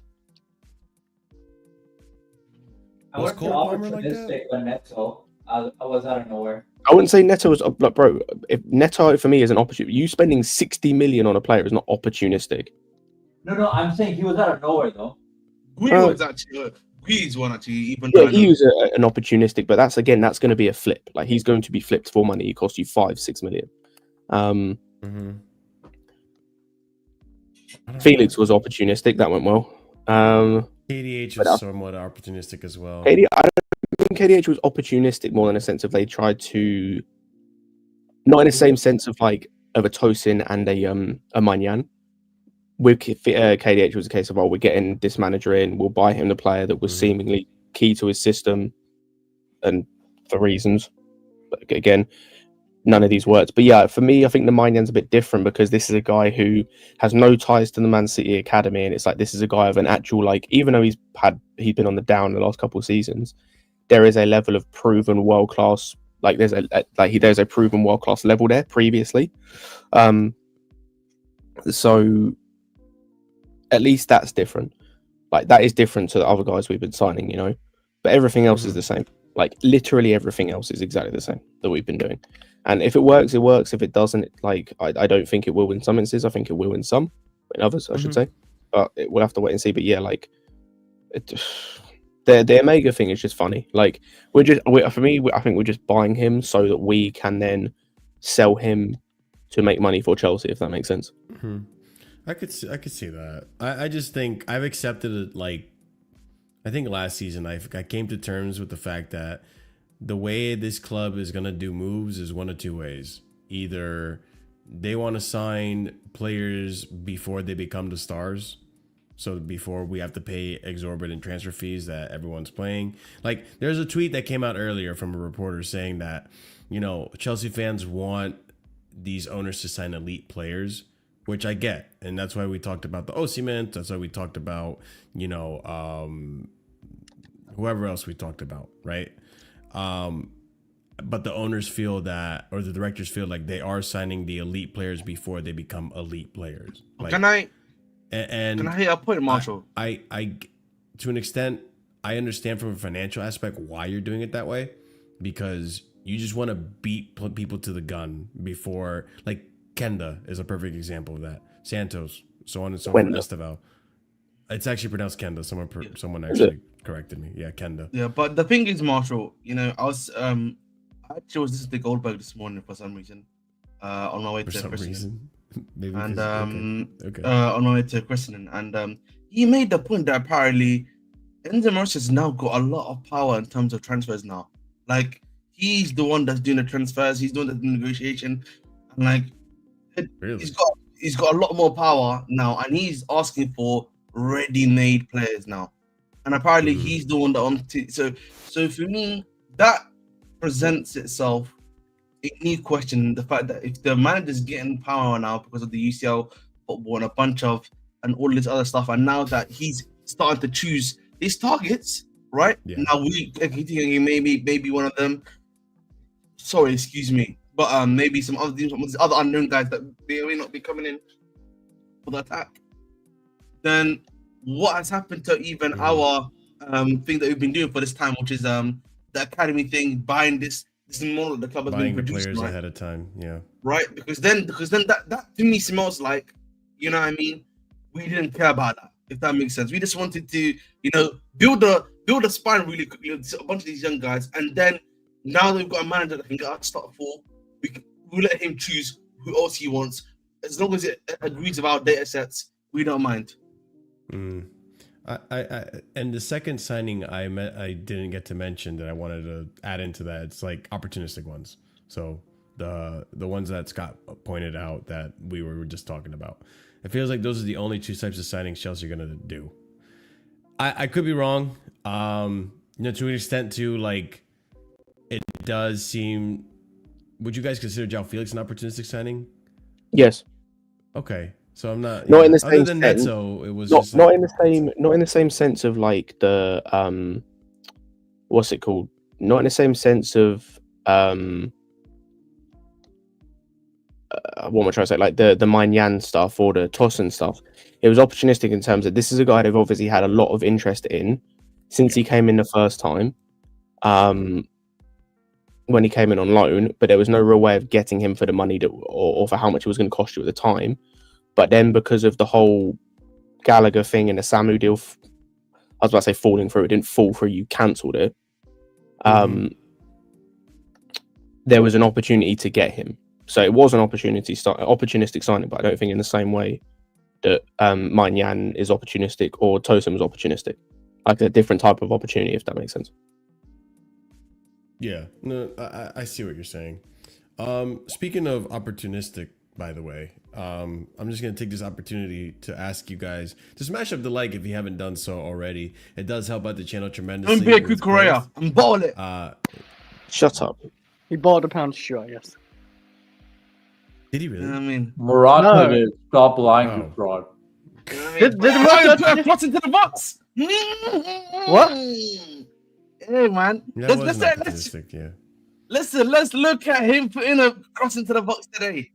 I was opportunistic when Neto. I was out of nowhere. I wouldn't say Neto was like, bro. If Neto for me is an opportunity, you spending 60 million on a player is not opportunistic. No, I'm saying he was out of nowhere though. Guiu was actually Guiu's one actually. Even he was an opportunistic, but that's going to be a flip. Like he's going to be flipped for money. He cost you 5-6 million. Felix was opportunistic. That went well. KDH was somewhat opportunistic as well. I think KDH was opportunistic more in a sense of they tried to, not in the same sense of like of a Tosin and a Maignan. With KDH was a case of, we're getting this manager in, we'll buy him the player that was seemingly key to his system, and for reasons. But again, none of these words. But yeah, for me, I think the Maignan a bit different, because this is a guy who has no ties to the Man City academy, and it's like this is a guy of an actual, like, even though he's been on the down the last couple of seasons, there is a level of proven world class. Like there's a proven world class level there previously. So at least that's different. Like that is different to the other guys we've been signing, you know. But everything else is the same. Like literally everything else is exactly the same that we've been doing. And if it works, it works. If it doesn't, like I don't think it will in some instances. I think it will in some, in others, I should say. But we'll have to wait and see. But yeah, like the Emegha thing is just funny. Like I think we're just buying him so that we can then sell him to make money for Chelsea, if that makes sense. Mm-hmm. I could see that. I just think I've accepted it. Like, I think last season I came to terms with the fact that the way this club is gonna do moves is one of two ways. Either they want to sign players before they become the stars, so before we have to pay exorbitant transfer fees that everyone's playing. Like, there's a tweet that came out earlier from a reporter saying that, you know, Chelsea fans want these owners to sign elite players, which I get. And that's why we talked about the Osimhen. That's why we talked about, you know, whoever else we talked about, right? But the owners feel that, or the directors feel like they are signing the elite players before they become elite players. Like, Can I hit a point, Marshall? I to an extent, I understand from a financial aspect why you're doing it that way, because you just want to beat people to the gun before, like Kenda is a perfect example of that. Santos, so on and so forth. Esteval. It's actually pronounced Kenda. Someone actually corrected me. Yeah, Kenda. Yeah, but the thing is, Marshall, you know, I actually was listening to Goldberg this morning for some reason. On my way to christening. Maybe and okay. On my way to christening, and he made the point that apparently Enzo Maresca's now got a lot of power in terms of transfers now. Like, he's the one that's doing the transfers, he's doing the negotiation, and like really? he's got a lot more power now, and he's asking for ready-made players now. And apparently he's the one that so for me, that presents itself a new question, the fact that if the manager's getting power now because of the UCL football and a bunch of and all this other stuff, and now that he's starting to choose his targets, right? Yeah. Now maybe one of them. Sorry, excuse me, but maybe some other unknown guys that may or may not be coming in for the attack. Then what has happened to even our thing that we've been doing for this time, which is the academy thing, buying this model that the club has been producing players ahead of time, yeah, right? Because then that to me smells like, you know what I mean, we didn't care about that, if that makes sense. We just wanted to, you know, build a spine really quickly with a bunch of these young guys, and then now that we've got a manager that can get us start for, we'll let him choose who else he wants, as long as it agrees with our data sets. We don't mind. And the second signing I didn't get to mention that I wanted to add into that, it's like opportunistic ones. So the ones that Scott pointed out that we were just talking about. It feels like those are the only two types of signings Chelsea are gonna do. I could be wrong. You know, to an extent too, like it does seem. Would you guys consider João Felix an opportunistic signing? Yes. Okay. So I'm not in the same sense. So it was not in the same sense of like the what's it called? Not in the same sense of what am I trying to say? Like the Maignan stuff or the Tosin stuff. It was opportunistic in terms of this is a guy they've obviously had a lot of interest in since he came in the first time. When he came in on loan, but there was no real way of getting him for the money or for how much it was going to cost you at the time. But then because of the whole Gallagher thing and the Samu deal, I was about to say falling through, it didn't fall through, you cancelled it. There was an opportunity to get him. So it was an opportunistic signing, but I don't think in the same way that Maignan is opportunistic or Tosin was opportunistic. Like a different type of opportunity, if that makes sense. Yeah, no, I see what you're saying. Speaking of opportunistic, by the way, I'm just going to take this opportunity to ask you guys to smash up the like if you haven't done so already. It does help out the channel tremendously. Don't be a quick Korea. I'm balling. Shut up. He bought a pound shoe, I guess. Did he really? I mean, Morata did. Stop lying to fraud. Did Morata put a cross into the box? What? Hey man, let's look at him putting a cross into the box today.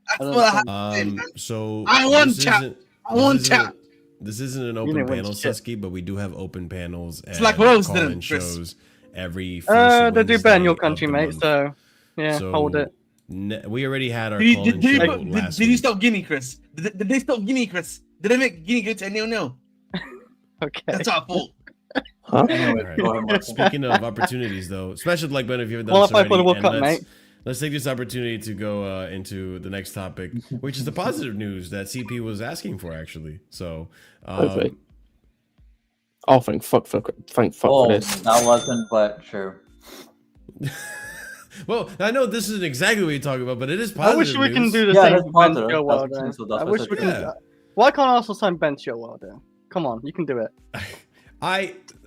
That's what I have to say, so I want chat. This isn't an open panel, Susky, but we do have open panels. And it's like Rose didn't shows every. They do ban your country, mate. So yeah, hold it. We already had our call-in show last week. Did you stop Guinea, Chris? Did they stop Guinea, Chris? Did they make Guinea go to 0-0? Okay, that's our fault. Huh? Anyway, go ahead, Martin. Speaking of opportunities, though, especially like Ben, if you haven't done Qualify this for the already, World and Cup, mate. let's take this opportunity to go into the next topic, which is the positive news that CP was asking for, actually. So, Hopefully. Oh, thank fuck for this. That wasn't, but sure. Well, I know this isn't exactly what you're talking about, but it is positive. I wish we can news. do the Yeah, same that's with Ben positive. Chilwell. That's though. what I wish I we said. can. Why can't Arsenal sign Ben Chilwell? There, come on, you can do it.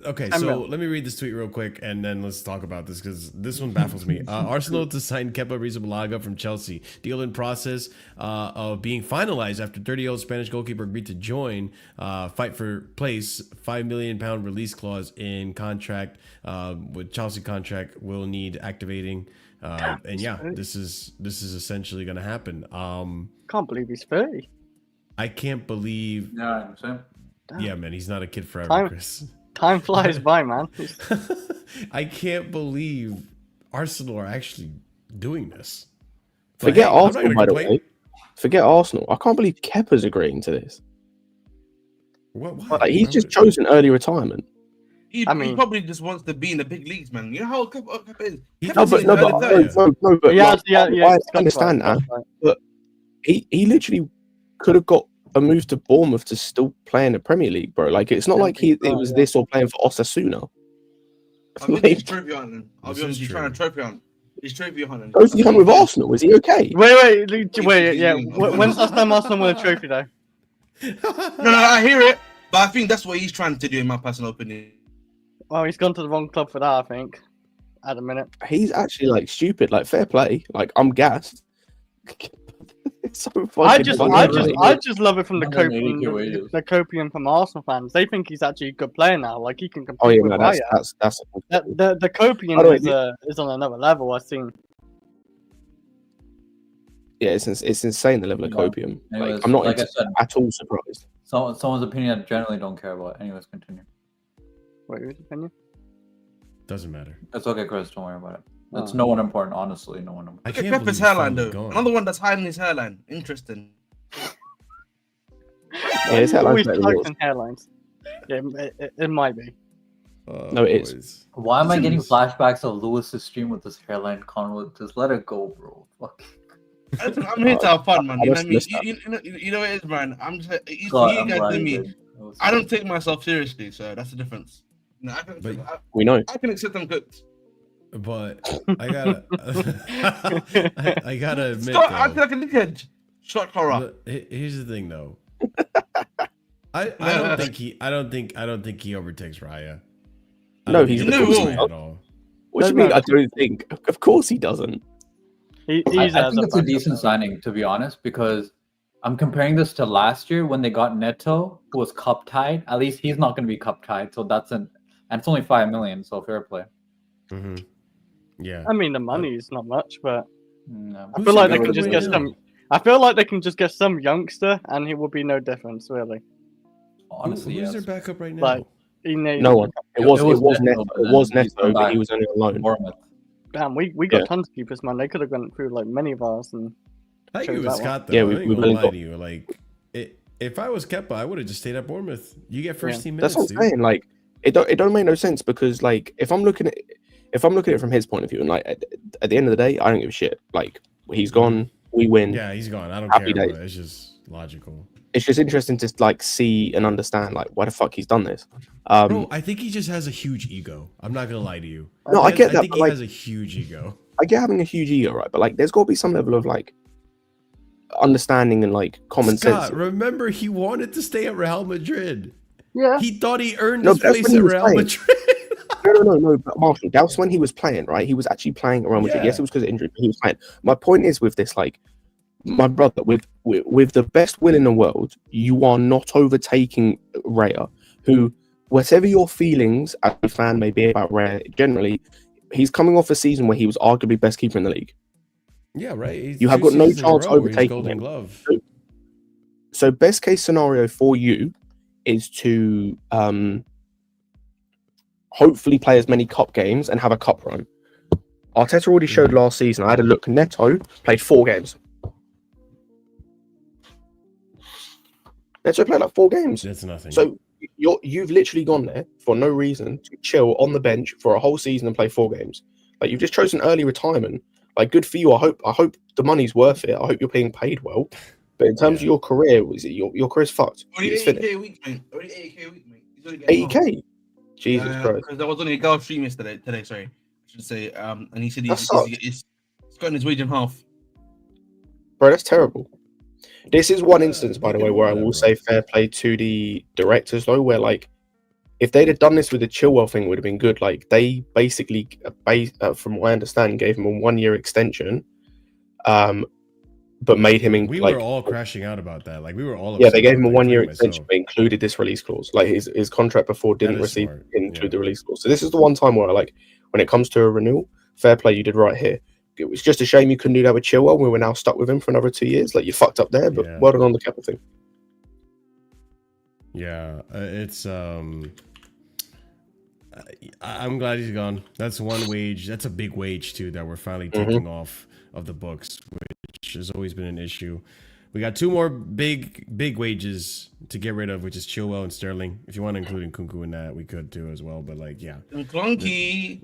Okay, so let me read this tweet real quick, and then let's talk about this because this one baffles me. Arsenal to sign Kepa Arrizabalaga from Chelsea. Deal in process of being finalized after 30-year-old Spanish goalkeeper agreed to join. Fight for place. £5 million release clause in contract. With Chelsea contract will need activating. And yeah, this is essentially going to happen. Can't believe he's 30. I can't believe. Yeah, I'm saying. Yeah, man, he's not a kid forever, Chris. Time flies by, man. I can't believe Arsenal are actually doing this. But Forget hey, Arsenal, by the way. Forget Arsenal. I can't believe Kepa's agreeing to this. What? Like, he's just chosen early retirement. He probably just wants to be in the big leagues, man. You know how Kepa is. I understand that. But he literally could have got a move to Bournemouth to still play in the Premier League, bro. Like, it's not like it was this or playing for Osasuna. He's trophy hunting. I'll be honest, he's trying to trophy hunt. He's trophy hunting. Trophy hunt with Arsenal? Is he okay? Wait. Yeah. When's the last time Arsenal won a trophy, though? No, I hear it, but I think that's what he's trying to do, in my personal opinion. Well, he's gone to the wrong club for that, I think. At the minute, he's actually like stupid. Like, fair play. Like, I'm gassed. It's so I just love it from the copium from Arsenal fans. They think he's actually a good player now. Like, he can compete with Raya. That's the copium is on another level. I've seen. Yeah, it's insane, the level of copium. Anyways, like, I'm not like I said, at all surprised. Someone's opinion I generally don't care about. Anyways, continue. Wait, whose opinion? Doesn't matter. It's okay, Chris. Don't worry about it. It's no one important, honestly. No one important. Look at Kepa's hairline, though. Another one that's hiding his hairline. Interesting. Yeah, his hairline's hairlines. Yeah, it might be. No, it is. Why am I getting flashbacks of Lewis's stream with this hairline, Conwood? Just let it go, bro. Fuck. I'm here to have fun, man. You know what I mean? You know what it is, man. I'm just you guys do me. I don't take myself seriously, so that's the difference. No, we know. I can accept them cooked. But I gotta, I gotta admit, I feel like a dickhead. Shot horror. Here's the thing, though. I don't think he overtakes Raya. No, he's at all. What do you mean? I don't think. Of course, he doesn't. I think it's a decent signing, to be honest, because I'm comparing this to last year when they got Neto, who was cup tied. At least he's not going to be cup tied, so and it's only 5 million, so fair play. Mm-hmm. Yeah. I mean, the money is not much, but no. I feel like they can just get some. I feel like they can just get some youngster, and it will be no difference, really. Honestly, who's their backup right now? Like, no one. It was Neto, but he was only on loan. Damn, we got tons of keepers, man. They could have gone through like many of ours and. I agree with Scott, though. Yeah, we really lie to you. Like, if I was Kepa, I would have just stayed at Bournemouth. You get first team minutes. That's what I'm saying. Like, it don't make no sense because, like, if I'm looking at it from his point of view, and like at the end of the day, I don't give a shit. Like, he's gone, we win. Yeah, he's gone. I don't care. It's just logical. It's just interesting to like see and understand like why the fuck he's done this. Bro, I think he just has a huge ego. I'm not gonna lie to you. No, I get that. I think he has a huge ego. I get having a huge ego, right? But like, there's got to be some level of like understanding and like common sense. Remember, he wanted to stay at Real Madrid. Yeah, he thought he earned his place at Real Madrid. No. But Marshall, that was when he was playing, right? He was actually playing at Real Madrid. Yes, it was because of injury, but he was playing. My point is with this, like, my brother, with the best will in the world, you are not overtaking Raya, who, whatever your feelings as a fan may be about Raya, generally, he's coming off a season where he was arguably best keeper in the league. Yeah, right. You have got no chance overtaking him. So best case scenario for you is to hopefully play as many cup games and have a cup run. Arteta already showed last season. I had a look. Neto played 4 games. Neto played like 4 games. That's nothing. So you've literally gone there for no reason to chill on the bench for a whole season and play 4 games. Like, you've just chosen early retirement. Like, good for you. I hope the money's worth it. I hope you're being paid well. But in terms of your career, your career's fucked. Only It's 80K finished. a week, mate. Only 80K a week, mate. He's only getting 80K. Jesus Christ. Because there was only a girl stream yesterday. Sorry, I should say. And he said That he's gotten his wage in half. Bro, that's terrible. This is one instance, by the way, where I will say fair play to the directors, though, where, like, if they'd have done this with the Chilwell thing, it would have been good. Like, they basically, from what I understand, gave him a 1-year extension, but made him We were all crashing out about that. Like, we were all they gave him a 1-year extension, but included this release clause. Like, his contract before didn't include the release clause. So this is the one time where, like, when it comes to a renewal, fair play, you did right here. It was just a shame you couldn't do that with Chilwell. We were now stuck with him for another 2 years. Like, you fucked up there, but well done on the Kepa thing. Yeah, it's I'm glad he's gone. That's one wage. That's a big wage too that we're finally taking off of the books, which has always been an issue. We got 2 more big wages to get rid of, which is Chilwell and Sterling. If you want to include Nkunku in that, we could too as well. But, like, Clunky.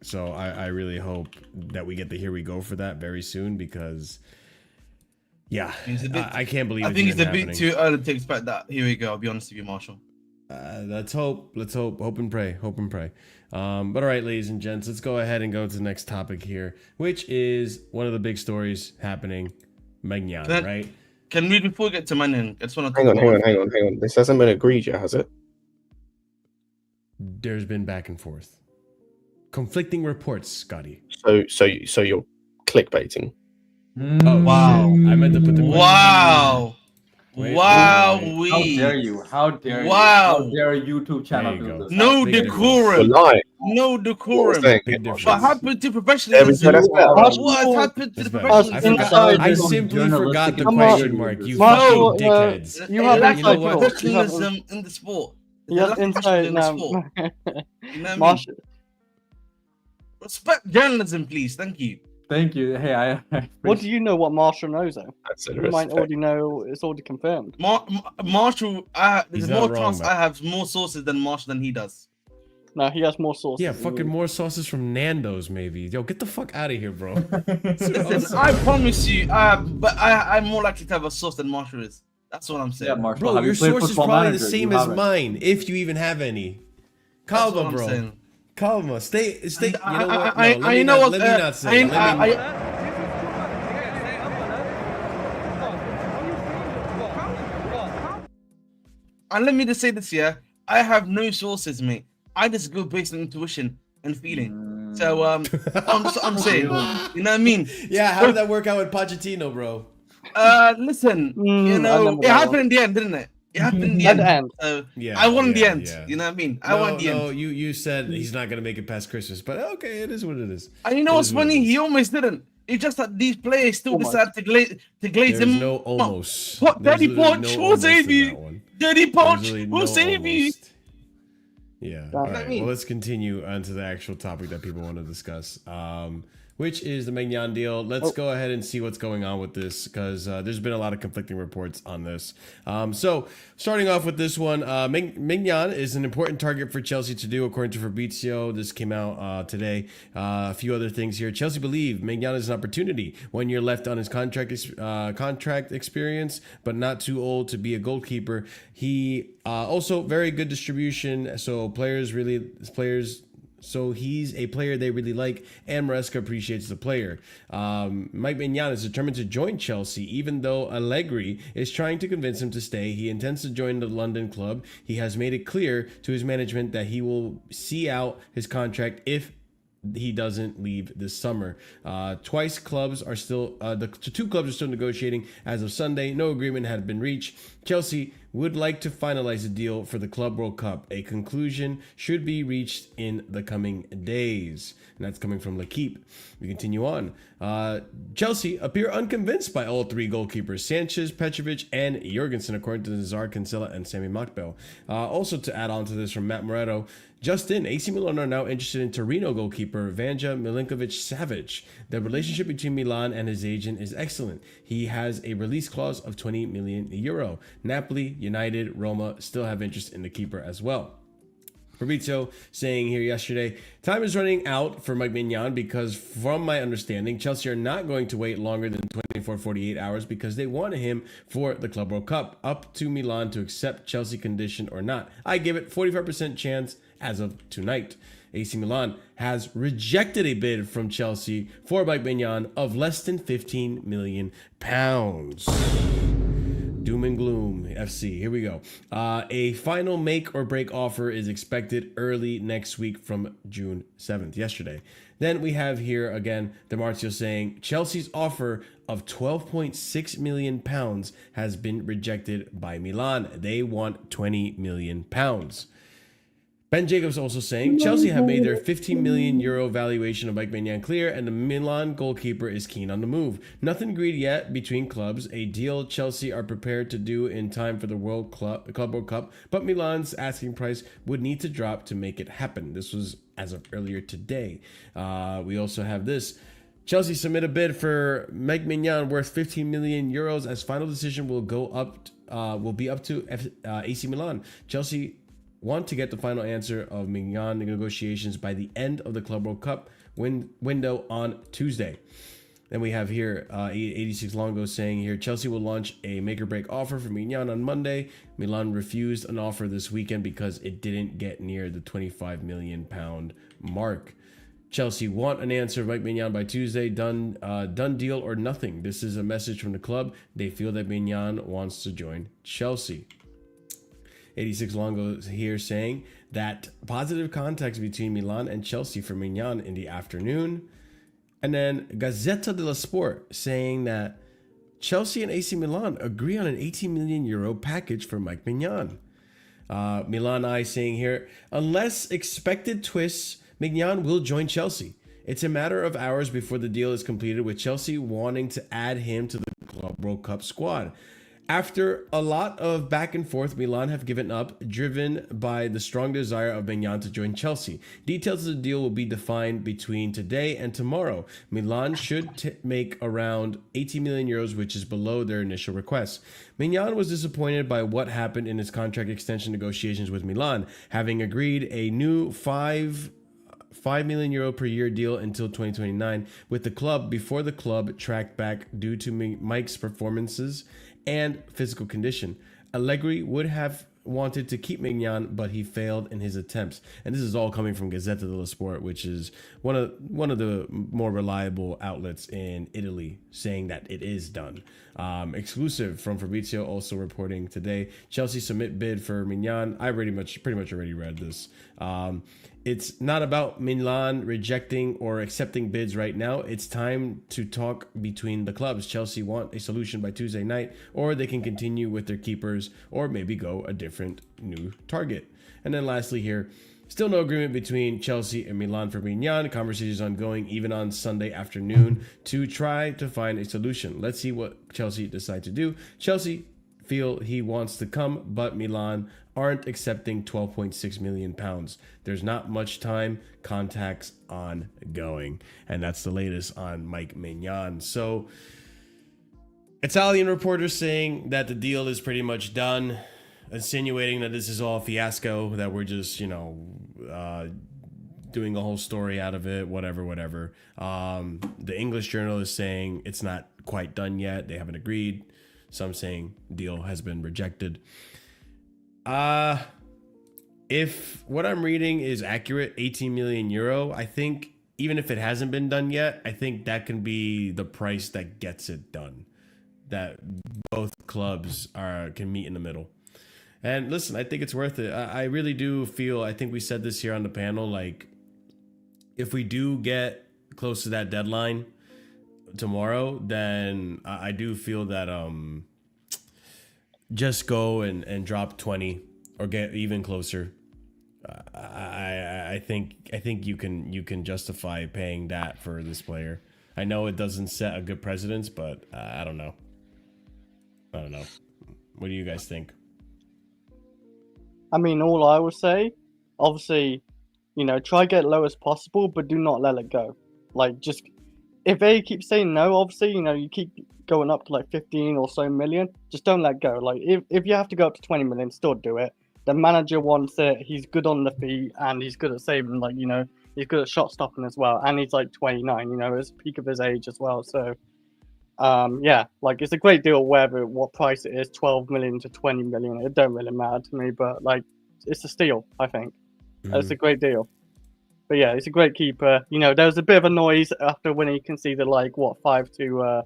So I really hope that we get the here we go for that very soon, because I can't believe I think it's a bit too early to expect that. Here we go. I'll be honest with you, Marshall. Let's hope. Hope and pray. But all right, ladies and gents, let's go ahead and go to the next topic here, which is one of the big stories happening. Maignan, right? Can we, before we get to Maignan, I just want to hang on. This hasn't been agreed yet, has it? There's been back and forth, conflicting reports, Scotty. So you're clickbaiting. Oh, wow! I meant to put the wow. Wait, wow! wait. How dare you? How dare you? Wow! How dare a YouTube channel do this? No decorum. No decorum. What happened to professionalism? What happened to the professionalism? I simply forgot the question mark. You fucking dickheads. You have professionalism in the sport. Yes, inside in the sport. You know what I mean? Respect journalism, please. Thank you. Thank you. Hey, what do you know? What Marshall knows, though? You might already know. It's already confirmed. Marshall, there's more chance I have more sources than Marshall than he does. No, he has more sources. Yeah, fucking more sources from Nando's, maybe. Yo, get the fuck out of here, bro. Listen, I promise you, but I'm more likely to have a source than Marshall is. That's what I'm saying. Yeah, Marshall, bro, your source is probably the same as mine, if you even have any. Calma, bro. Calma. Stay. You know what? No, let me not say. And let me just say this, yeah. I have no sources, mate. I just go based on intuition and feeling. So I'm saying, you know what I mean? Yeah. How did that work out with Pochettino, bro? Listen, you know, it happened in the end, didn't it? It happened in the end. I won in the end. Yeah. You know what I mean? I won in the end. No, you said he's not gonna make it past Christmas, but okay, it is what it is. And you know what's funny? He almost didn't. It's just that these players still decided to glaze There's him. No almost. What? Daddy Poach will save you. Daddy Poach will save you. Yeah. All right. Well, let's continue on to the actual topic that people want to discuss, which is the Maignan deal. Let's go ahead and see what's going on with this, because there's been a lot of conflicting reports on this. So starting off with this one, Maignan is an important target for Chelsea to do, according to Fabrizio. This came out today. A few other things here. Chelsea believe Maignan is an opportunity. 1 year left on his contract experience, but not too old to be a goalkeeper. He also very good distribution. So he's a player they really like, and Maresca appreciates the player. Mike Maignan is determined to join Chelsea, even though Allegri is trying to convince him to stay. He intends to join the London club. He has made it clear to his management that he will see out his contract if he doesn't leave this summer. The two clubs are still negotiating as of Sunday. No agreement had been reached. Chelsea would like to finalize a deal for the Club World Cup. A conclusion should be reached in the coming days. And that's coming from L'Equipe. We continue on. Chelsea appear unconvinced by all 3 goalkeepers, Sanchez, Petrovic, and Jorgensen, according to Nazar, Cancella, and Sami Makbel. Also to add on to this from Matt Moretto, Justin, AC Milan are now interested in Torino goalkeeper Vanja Milinkovic-Savic. The relationship between Milan and his agent is excellent. He has a release clause of 20 million euro. Napoli United, Roma still have interest in the keeper as well. Fabrizio saying here yesterday, time is running out for Maignan because from my understanding, Chelsea are not going to wait longer than 48 hours because they want him for the Club World Cup. Up to Milan to accept Chelsea condition or not. I give it 45% chance as of tonight. AC Milan has rejected a bid from Chelsea for Maignan of less than £15 million. Doom and gloom, FC. Here we go. A final make or break offer is expected early next week from June 7th, yesterday. Then we have here again, DeMarzio saying Chelsea's offer of £12.6 million has been rejected by Milan. They want £20 million. Ben Jacobs also saying Chelsea have made their €15 million valuation of Maignan clear, and the Milan goalkeeper is keen on the move. Nothing agreed yet between clubs. A deal Chelsea are prepared to do in time for the Club World Cup, but Milan's asking price would need to drop to make it happen. This was as of earlier today. We also have this. Chelsea submit a bid for Maignan worth €15 million, as final decision will be up to AC Milan. Chelsea want to get the final answer of Maignan negotiations by the end of the Club World Cup window on Tuesday. Then we have here 86 Longo saying here Chelsea will launch a make or break offer for Maignan on Monday. Milan refused an offer this weekend because it didn't get near the £25 million mark. Chelsea want an answer of Maignan by Tuesday. Done deal or nothing. This is a message from the club. They feel that Maignan wants to join Chelsea. 86 Longo here saying that positive contacts between Milan and Chelsea for Maignan in the afternoon. And then Gazzetta dello Sport saying that Chelsea and AC Milan agree on an €18 million package for Maignan. Milan Eye saying here, unless expected twists, Maignan will join Chelsea. It's a matter of hours before the deal is completed, with Chelsea wanting to add him to the Club World Cup squad. After a lot of back and forth, Milan have given up, driven by the strong desire of Maignan to join Chelsea. Details of the deal will be defined between today and tomorrow. Milan should make around €18 million, which is below their initial request. Maignan was disappointed by what happened in his contract extension negotiations with Milan, having agreed a new €5 million per year deal until 2029 with the club before the club tracked back due to Mike's performances and physical condition. Allegri would have wanted to keep Maignan, but he failed in his attempts. And this is all coming from Gazzetta dello Sport, which is one of the more reliable outlets in Italy, saying that it is done. Exclusive from Fabrizio also reporting today, Chelsea submit bid for Maignan. I pretty much already read this. It's not about Milan rejecting or accepting bids right now. It's time to talk between the clubs. Chelsea want a solution by Tuesday night, or they can continue with their keepers, or maybe go a different new target. And then lastly here, still no agreement between Chelsea and Milan for Maignan. Conversations ongoing even on Sunday afternoon to try to find a solution. Let's see what Chelsea decide to do. Chelsea feel he wants to come, but Milan aren't accepting £12.6 million. There's not much time. Contacts ongoing. And that's the latest on Mike Maignan. So Italian reporters saying that the deal is pretty much done, insinuating that this is all a fiasco, that we're just, doing a whole story out of it, whatever. The English journal is saying it's not quite done yet. They haven't agreed. Some saying deal has been rejected. If what I'm reading is accurate, €18 million, I think even if it hasn't been done yet, I think that can be the price that gets it done. That both clubs can meet in the middle. And listen, I think it's worth it. I really do feel, I think we said this here on the panel, like if we do get close to that deadline tomorrow, then I do feel that just go and drop 20 or get even closer. I think you can justify paying that for this player. I know it doesn't set a good precedence, but I don't know. What do you guys think? I mean, all I would say, obviously, try get low as possible, but do not let it go. Like, just if they keep saying no, obviously, you keep going up to like 15 or so million, just don't let go. Like, if you have to go up to 20 million, still do it. The manager wants it. He's good on the feet and he's good at saving. Like, he's good at shot stopping as well. And he's like 29, his peak of his age as well. So, yeah, like it's a great deal, what price it is, 12 million to 20 million. It don't really matter to me, but like, it's a steal, I think. It's a great deal. But yeah, he's a great keeper. There was a bit of a noise after when he conceded 5-2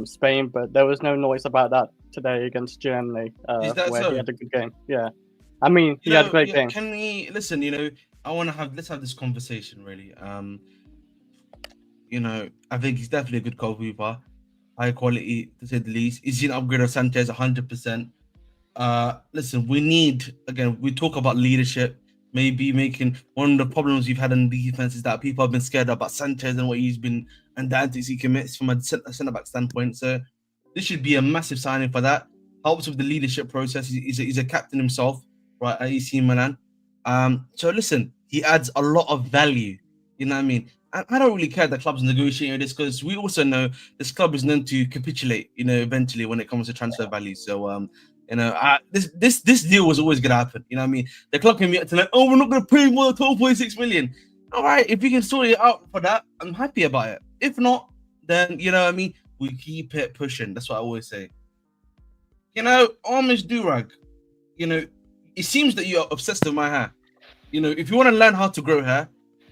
Spain, but there was no noise about that today against Germany, Is that where so? he had a good game. Yeah, I mean, he had a great game. Can we listen? Let's have this conversation. Really, I think he's definitely a good goalkeeper, high quality to say the least. Is he an upgrade of Sanchez? 100%. Listen, we talk about leadership. Maybe making one of the problems we've had in the defense is that people have been scared about Sanchez and what he's been and the antics he commits from a centre back standpoint. So this should be a massive signing for that. Helps with the leadership process. He's a captain himself, right, at AC Milan. So listen, he adds a lot of value. You know what I mean? I don't really care that club's negotiating this because we also know this club is known to capitulate, eventually when it comes to transfer value. So this deal was always gonna happen. You know what I mean? The club can be like, oh, we're not gonna pay more than 12.6 million. All right, if we can sort it out for that, I'm happy about it. If not, then we keep it pushing. That's what I always say. Amish Durag, it seems that you're obsessed with my hair. If you want to learn how to grow hair,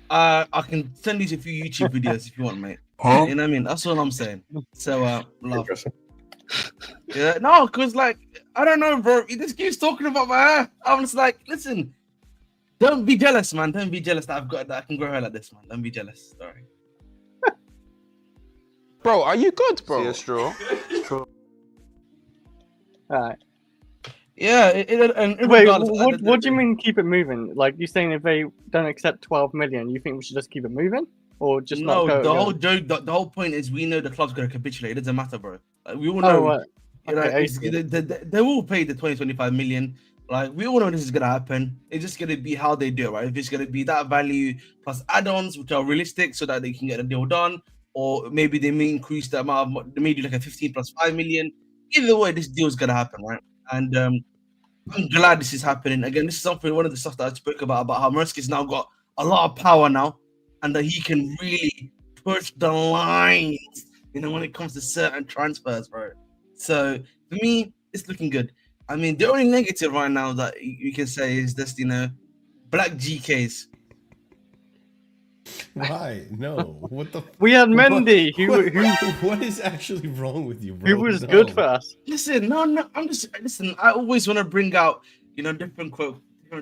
I can send you a few YouTube videos if you want, mate. Huh? You know what I mean? That's all I'm saying. So, love. Yeah, no, because I don't know, bro. He just keeps talking about my hair. I'm just like, listen, don't be jealous, man. Don't be jealous that I can grow hair like this, man. Don't be jealous. Sorry. Bro, are you good, bro? See a straw? Alright. Yeah, Wait, what do you mean keep it moving? Like, you're saying if they don't accept 12 million, you think we should just keep it moving? Or just no, not go? The whole point is we know the club's going to capitulate. It doesn't matter, bro. We all know. They will pay the 20-25 million. Like, we all know this is going to happen. It's just going to be how they do it, right? If it's going to be that value plus add-ons, which are realistic so that they can get the deal done, or maybe they may increase the amount of, they may do like a 15 plus 5 million. Either way, this deal is going to happen, right? And I'm glad this is happening. Again, this is one of the stuff that I spoke about how Maresca's now got a lot of power now, and that he can really push the lines, when it comes to certain transfers, bro. So for me, it's looking good. I mean, the only negative right now that you can say is just, black GKs. Why? No. What the? We had Mendy. What is actually wrong with you, bro? Who was good for us? Listen, no. Listen. I always want to bring out, different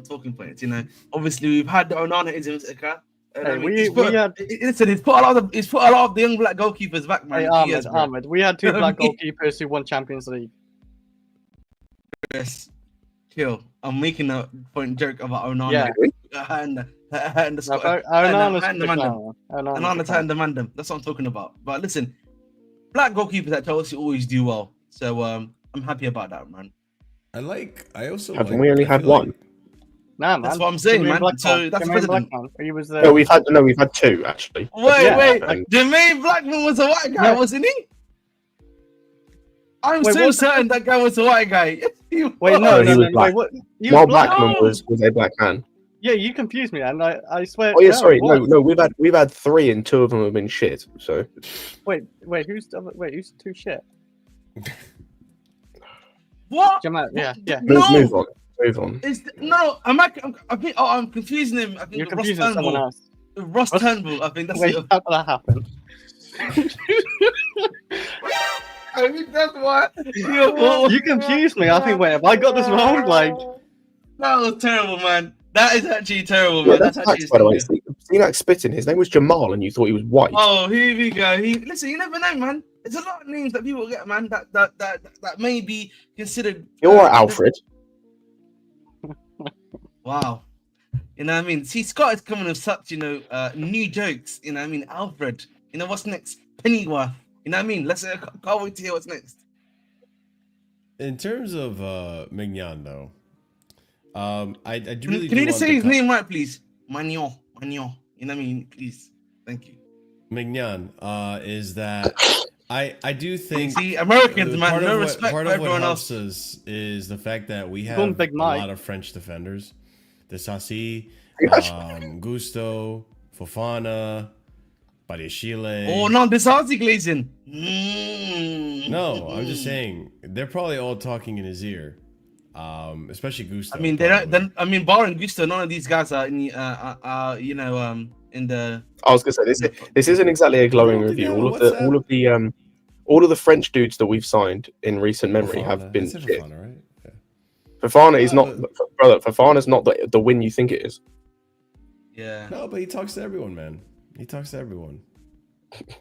talking points. Obviously we've had the Onana-isms, okay? He's put a lot of the young black goalkeepers back, man. Hey, Ahmed. We had two black goalkeepers who won Champions League. Yes. Chill. I'm making a point joke about Onana. Yeah. And the squad. Onana and the Mandem. That's what I'm talking about. But listen, black goalkeepers at Chelsea always do well. So I'm happy about that, man. We only had one. Nah, man. That's what I'm saying, man. So that's president. He was No, we've had two actually. Wait. Jermaine Blackman was a white guy, wasn't he? I'm so certain that guy was a white guy. He was black. While Blackman was a black man. Yeah, you confused me, and I swear. Oh yeah, sorry. No, we've had three, and two of them have been shit. So. Wait, who's too shit? What? Yeah. Move on. I'm confusing him. I think you're confusing someone else. Ross Turnbull. I think that's Wait, how did that happen? I think that's why. You confused me. I think, wait, have I got this wrong? Like, that was terrible, man. That is actually terrible, man. That's actually by the way. See that spitting? His name was Jamal, and you thought he was white. Oh, here we go. Listen, you never know, man. There's a lot of names that people get, man. That may be considered. You're right, Alfred. Wow. You know what I mean? See, Scott is coming with such, new jokes. You know what I mean? Alfred. What's next? Pennyworth. You know what I mean? Can't wait to hear what's next. In terms of Maignan, though, I really can you just say his name right, please? Maignan. You know what I mean? Please. Thank you. Maignan, is that I do think See, Americans, man, part no of respect what for everyone helps else. us is the fact that we have Going Big a Mike. lot of French defenders. The Sassi, Gusto, Fofana, Badiashile. Oh no, this Aussie glazing. No, I'm just saying they're probably all talking in his ear, especially Gusto. I mean, they don't. Then I mean, barring Gusto, none of these guys are in the, in the. I was gonna say this isn't exactly a glowing review. All of the French dudes that we've signed in recent memory Fofana. have been That's shit. Fofana, right? Yeah. Fofana is not, brother. Fofana's not the win you think it is. Yeah. No, but he talks to everyone, man. He talks to everyone.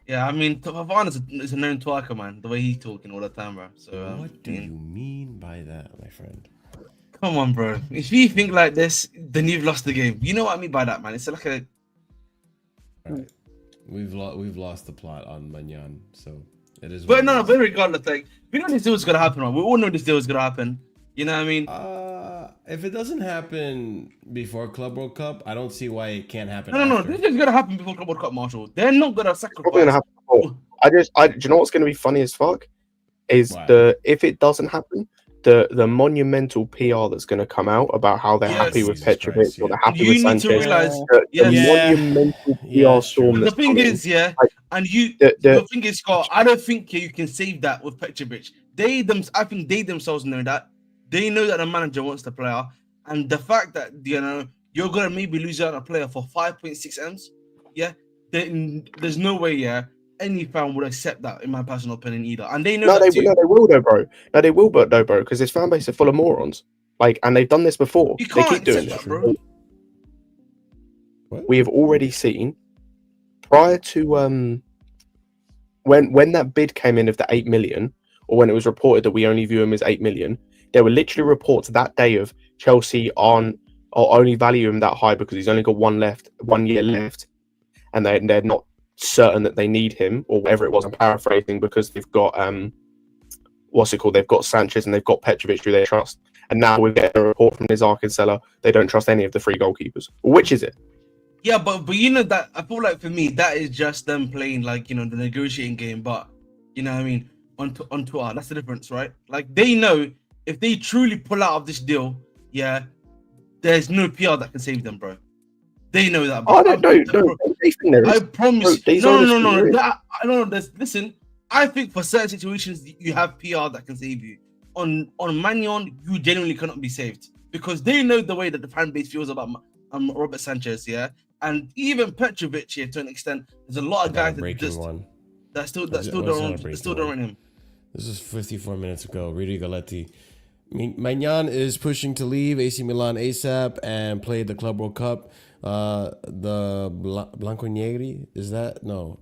Yeah, I mean, Fofana is a known twerker, man. The way he's talking all the time, bro. So what do you mean by that, my friend? Come on, bro. If you think like this, then you've lost the game. You know what I mean by that, man. It's like a. All right. We've lost the plot on Maignan, so it is. But no, but regardless, like we know this deal is gonna happen, right? We all know this deal is gonna happen. You know what I mean? If it doesn't happen before Club World Cup, I don't see why it can't happen. No. after. This is gonna happen before Club World Cup, Marshall. They're not gonna sacrifice. Probably gonna happen before. Do you know what's gonna be funny as fuck? Is if it doesn't happen, the monumental PR that's gonna come out about how they're happy with Petrovic or they're happy with Sanchez. You need to realize, the monumental PR storm. The thing is, and the thing is, Scott, I don't think you can save that with Petrovic. I think they themselves know that. They know that the manager wants the player, and the fact that you're gonna maybe lose out on a player for 5.6 M's, then there's no way, any fan would accept that, in my personal opinion, either. And they know that too. No, they will though, bro. No, they will, but though, bro, because this fan base are full of morons. Like, and they've done this before. They keep doing this, bro. We have already seen prior to when that bid came in of the 8 million, or when it was reported that we only view him as 8 million. There were literally reports that day of Chelsea only value him that high because he's only got 1 year left, and they're not certain that they need him or whatever it was. I'm paraphrasing because they've got They've got Sanchez and they've got Petrovic who they trust. And now we're getting a report from Nizar Kinsella they don't trust any of the 3 goalkeepers. Which is it? Yeah, but you know that I feel like for me that is just them playing like the negotiating game. But you know what I mean on Twitter, that's the difference, right? Like they know. If they truly pull out of this deal, there's no PR that can save them, bro. They know that. Bro. I don't know. They think there is. I promise. Bro, No. Listen, I think for certain situations you have PR that can save you. On Maignan, you genuinely cannot be saved because they know the way that the fan base feels about Robert Sanchez, and even Petrovic here to an extent. There's a lot of guys that still don't run him. This is 54 minutes ago. Rudi Galletti. Maignan is pushing to leave AC Milan ASAP and played the Club World Cup. The Bianconeri, is that? No.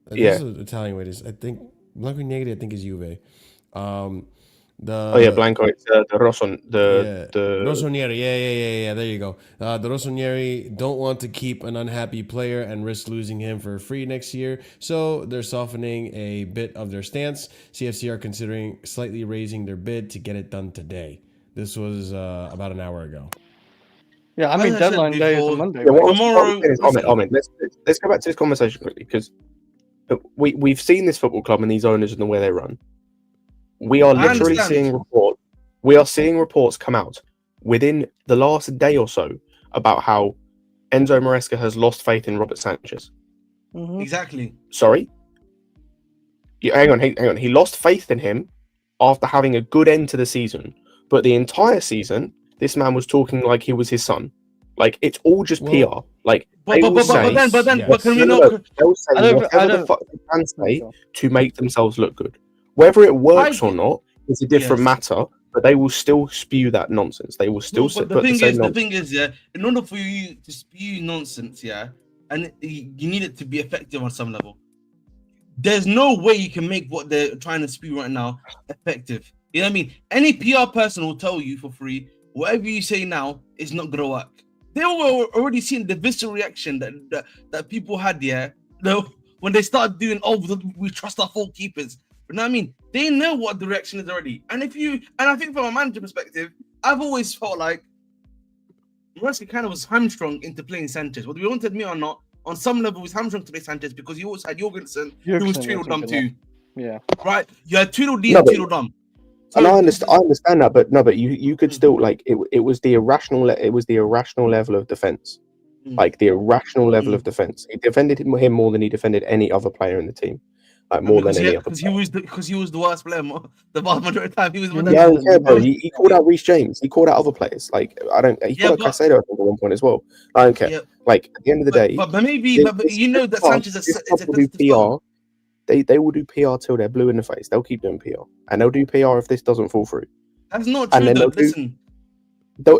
This is Italian way. I think Bianconeri, I think, is Juve. Blanco. It's the Rossoneri. Yeah. There you go. The Rossoneri don't want to keep an unhappy player and risk losing him for free next year, so they're softening a bit of their stance. CFC are considering slightly raising their bid to get it done today. This was about an hour ago. Yeah, I mean deadline day is on Monday. Tomorrow. Let's go back to this conversation quickly because we've seen this football club and these owners and the way they run. We are literally seeing reports. We are seeing reports come out within the last day or so about how Enzo Maresca has lost faith in Robert Sanchez. Mm-hmm. Exactly. Sorry. Hang on. He lost faith in him after having a good end to the season, but the entire season, this man was talking like he was his son. Like it's all just PR. Like but can we not? They'll say whatever the fuck they can say to make themselves look good. Whether it works or not is a different matter, but they will still spew that nonsense. They will still the thing is, in order for you to spew nonsense, and you need it to be effective on some level. There's no way you can make what they're trying to spew right now effective. You know what I mean? Any PR person will tell you for free, whatever you say now is not gonna work. They were already seeing the visceral reaction that people had, when they started doing, we trust our 4 keepers. You know what I mean? They know what the reaction is already. And I think from a manager perspective, I've always felt like Maresca kind of was hamstrung into playing Sanchez. Whether we wanted me or not, on some level was hamstrung to play Sanchez because you also had Jorgensen, who was 2-0 dumb too. Yeah. Right? You had 2-0 D and 2-0 dumb. And I understand that, but you could still like it was the irrational level of defense. Like the irrational level of defense. He defended him more than he defended any other player in the team. Like more than any other player. Because he was the worst player the vast majority of the time. He was bro. He called out Reece James. He called out other players. Like he called out Caicedo at one point as well. I don't care. Yeah. Like at the end of the day, but you know that Sanchez is a PR. They will do PR till they're blue in the face. They'll keep doing PR, and they'll do PR if this doesn't fall through. That's not true. Though. Listen,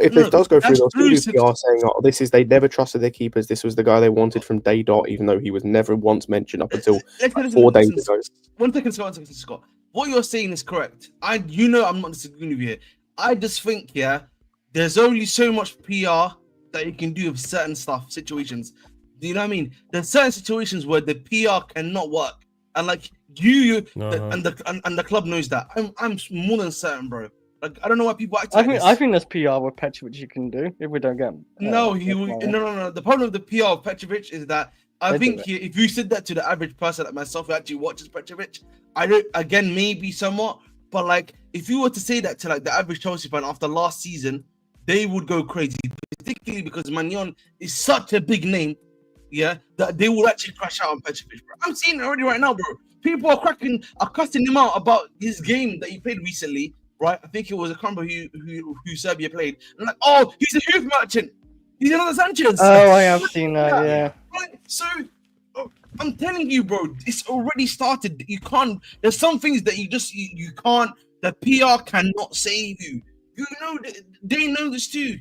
if it does go through, they'll still do PR saying, "Oh, they never trusted their keepers. This was the guy they wanted from day dot, even though he was never once mentioned up until 4 days ago." One second, Scott. What you're saying is correct. I'm not disagreeing with you. I just think, there's only so much PR that you can do with certain situations. Do you know what I mean? There's certain situations where the PR cannot work. And like and the club knows that. I'm more than certain, bro. Like I don't know why people act like this. I think there's PR with Petrovic you can do if we don't get. No. The problem with the PR of Petrovic is that I think if you said that to the average person like myself who actually watches Petrovic, maybe somewhat, but like if you were to say that to like the average Chelsea fan after last season, they would go crazy, particularly because Maignan is such a big name. Yeah, that they will actually crash out on Petrovic, bro. I'm seeing it already right now, bro. People are cussing him out about his game that he played recently, right? I think it was a combo who Serbia played. And like, oh, he's a youth merchant. He's another Sanchez. Oh, I have seen that, yeah. Right? So, I'm telling you, bro, it's already started. You can't, there's some things that you can't, the PR cannot save you. You know, they know this too.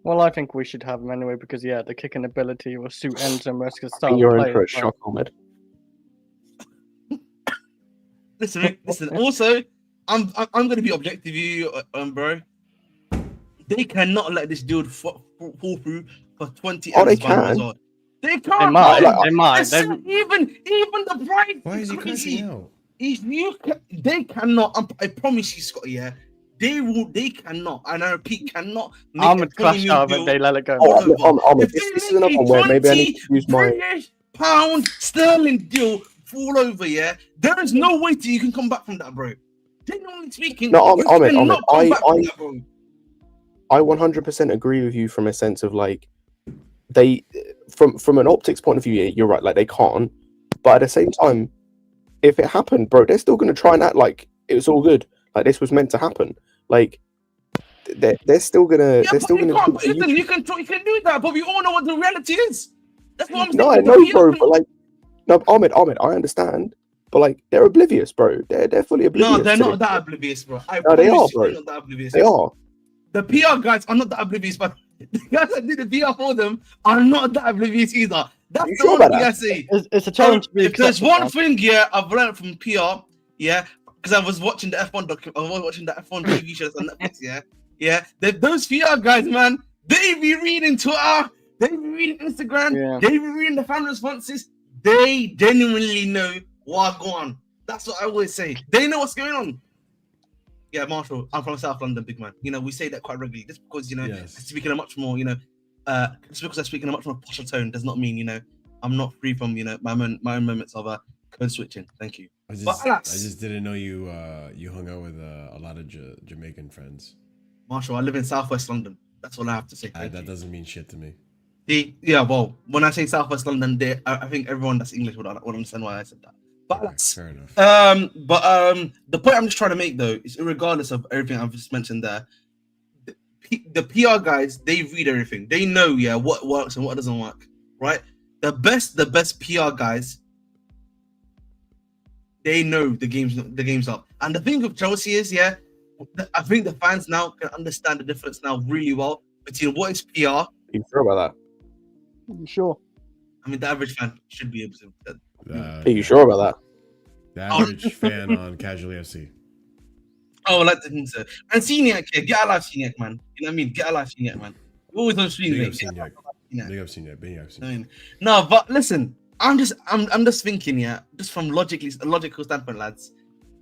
Well, I think we should have him anyway because the kicking ability will suit Enzo and Maresca style. You're in for a shock, Ahmed. Listen. Also, I'm going to be objective with you, bro. They cannot let this dude fall through for 20 hours. They can. They can't. They might. Even the Bright. Why is he crashing out? They cannot. I promise you, Scott. Yeah. They cannot, and I repeat, cannot. Ahmed crashed out and they let it go. This is another one where maybe I need to use my pound sterling deal fall over. Yeah, there is no way you can come back from that, bro. Genuinely speaking, no, Ahmed, I 100% agree with you from a sense of like from an optics point of view. You're right, like they can't, but at the same time, if it happened, bro, they're still going to try and act like it was all good, like this was meant to happen. Like they're still gonna. Yeah, listen, you can do that, but we all know what the reality is. That's what I'm saying. No, I know, bro, but like, no, Ahmed, I understand, but like they're oblivious, bro. They're fully oblivious. No, they're not that oblivious, bro. No, they are, bro. Not that oblivious. They are. The PR guys are not that oblivious, but the guys that did the PR for them are not that oblivious either. That's the one thing I say. It's a challenge. If there's one thing, I've learned from PR, because I was watching the F1 I was watching the F1 TV shows on Netflix, those PR guys, man, they be reading Twitter, they be reading Instagram, they be reading the fan responses. They genuinely know what's going on. That's what I always say. They know what's going on. Yeah, Marshall, I'm from South London, big man. We say that quite regularly. Just because, I speak in a much more, just because I speak in a much more posher tone does not mean, I'm not free from, my own moments of code switching. Thank you. I just didn't know you hung out with a lot of Jamaican friends. Marshall, I live in Southwest London. That's all I have to say. That doesn't mean shit to me. Well, when I say Southwest London, I think everyone that's English would understand why I said that. But fair enough. The point I'm just trying to make though is, regardless of everything I've just mentioned there, the PR guys, they read everything. They know what works and what doesn't work. Right? The best PR guys, they know the game's up. And the thing with Chelsea is, I think the fans now can understand the difference now really well between what is PR. Are you sure about that? I'm sure. I mean, the average fan should be able to. Are you sure about that? The average fan on Casually FC. Oh, like the thing, sir. And Seniac, get alive, Seniac, man. You know what I mean? Get alive, Seniac, man. We're always on stream, Big up Seniac. No, but listen, I'm just thinking, just from a logical standpoint, lads,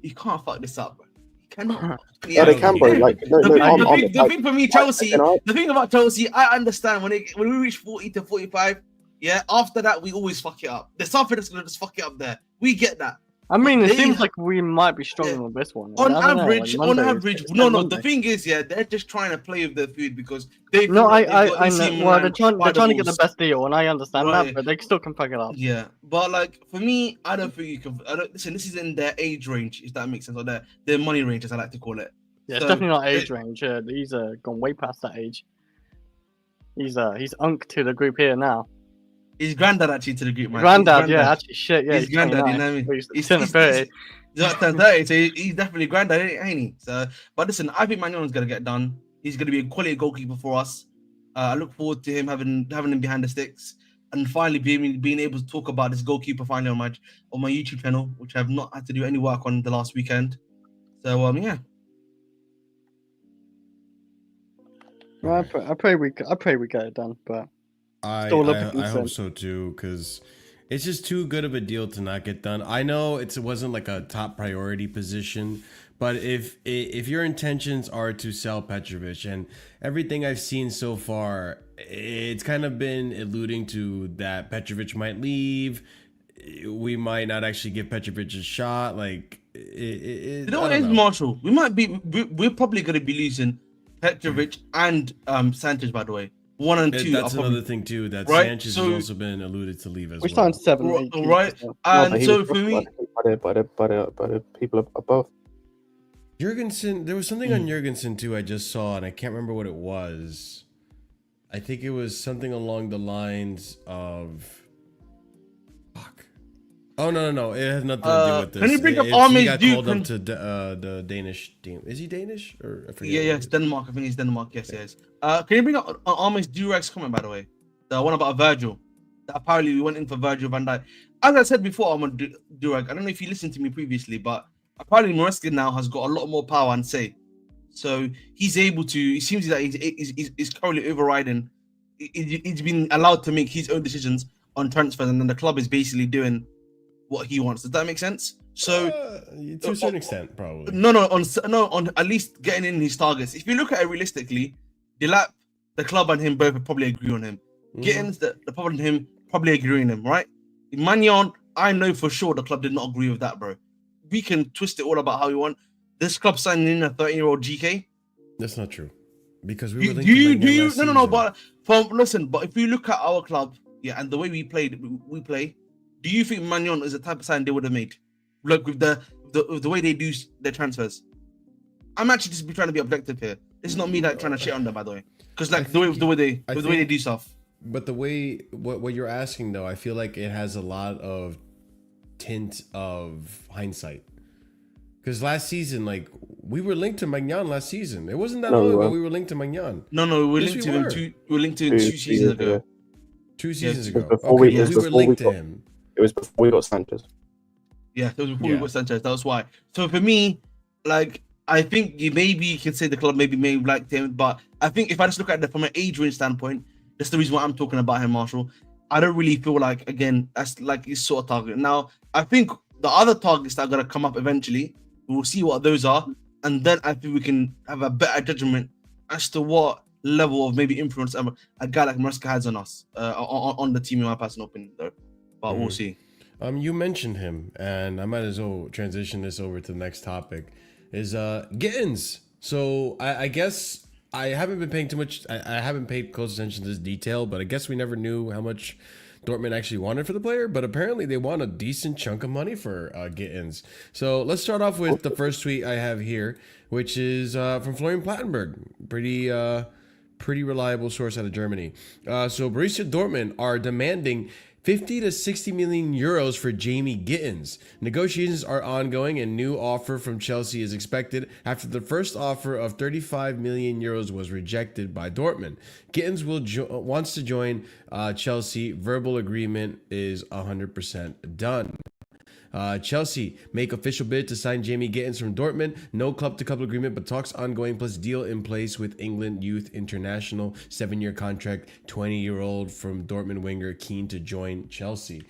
you can't fuck this up, bro. You cannot. Yeah, they can, bro. Like, The thing for me, Chelsea. The thing about Chelsea, I understand when we reach 40 to 45. Yeah, after that we always fuck it up. There's something that's gonna just fuck it up there. We get that. I mean, it seems like we might be struggling with this one. On average, the thing is, yeah, they're just trying to play with their food because they. No, I know. Well, they're trying to get the best deal, and I understand that, but they still can fuck it up. Yeah, but like for me, I don't think you can. Listen. This is in their age range, if that makes sense, or their money range, as I like to call it. Yeah, it's definitely not age range. He's gone way past that age. He's unk to the group here now. He's granddad actually to the group, man. Granddad, yeah, actually, shit, yeah. He's granddad, you know what I mean? He's turning 30. He's not turned 30, so he's definitely granddad, ain't he? So, but listen, I think Magnan's gonna get done. He's gonna be a quality goalkeeper for us. I look forward to him having him behind the sticks and finally being able to talk about this goalkeeper finally on my YouTube channel, which I've not had to do any work on the last weekend. So, yeah. Well, I pray we get it done, but. I hope so too, because it's just too good of a deal to not get done. I know it wasn't like a top priority position, but if your intentions are to sell Petrovic, and everything I've seen so far, it's kind of been alluding to that Petrovic might leave. We might not actually give Petrovic a shot. Like, you know what it is, Marshall? We're probably going to be losing Petrovic and Sanchez, by the way. 1 and 2. That's another thing too. That Sanchez has also been alluded to leave as well. We signed 7, right? And so for me, by the people above. Jurgensen, there was something on Jurgensen too. I just saw, and I can't remember what it was. I think it was something along the lines of. Fuck. Oh no! It has nothing to do with this. Can you bring up He got called up to the Danish team. Is he Danish or I forget? Yeah, it's Denmark. I think he's Denmark. Yes, yes. Can you bring up Armand's Durex comment, by the way? The one about Virgil. That apparently we went in for Virgil van Dijk. As I said before, Armand Durek, I don't know if you listened to me previously, but apparently Maresca now has got a lot more power and say. So he's able to. It seems that he's currently overriding. He's been allowed to make his own decisions on transfers, and then the club is basically doing what he wants. Does that make sense? So to a certain extent, probably. No, on at least getting in his targets. If you look at it realistically, the club and him both probably agree on him. Gittens, the club and him probably agree on him, right? Maignan, I know for sure the club did not agree with that, bro. We can twist it all about how we want. This club signing in a 13-year-old GK. That's not true, because we were linked to no. But but if you look at our club, yeah, and the way we play. Do you think Maignan is the type of sign they would have made? Look, with the way they do their transfers. I'm actually just trying to be objective here. It's not me trying to shit on them, by the way. Because like the way they do stuff. But the way what you're asking though, I feel like it has a lot of tint of hindsight. Because last season, like we were linked to Maignan last season. It wasn't that long ago we were linked to Maignan. No, we linked to him. We were linked to him 2 seasons ago. 2 seasons ago. Before we were linked to him. It was before we got Sanchez. Yeah, it was before we got Sanchez. That was why. So for me, like, I think maybe you can say the club may have liked him, but I think if I just look at it from an age range standpoint, that's the reason why I'm talking about him, Marshall. I don't really feel like, again, that's like his sort of target. Now, I think the other targets that are going to come up eventually, we'll see what those are, and then I think we can have a better judgment as to what level of maybe influence a guy like Maresca has on us, on the team, in my personal opinion, though. But we'll see. You mentioned him, and I might as well transition this over to the next topic. Is Gittens. So I guess I haven't been paying too much. I haven't paid close attention to this detail, but I guess we never knew how much Dortmund actually wanted for the player. But apparently they want a decent chunk of money for Gittens. So let's start off with the first tweet I have here, which is from Florian Plattenberg. Pretty reliable source out of Germany. So Borussia Dortmund are demanding 50 to 60 million euros for Jamie Gittens. Negotiations are ongoing and new offer from Chelsea is expected after the first offer of 35 million euros was rejected by Dortmund. Gittens wants to join Chelsea. Verbal agreement is 100% done. Chelsea make official bid to sign Jamie Gittens from Dortmund. No club-to-club agreement, but talks ongoing plus deal in place with England Youth International. 7-year contract, 20-year-old from Dortmund winger keen to join Chelsea.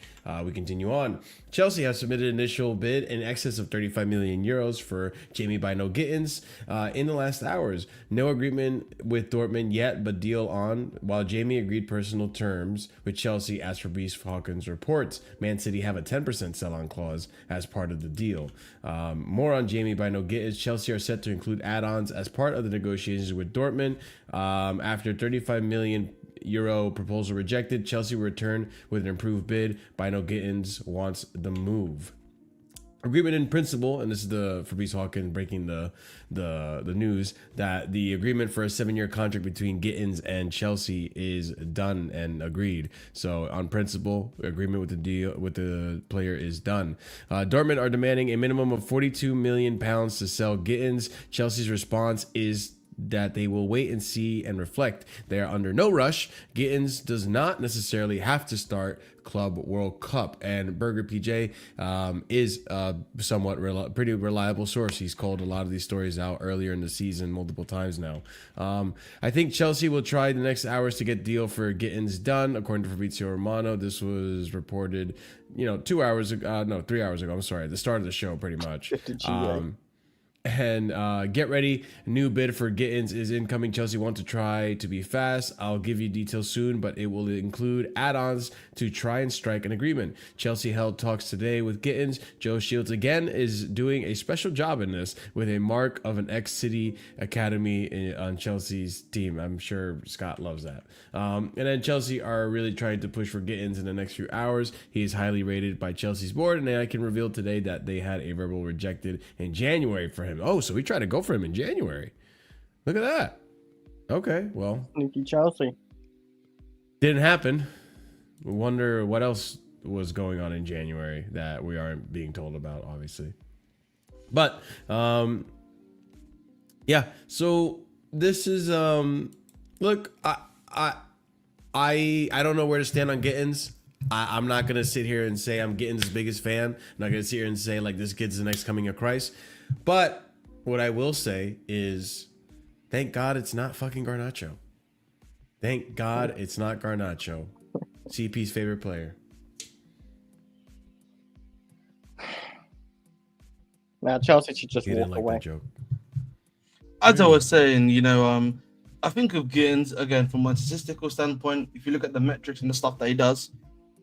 We continue on. Chelsea has submitted initial bid in excess of 35 million euros for Jamie Bynoe Gittens in the last hours. No agreement with Dortmund yet, but deal on, while Jamie agreed personal terms with Chelsea, as Fabrice Hawkins reports. Man City have a 10% sell-on clause as part of the deal. More on Jamie Bynoe Gittens. Chelsea are set to include add-ons as part of the negotiations with Dortmund. After 35 million euro proposal rejected, Chelsea will return with an improved bid. Bynoe Gittens wants the move. Agreement in principle, and this is the Fabrice Hawkins breaking the news that the agreement for a 7-year contract between Gittens and Chelsea is done and agreed. So on principle, agreement with the deal with the player is done. Dortmund are demanding a minimum of 42 million pounds to sell Gittens. Chelsea's response is that they will wait and see and reflect. They are under no rush. Gittens does not necessarily have to start Club World Cup, and Burger PJ is a somewhat pretty reliable source. He's called a lot of these stories out earlier in the season multiple times now. I think Chelsea will try the next hours to get deal for Gittens done, according to Fabrizio Romano. This was reported, 3 hours ago. I'm sorry, at the start of the show, pretty much. And get ready. New bid for Gittens is incoming. Chelsea want to try to be fast. I'll give you details soon, but it will include add-ons to try and strike an agreement. Chelsea held talks today with Gittens. Joe Shields again is doing a special job in this with a mark of an ex-City Academy on Chelsea's team. I'm sure Scott loves that. And then Chelsea are really trying to push for Gittens in the next few hours. He is highly rated by Chelsea's board, and I can reveal today that they had a verbal rejected in January for him. Oh, so we tried to go for him in January. Look at that. Okay, well. Sneaky Chelsea. Didn't happen. We wonder what else was going on in January that we aren't being told about, obviously. But, yeah. So this is, look, I don't know where to stand on Gittens. I'm not going to sit here and say I'm Gittens' biggest fan. I'm not going to sit here and say, like, this kid's the next coming of Christ. But what I will say is, thank God it's not fucking Garnacho. Thank God it's not Garnacho. CP's favorite player. Now Chelsea should just walk away. That joke. As I was saying, I think of Gittens, again, from a statistical standpoint, if you look at the metrics and the stuff that he does,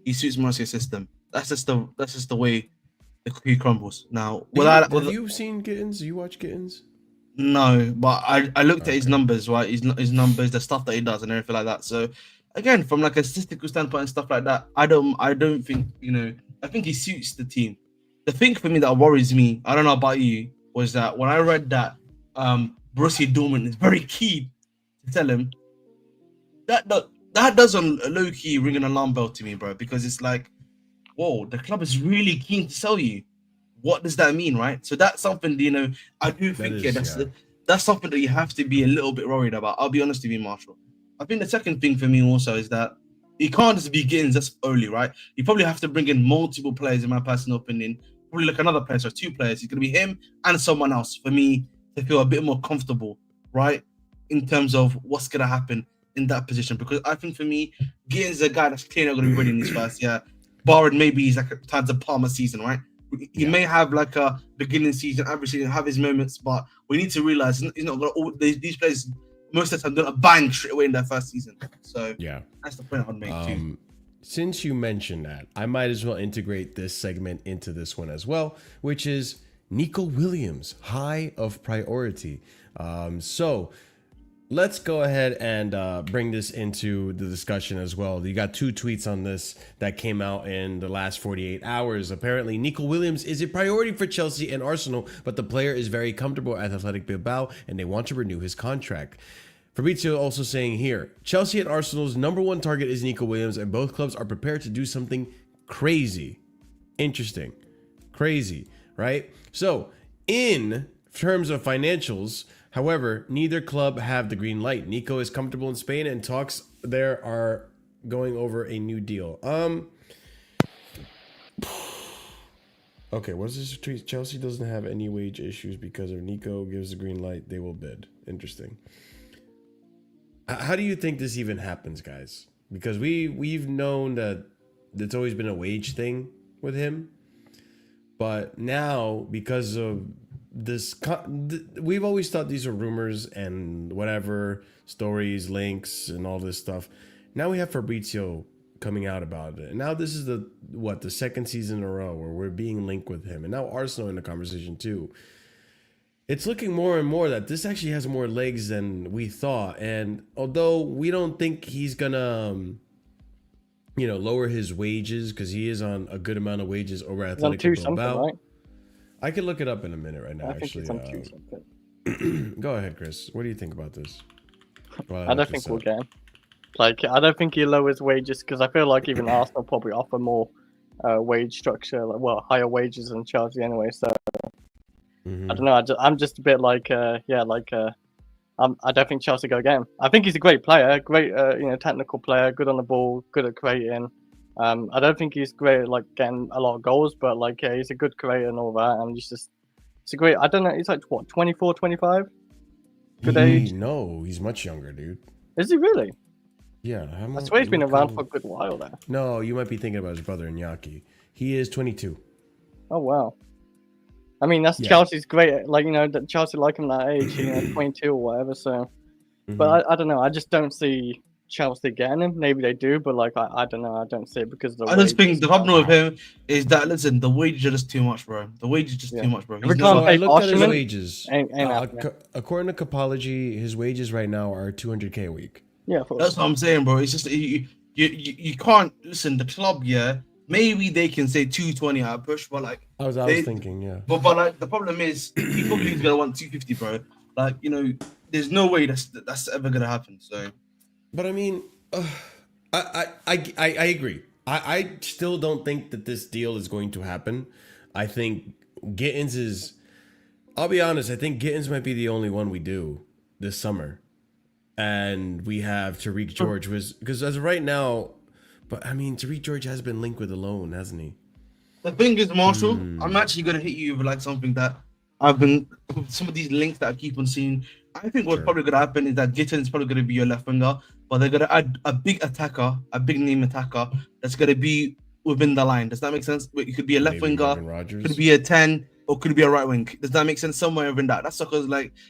he suits Maresca's system. That's just the way he crumbles. Now, have you seen Gittens? You watch Gittens? No, but I looked at his numbers, right? His numbers, the stuff that he does, and everything like that. So, again, from like a statistical standpoint and stuff like that, I don't think I think he suits the team. The thing for me that worries me, I don't know about you, was that when I read that Borussia Dortmund is very keen to sell him, that does a low key ring an alarm bell to me, bro, because it's like, whoa, the club is really keen to sell you. What does that mean, right? So that's something, I do think that's something that you have to be a little bit worried about. I'll be honest with you, Marshall. I think the second thing for me also is that you can't just be Gittens just only, right? You probably have to bring in multiple players, in my personal opinion. Probably like another player, so 2 players. It's going to be him and someone else for me to feel a bit more comfortable, right? In terms of what's going to happen in that position. Because I think for me, Gittens is a guy that's clearly not going to be ready in his first year. Barring maybe he's like towards a Palmer season, right? He may have like a beginning season, average season, have his moments, but we need to realize he's not going to. These players most of the time don't bang straight away in their first season. So yeah, that's the point I'd make too. Since you mentioned that, I might as well integrate this segment into this one as well, which is Nico Williams, high of priority. So let's go ahead and bring this into the discussion as well. You got 2 tweets on this that came out in the last 48 hours. Apparently, Nico Williams is a priority for Chelsea and Arsenal, but the player is very comfortable at Athletic Bilbao and they want to renew his contract. Fabrizio also saying here, Chelsea and Arsenal's #1 target is Nico Williams, and both clubs are prepared to do something crazy. Interesting. Crazy, right? So, in terms of financials, however, neither club have the green light. Nico is comfortable in Spain, and talks there are going over a new deal. Okay, what's this tweet? Chelsea doesn't have any wage issues because if Nico gives the green light, they will bid. Interesting. How do you think this even happens, guys? Because we've known that it's always been a wage thing with him, but now because of this, we've always thought these are rumors and whatever stories, links, and all this stuff. Now we have Fabrizio coming out about it, and now this is the second season in a row where we're being linked with him, and now Arsenal in the conversation too. It's looking more and more that this actually has more legs than we thought. And although we don't think he's gonna, lower his wages because he is on a good amount of wages over at Atletico Bilbao. Right? I can look it up in a minute right now. I think it's on 2-something. Go ahead, Chris. What do you think about this? I don't think we'll get him. Like, I don't think he lowers wages because I feel like even Arsenal probably offer more wage structure, higher wages than Chelsea anyway. So. I don't know. I'm just a bit like, I don't think Chelsea go again. I think he's a great player, great, technical player, good on the ball, good at creating. I don't think he's great at getting a lot of goals, but he's a good creator and all that. And it's a great. I don't know. He's 24, 25. Good age. No, he's much younger, dude. Is he really? Yeah, I swear he's been around for a good while there. No, you might be thinking about his brother Iñaki. He is 22. Oh wow. I mean, that's Chelsea's great. Chelsea like him that age, 22 or whatever. So, but I don't know. I just don't see Chelsea getting him. Maybe they do, but I don't know. I don't see it because I just think the problem with him is that the wages are just too much, bro. The wages are just too much, bro. I looked at his wages. According to Capology, his wages right now are 200K a week. Yeah, that's what I'm saying, bro. It's just you can't listen. The club, maybe they can say 220 at a push, but I was thinking, yeah. But the problem is, he probably is gonna want 250, bro. There's no way that's ever gonna happen. So, but I mean, I agree. I still don't think that this deal is going to happen. I think Gittens is. I'll be honest. I think Gittens might be the only one we do this summer, and we have Tariq George because as of right now. But I mean, Tariq George has been linked with a loan, hasn't he? The thing is, Marshall, I'm actually gonna hit you with something that some of these links that I keep on seeing. I think what's probably gonna happen is that Gittens is probably gonna be your left winger, but they're gonna add a big attacker, a big name attacker that's gonna be within the line. Does that make sense? It could be a left winger, could be a 10, or could be a right wing. Does that make sense? Somewhere within that. That's because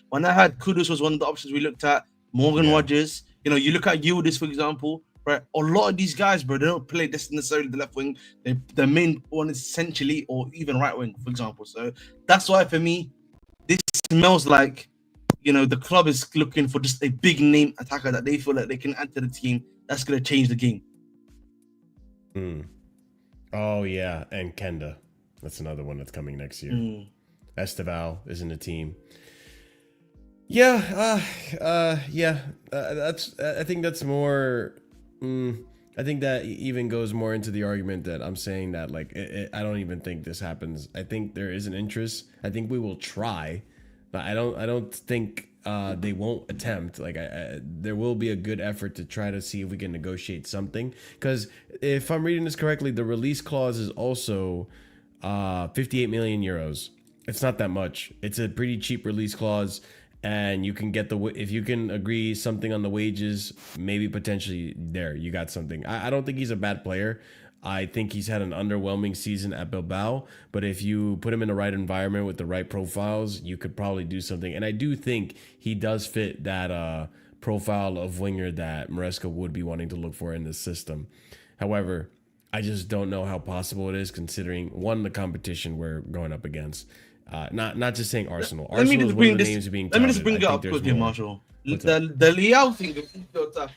when I had Kudus was one of the options we looked at. Morgan Rodgers. You look at Yildiz, for example. Right, a lot of these guys, bro, they don't play this necessarily the left wing. The main one is essentially, or even right wing, for example. So that's why for me, this smells like, the club is looking for just a big name attacker that they feel like they can add to the team. That's gonna change the game. Oh yeah, and Kenda, that's another one that's coming next year. Esteval is in the team. Yeah, that's. I think that's more. I think that even goes more into the argument that I'm saying that I don't even think this happens. I think there is an interest. I think we will try, but I don't think they won't attempt. There will be a good effort to try to see if we can negotiate something. Because if I'm reading this correctly, the release clause is also 58 million euros. It's not that much. It's a pretty cheap release clause. And you can get if you can agree something on the wages, maybe potentially you got something. I don't think he's a bad player. I think he's had an underwhelming season at Bilbao, but if you put him in the right environment with the right profiles, you could probably do something. And I do think he does fit that profile of winger that Maresca would be wanting to look for in this system. However, I just don't know how possible it is considering the competition we're going up against. Not just saying Arsenal. Arsenal is one of the names being touted. Let me just bring it up quickly, Marshall. The Leao thing,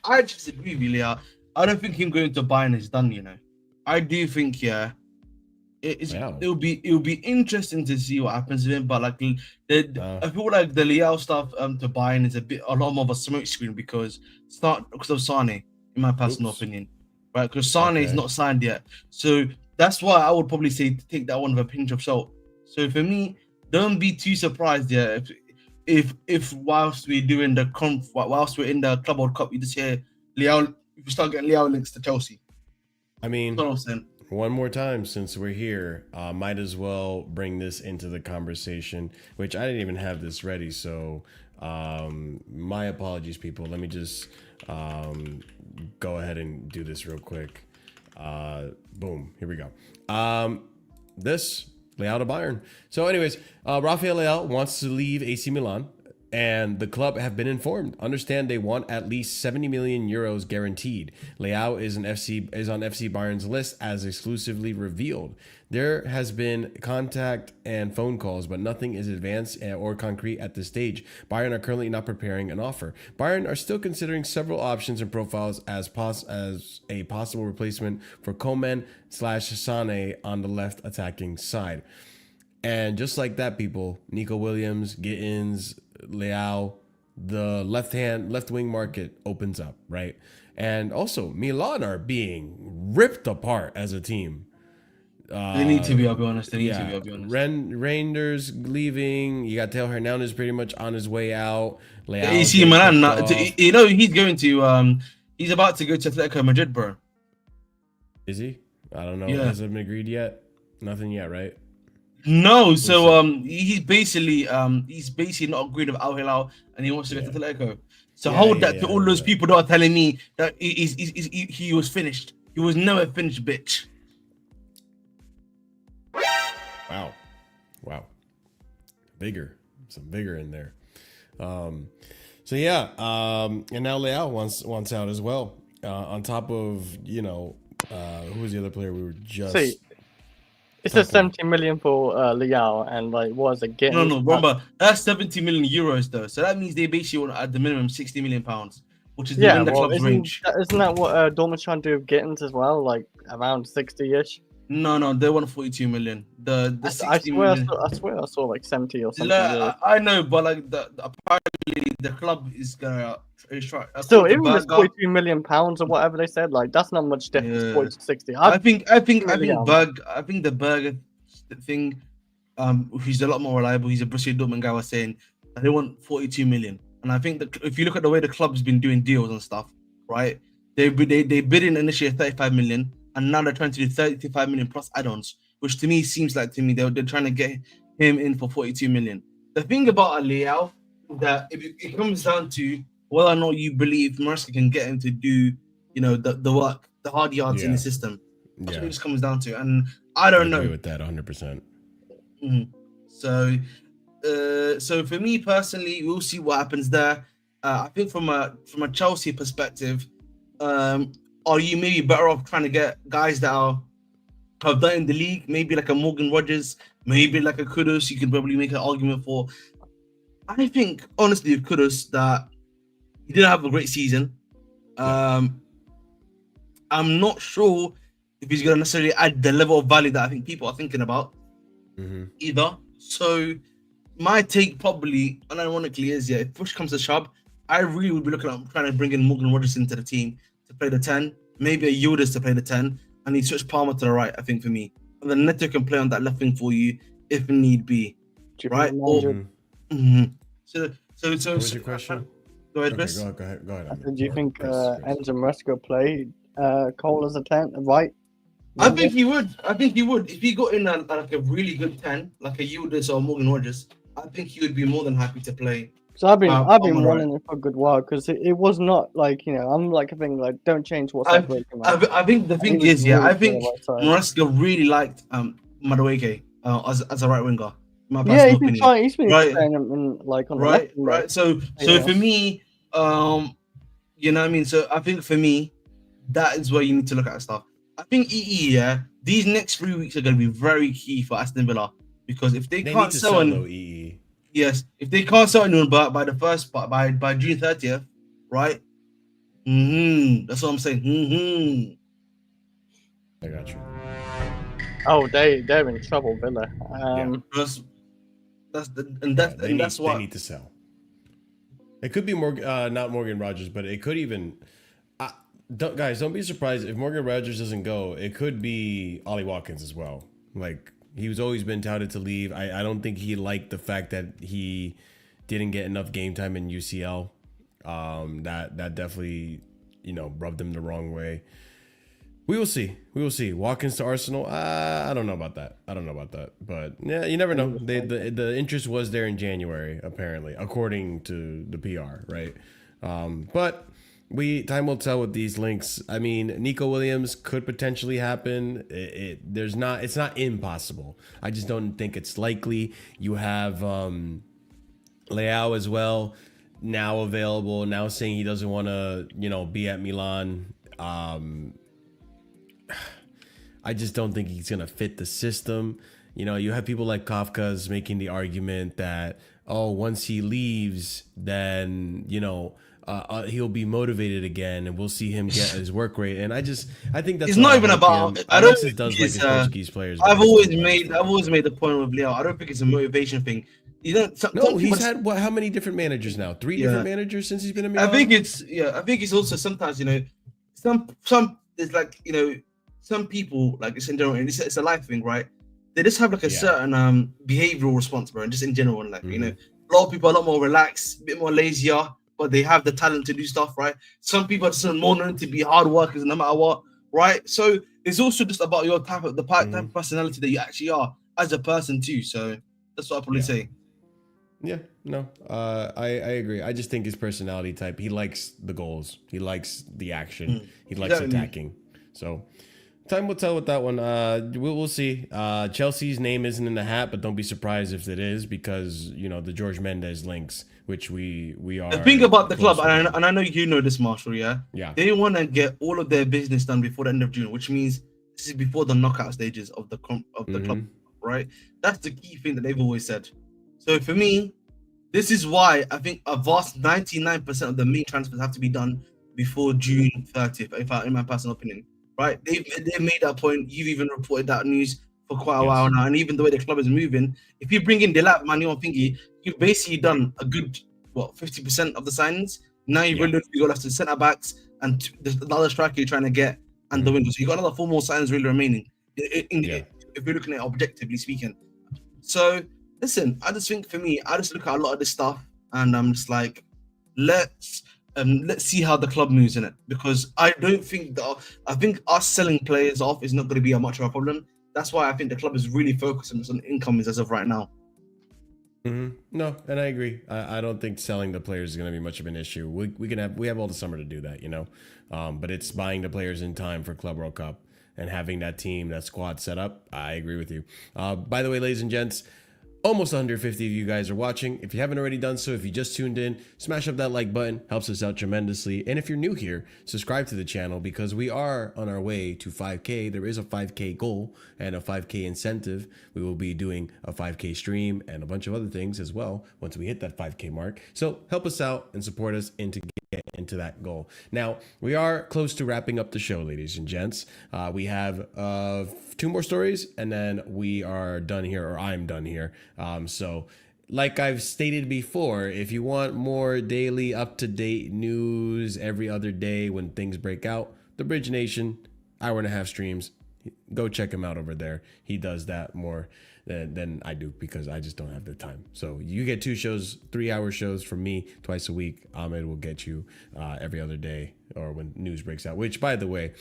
I just agree with Leao. I don't think him going to Bayern is done, I do think, it'll be interesting to see what happens with him, but I feel like the Leao stuff to Bayern is a lot more of a smoke screen because of Sane, in my personal opinion. Right? Because Sane is not signed yet. So that's why I would probably say to take that one with a pinch of salt. So for me, don't be too surprised, if whilst we're doing whilst we're in the Club World Cup, you just hear Leao, you start getting Leao links to Chelsea. I mean, that's what I'm saying. one more time since we're here. Might as well bring this into the conversation, which I didn't even have this ready. So my apologies, people. Let me just go ahead and do this real quick. Boom. Here we go. This Leao to Bayern. So anyways, Rafael Leao wants to leave AC Milan. And the club have been informed. Understand they want at least 70 million euros guaranteed. Leao is on FC Bayern's list as exclusively revealed. There has been contact and phone calls, but nothing is advanced or concrete at this stage. Bayern are currently not preparing an offer. Bayern are still considering several options and profiles as a possible replacement for Koeman/Sane on the left attacking side. And just like that, people, Nico Williams, Gittens, Leao, the left wing market opens up, right? And also Milan are being ripped apart as a team. They need to be, I'll be honest. They need to be, I'll be honest. Reinders leaving. You got Theo Hernandez pretty much on his way out. Leao, you see Milan, you know, he's going to he's about to go to Atletico Madrid, bro. Is he? I don't know. Yeah. Has it been agreed yet? Nothing yet, right? No, so he's basically not agreed with Al Hilal, and he wants to go to Atletico. So hold that to all those people that are telling me that he was finished. He was never finished, bitch. Wow, some vigor in there. So yeah, and now Leao wants out as well. On top of, you know, who was the other player we were just? See, it's a 70 million for Leao, and like, what is it getting? No, remember that's 70 million euros though. So that means they basically want at the minimum 60 million pounds, which is within the club's range. Isn't that what Dortmund trying to do with Gittens as well? Like around 60-ish. No, they want 42 million. I swear I saw like 70 or something. I know, but like apparently the club is gonna try. Still, even if it's 42 million pounds or whatever they said, like that's not much difference. 40 to 60. I think the Berger thing, he's a lot more reliable. He's a Borussia Dortmund guy was saying that they want 42 million, and I think that if you look at the way the club's been doing deals and stuff, right? They bid in initially 35 million. And now they're trying to do 35 million plus add-ons, which to me seems like they're trying to get him in for 42 million. The thing about a Leao, that it comes down to whether or not you believe Maresca can get him to do, you know, the work, the hard yards in the system. That's what it just comes down to. And I don't know. Agree with that 100%. So for me personally, we'll see what happens there. I think from a Chelsea perspective, are you maybe better off trying to get guys that have done in the league, maybe like a Morgan Rogers, maybe like a Kudus? You can probably make an argument for. I think honestly, with Kudus, that he didn't have a great season. I'm not sure if he's going to necessarily add the level of value that I think people are thinking about either. So my take probably, unironically, is if push comes to shove, I really would be looking at trying to bring in Morgan Rogers into the team to play the 10, maybe a Yildiz to play the 10, and he switch Palmer to the right, I think, for me. And then Neto can play on that left wing for you if need be. Right? So what's your question? Go ahead, okay, Chris. Go ahead. Do you think Enzo Maresca play Cole as a 10, right? I think he would. If he got in like a really good 10, like a Yildiz or Morgan Rogers, I think he would be more than happy to play. So I've been wanting it for a good while, because it was not like, you know, I'm like a thing like, don't change what's I think the thing is, I think Maresca really liked Madueke as a right winger. He's been playing him like on the left. Right. So for me, you know what I mean. So I think for me, that is where you need to look at stuff. I think these next 3 weeks are going to be very key for Aston Villa, because if they can't sell yes, if they can't sell anyone by the first by June 30th, right? That's what I'm saying. I got you. Oh, they're in trouble, Villa. That's why they need to sell. It could be not Morgan Rogers, but it could even. Guys, don't be surprised if Morgan Rogers doesn't go. It could be Ollie Watkins as well. Like, he's always been touted to leave. I don't think he liked the fact that he didn't get enough game time in UCL. That definitely, you know, rubbed him the wrong way. We will see. We will see. Walk-ins to Arsenal. I don't know about that. But yeah, you never know. The interest was there in January, apparently, according to the PR, right? But time will tell with these links. I mean, Nico Williams could potentially happen. It's not impossible. I just don't think it's likely. You have Leao as well, now available, now saying he doesn't want to, be at Milan. I just don't think he's going to fit the system. You have people like Kafka's making the argument that, once he leaves, then, he'll be motivated again and we'll see him get his work rate. And I think that's it's not even about, I don't think does like Portuguese players. I've always made the point with Leao. I don't think it's a motivation thing. He's had how many different managers now? 3 different managers since he's been in Milan? I think it's also sometimes, some there's like, some people, like it's in general, and it's a life thing, right? They just have like a certain behavioral response, bro, and just in general, like a lot of people are a lot more relaxed, a bit more lazier, but they have the talent to do stuff, right? Some people are just more known to be hard workers no matter what, right? So it's also just about your type of personality that you actually are as a person too. So that's what I'll probably say. Yeah, no, I agree. I just think his personality type, he likes the goals, he likes the action, he likes attacking. So time will tell with that one. We'll see. Chelsea's name isn't in the hat, but don't be surprised if it is, because the George Mendes links, which we are. The thing about the club, and I know you know this, Marshall. Yeah. They want to get all of their business done before the end of June, which means this is before the knockout stages of the club, right? That's the key thing that they've always said. So for me, this is why I think a vast 99% of the main transfers have to be done before June 30th, in my personal opinion. Right, they've made that point. You've even reported that news for quite a while now, and even the way the club is moving, if you bring in Delap, Maignan, thingy, you've basically done a good 50% of the signings. Now you've really got left to centre backs and the other striker you're trying to get, and the window. So you got another 4 more signings really remaining. If you're looking at it objectively speaking. So listen, I just think for me, I just look at a lot of this stuff, and I'm just like, let's see how the club moves in it, because I don't think I think us selling players off is not going to be much of a problem. That's why I think the club is really focused on income as of right now. No, and I agree. I don't think selling the players is going to be much of an issue. We have all the summer to do that, but it's buying the players in time for Club World Cup and having that team, that squad set up. I agree with you. By the way, ladies and gents, almost 150 of you guys are watching. If you haven't already done so, if you just tuned in, smash up that like button. Helps us out tremendously. And if you're new here, subscribe to the channel, because we are on our way to 5K. There is a 5K goal and a 5K incentive. We will be doing a 5K stream and a bunch of other things as well once we hit that 5K mark. So help us out and support us into get into that goal. Now, we are close to wrapping up the show, ladies and gents. We have 2 more stories, and then we are done here, or I'm done here. So like I've stated before, if you want more daily up-to-date news every other day when things break out, The Bridge Nation, 1.5 streams, go check him out over there. He does that more than I do, because I just don't have the time. So you get 2 shows, 3-hour shows from me twice a week. Ahmed will get you every other day, or when news breaks out, which, by the way,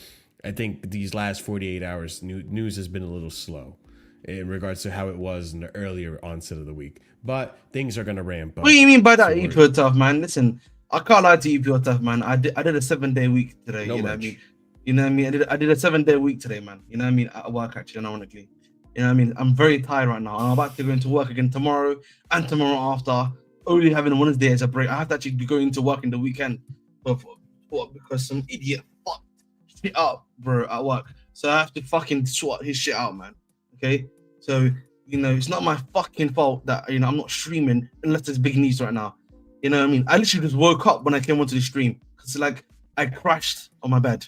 I think these last 48 hours, news has been a little slow in regards to how it was in the earlier onset of the week. But things are going to ramp up. What do you mean by that, EPL tough, man? Listen, I can't lie to EPL tough, man. I did a 7-day week today. You know what I mean? You know what I mean? I did a 7-day week today, man. You know what I mean? At work, actually, ironically. You know what I mean? I'm very tired right now. I'm about to go into work again tomorrow and tomorrow after. Only having Wednesday as a break. I have to actually be going to work in the weekend because some idiot fucked shit up, bro, at work. So I have to fucking sort his shit out, man. Okay? So, it's not my fucking fault that, I'm not streaming unless there's big news right now. You know what I mean? I literally just woke up when I came onto the stream, because, I crashed on my bed.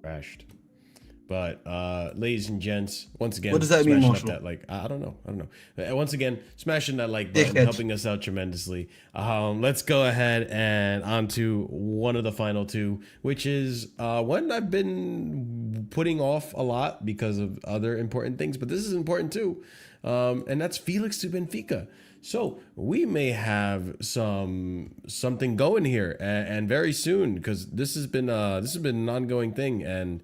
Crashed. But ladies and gents, once again, what does that mean, Marshall? I don't know. Once again, smashing that like button, helping us out tremendously. Let's go ahead and on to one of the final 2, which is one I've been putting off a lot because of other important things, but this is important too, and that's Felix To Benfica. So we may have something going here, and very soon, because this has been an ongoing thing, and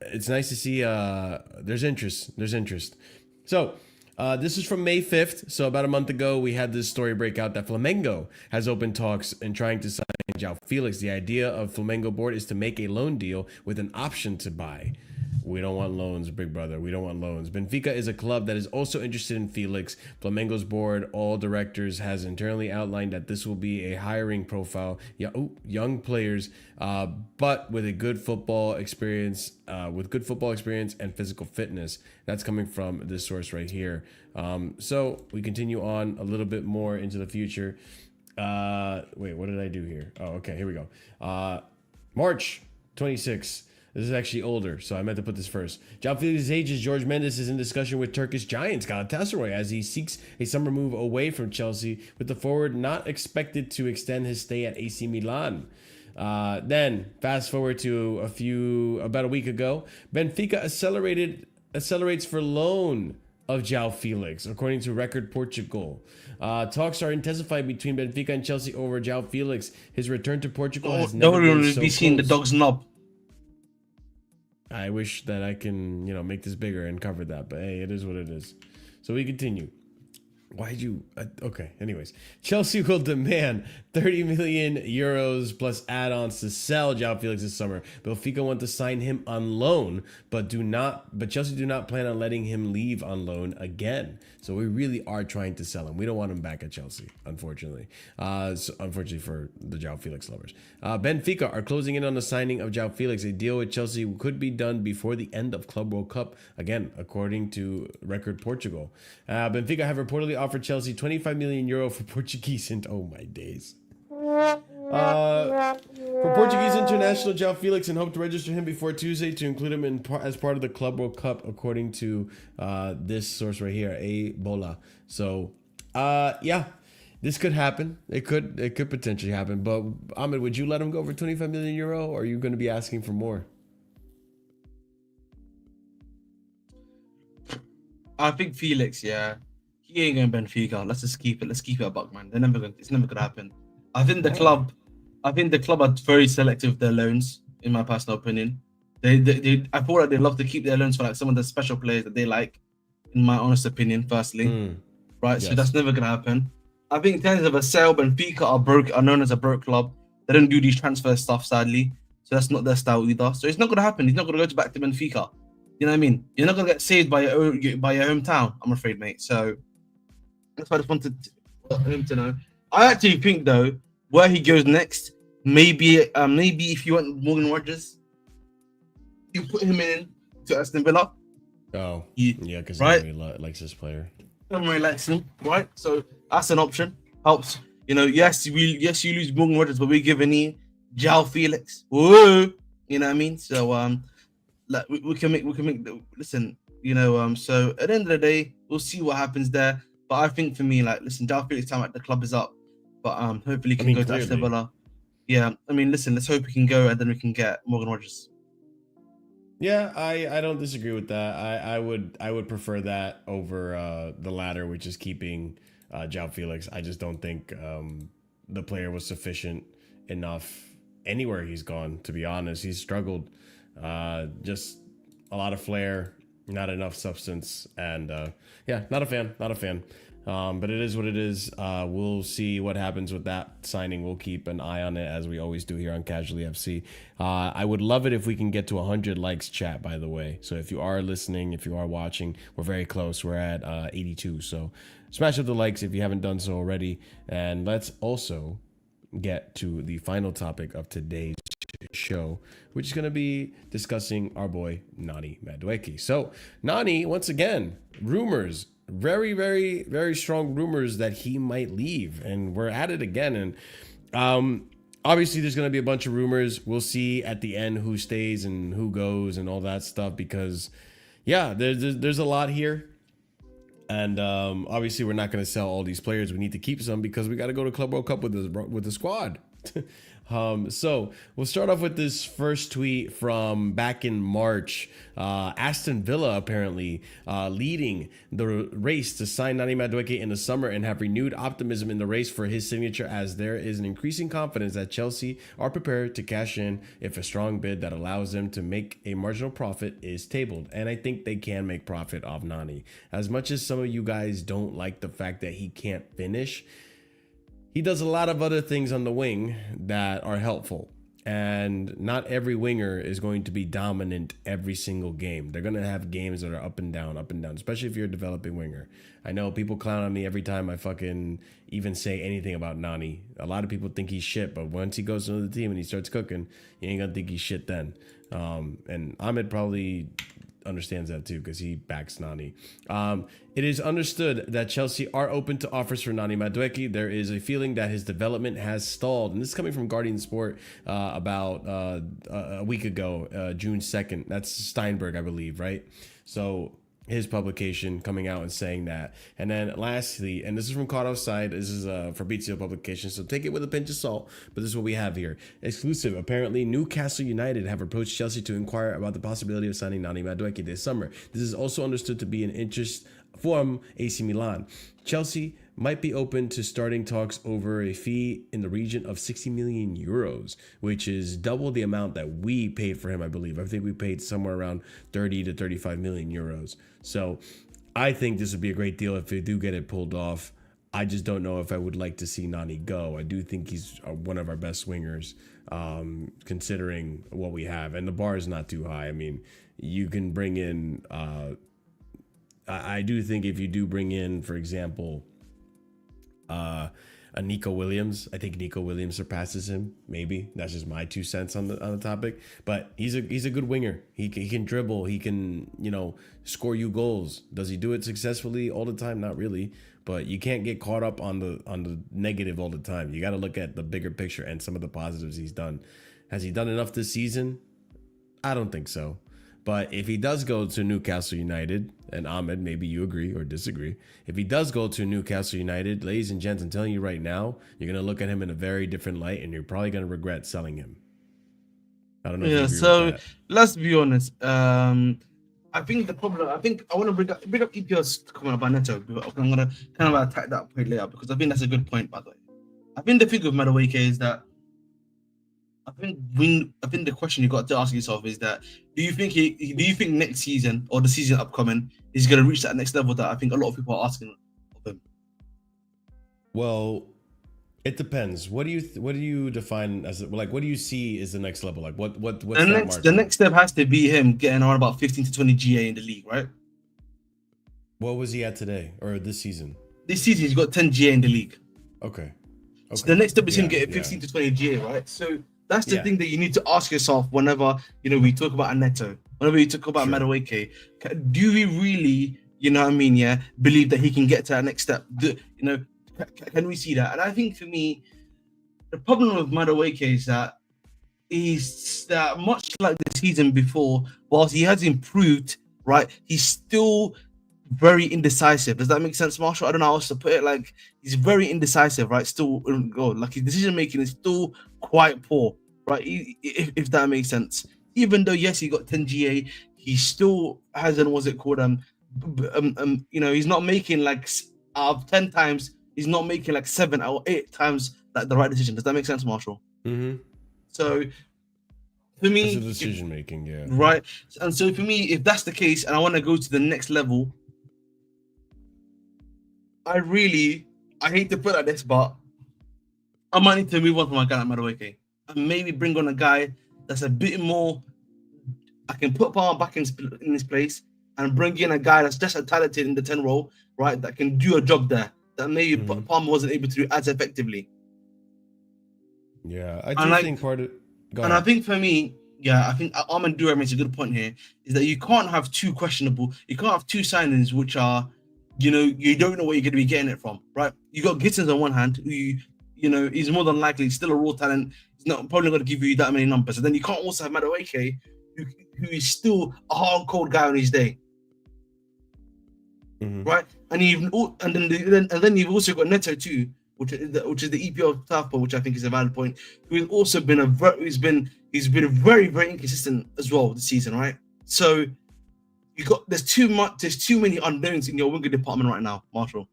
it's nice to see there's interest. So this is from May 5th. So about a month ago, we had this story break out that Flamengo has opened talks and trying to sign João Felix. The idea of Flamengo board is to make a loan deal with an option to buy. We don't want loans, big brother. We don't want loans. Benfica is a club that is also interested in Felix. Flamengo's board, all directors, has internally outlined that this will be a hiring profile. Young players, but with a good football experience, and physical fitness. That's coming from this source right here. So we continue on a little bit more into the future. Wait, what did I do here? Oh, okay, here we go. March 26th. This is actually older, so I meant to put this first. João Felix's agent Jorge Mendes is in discussion with Turkish giants Galatasaray as he seeks a summer move away from Chelsea, with the forward not expected to extend his stay at AC Milan. Then, fast forward to about a week ago, Benfica accelerates for loan of João Felix, according to Record Portugal. Talks are intensified between Benfica and Chelsea over João Felix. His return to Portugal has never been so be seeing the close. dog's knob. I wish that I can, make this bigger and cover that, but hey, it is what it is. So we continue. Why'd you? Okay. Anyways, Chelsea will demand 30 million euros plus add-ons to sell João Felix this summer. Benfica want to sign him on loan, but Chelsea do not plan on letting him leave on loan again. So we really are trying to sell him. We don't want him back at Chelsea, unfortunately. Unfortunately for the João Felix lovers. Benfica are closing in on the signing of João Felix. A deal with Chelsea could be done before the end of Club World Cup, again, according to Record Portugal. Benfica have reportedly offered Chelsea 25 million euro for Portuguese, and oh my days. For Portuguese international João Felix, and hope to register him before Tuesday to include him as part of the Club World Cup, according to this source right here, A Bola. So, yeah, this could happen. It could potentially happen. But Ahmed, would you let him go for 25 million euro, or are you going to be asking for more? I think Felix, yeah, he ain't going Benfica. Let's just keep it. Let's keep it a buck, man. It's never gonna happen. I think the club are very selective with their loans, in my personal opinion. I thought that they love to keep their loans for like some of the special players that they like, in my honest opinion, firstly. Right, yes. So that's never gonna happen. I think in terms of a sale, Benfica are known as a broke club. They don't do these transfer stuff, sadly. So that's not their style either. So it's not gonna happen. He's not gonna go back to Benfica. You know what I mean? You're not gonna get saved by your hometown, I'm afraid, mate. So that's why I just wanted him to know. I actually think though, where he goes next, maybe if you want Morgan Rogers, you put him in to Aston Villa. Oh, yeah, because right? he really likes this player. Everyone likes him, right? So that's an option. Helps. Yes, you lose Morgan Rogers, but we're giving you João Felix. Whoa, you know what I mean? So like we can make listen, so at the end of the day, we'll see what happens there. But I think for me, like, listen, João Felix time at the club is up. But hopefully he can go to Aston Villa. Yeah, I mean, listen, let's hope he can go and then we can get Morgan Rogers. Yeah, I don't disagree with that. I would prefer that over the latter, which is keeping João Felix. I just don't think the player was sufficient enough anywhere he's gone, to be honest. He's struggled. Just a lot of flair, not enough substance, and yeah, not a fan. But it is what it is. We'll see what happens with that signing. We'll keep an eye on it, as we always do here on Casually FC. I would love it if we can get to 100 likes, chat, by the way. So if you are listening, if you are watching, we're very close. We're at 82. So smash up the likes if you haven't done so already. And let's also get to the final topic of today's show, which is going to be discussing our boy Nani Madueke. So Nani, once again, rumors, very, very, very strong rumors that he might leave, and we're at it again. And obviously there's going to be a bunch of rumors. We'll see at the end who stays and who goes and all that stuff, because yeah, there's a lot here. And obviously we're not going to sell all these players. We need to keep some because we got to go to Club World Cup with the squad. So we'll start off with this first tweet from back in March. Aston Villa apparently leading the race to sign Nani Madueke in the summer and have renewed optimism in the race for his signature, as there is an increasing confidence that Chelsea are prepared to cash in if a strong bid that allows them to make a marginal profit is tabled. And I think they can make profit off Nani. As much as some of you guys don't like the fact that he can't finish, he does a lot of other things on the wing that are helpful. And not every winger is going to be dominant every single game. They're going to have games that are up and down, especially if you're a developing winger. I know people clown on me every time I fucking even say anything about Nani. A lot of people think he's shit, but once he goes to the team and he starts cooking, you ain't going to think he's shit then. And Ahmed probably understands that too because he backs Nani. It is understood that Chelsea are open to offers for Nani Madueke. There is a feeling that his development has stalled, and this is coming from Guardian Sport about a week ago, June 2nd. That's Steinberg, I believe, right? So his publication coming out and saying that. And then lastly, and this is from Caught Offside, this is a Fabrizio publication, so take it with a pinch of salt, but this is what we have here. Exclusive. Apparently, Newcastle United have approached Chelsea to inquire about the possibility of signing Nani Madueke this summer. This is also understood to be an interest from AC Milan. Chelsea might be open to starting talks over a fee in the region of 60 million euros, which is double the amount that we paid for him, I believe. I think we paid somewhere around 30 to 35 million euros. So I think this would be a great deal if they do get it pulled off. I just don't know if I would like to see Nani go. I do think he's one of our best swingers, considering what we have. And the bar is not too high. I mean, you can bring in... I do think if you do bring in, for example, a Nico Williams, I think Nico Williams surpasses him. Maybe that's just my 2 cents on the topic. But he's a good winger. He can dribble. He can score you goals. Does he do it successfully all the time? Not really. But you can't get caught up on the negative all the time. You got to look at the bigger picture and some of the positives he's done. Has he done enough this season? I don't think so. But if he does go to Newcastle United, and Ahmed, maybe you agree or disagree. If he does go to Newcastle United, ladies and gents, I'm telling you right now, you're going to look at him in a very different light, and you're probably going to regret selling him. I don't know. Yeah, so let's be honest. I think the problem, I want to bring up EPL's comment about Neto. I'm going to kind of attack that point later because I think that's a good point, by the way. I think the thing with Madueke is that I think the question you got to ask yourself is that do you think next season or the season upcoming is going to reach that next level that I think a lot of people are asking of him? Well, it depends. What do you define as what do you see is the next level? Like what's the next step has to be him getting on about 15 to 20 GA in the league, right? What was he at today or this season? This season he's got 10 GA in the league. Okay. So the next step is him getting 15 to 20 GA, right? So that's the thing that you need to ask yourself whenever we talk about Neto, whenever you talk about Madueke. Do we really, believe that he can get to that next step? Can we see that? And I think for me, the problem with Madueke is that much like the season before, whilst he has improved, right, he's still very indecisive. Does that make sense, Marshall? I don't know how else to put it. Like, he's very indecisive, right? Still, like his decision making is still quite poor, right? If that makes sense. Even though yes, he got 10 GA, he still hasn't. What's it called? He's not making like out of 10 times, he's not making like 7 or 8 times like the right decision. Does that make sense, Marshall? Mm-hmm. So for me, it's a decision making, yeah. Right. And so for me, if that's the case, and I want to go to the next level. I hate to put it like this, but I might need to move on from a guy like Madueke and maybe bring on a guy that's a bit more. I can put Palmer back in his place and bring in a guy that's just as talented in the 10 role, right? That can do a job there that maybe Palmer wasn't able to do as effectively. Yeah, I think part of. And I think for me, I think Ahmed Dura makes a good point here. Is that you can't have two signings which are. You don't know where you're going to be getting it from, right? You got Gittens on one hand, who, he's more than likely still a raw talent. He's not probably going to give you that many numbers. And then you can't also have Madueke, who is still a hard, cold guy on his day, right? And then you've also got Neto too, which is the EPL Southpaw, which I think is a valid point. Who's also been he's been very, very inconsistent as well this season, right? So there's too many unknowns in your winger department right now, Marshall.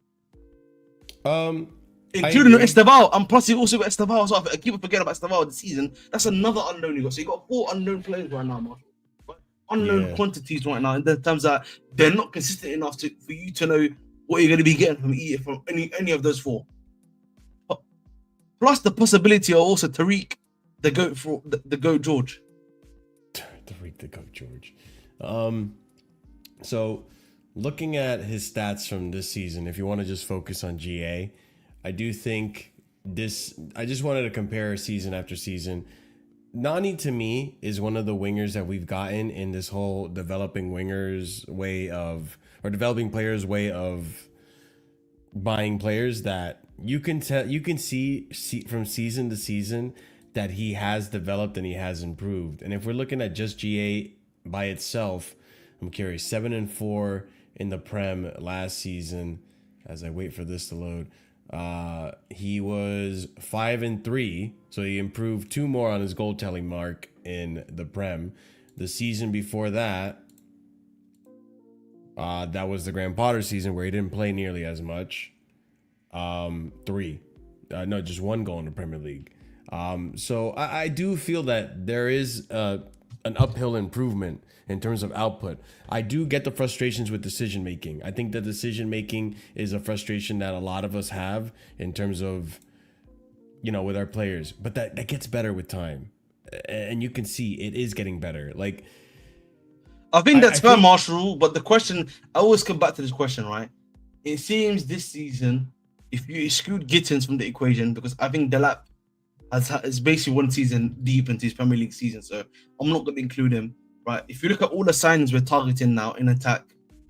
Including Esteval, and plus you also got Esteval as well. I keep forgetting about Esteval this season. That's another unknown you got. So you got 4 unknown players right now, Marshall. Unknown quantities right now in the terms that they're not consistent enough for you to know what you're going to be getting from any of those 4. Plus the possibility of also Tariq, the GOAT George. Tariq the GOAT George. So looking at his stats from this season, if you want to just focus on GA, I do think I just wanted to compare season after season. Nani to me is one of the wingers that we've gotten in this whole developing players way of buying players, that you can see from season to season that he has developed and he has improved. And if we're looking at just GA by itself, I'm curious, 7-4 in the Prem last season. As I wait for this to load, he was 5-3, so he improved 2 more on his goal telling mark in the Prem. The season before that, that was the Graham Potter season where he didn't play nearly as much. 3, just 1 goal in the Premier League. So I do feel that there is an uphill improvement in terms of output. I do get the frustrations with decision making. I think the decision making is a frustration that a lot of us have in terms of, with our players. But that gets better with time, and you can see it is getting better. Like, I think that's fair, Marshall. But the question, I always come back to this question, right? It seems this season, if you exclude Gittens from the equation, because I think Delap has basically 1 season deep into his Premier League season, so I'm not going to include him. Right, if you look at all the signings we're targeting now in attack,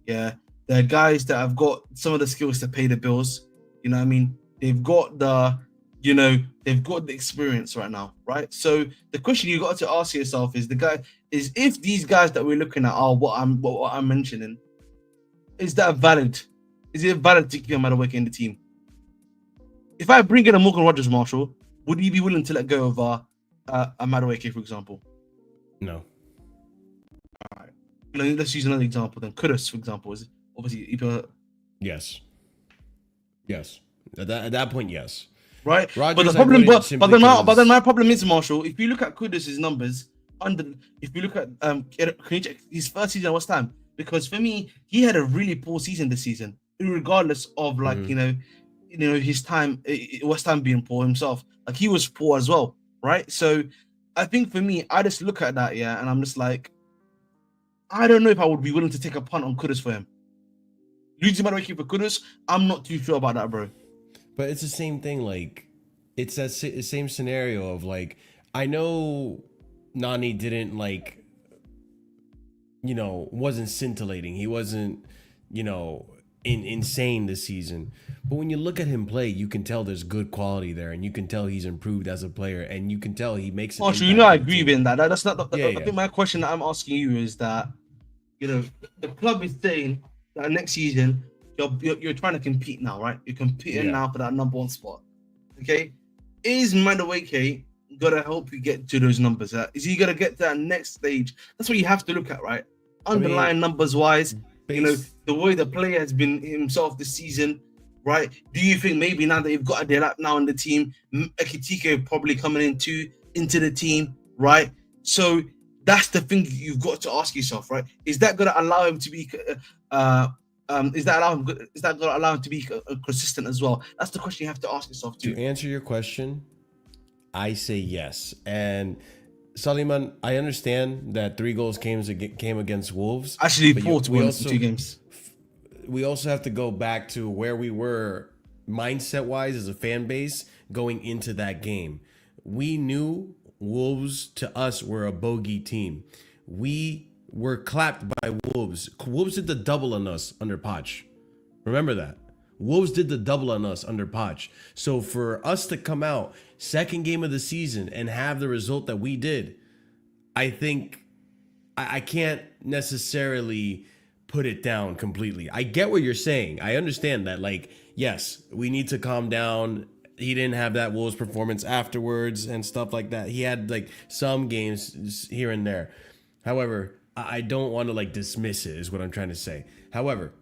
there are guys that have got some of the skills to pay the bills. You know what I mean? They've got the experience right now, right? So the question you got to ask yourself is if these guys that we're looking at are what I'm mentioning, is that valid? Is it valid to keep a Madueke in the team? If I bring in a Morgan Rogers, Marshall, would you be willing to let go of a Madueke, for example? No. All right. Let's use another example then. Kudus, for example, is obviously yes. At that point, yes. Right. Rogers, but the problem, but then my problem is, Marshall. If you look at Kudus' numbers if you look at can you check his first season at West Ham? Because for me, he had a really poor season this season, regardless of his time West Ham being poor himself. Like, he was poor as well, right? So I think for me, I just look at that, and I'm just like, I don't know if I would be willing to take a punt on Kudus for him. Losing Madueke for Kudus, I'm not too sure about that, bro. But it's the same thing. Like, it's that same scenario of, like, I know Nani didn't, like, wasn't scintillating. He wasn't, insane this season. But when you look at him play, you can tell there's good quality there, and you can tell he's improved as a player, and you can tell he makes it. Oh, sure, I agree with that. That's not. I think my question that I'm asking you is that, the club is saying that next season you're trying to compete now, right? You're competing now for that number 1 spot. Okay, is Madueke gonna help you get to those numbers? Is he gonna get to that next stage? That's what you have to look at, right? Underlying numbers wise, the way the player has been himself this season, right? Do you think maybe now that you've got a Delap now in the team, Ekitike probably coming into the team, right? So that's the thing you've got to ask yourself, right? Is that going to allow him to be is that going to allow him to be consistent as well? That's the question you have to ask yourself too. To answer your question, I say yes. And Suleiman, I understand that 3 goals came against Wolves. Actually, 4 to 1 in 2 games. We also have to go back to where we were mindset-wise as a fan base going into that game. We knew Wolves, to us, were a bogey team. We were clapped by Wolves. Wolves did the double on us under Poch. Remember that. Wolves did the double on us under Poch. So for us to come out second game of the season and have the result that we did, I think I can't necessarily put it down completely. I get what you're saying. I understand that, like, yes, we need to calm down he didn't have that Wolves performance afterwards and stuff like that. He had like some games here and there. However, I don't want to like dismiss it is what I'm trying to say. However,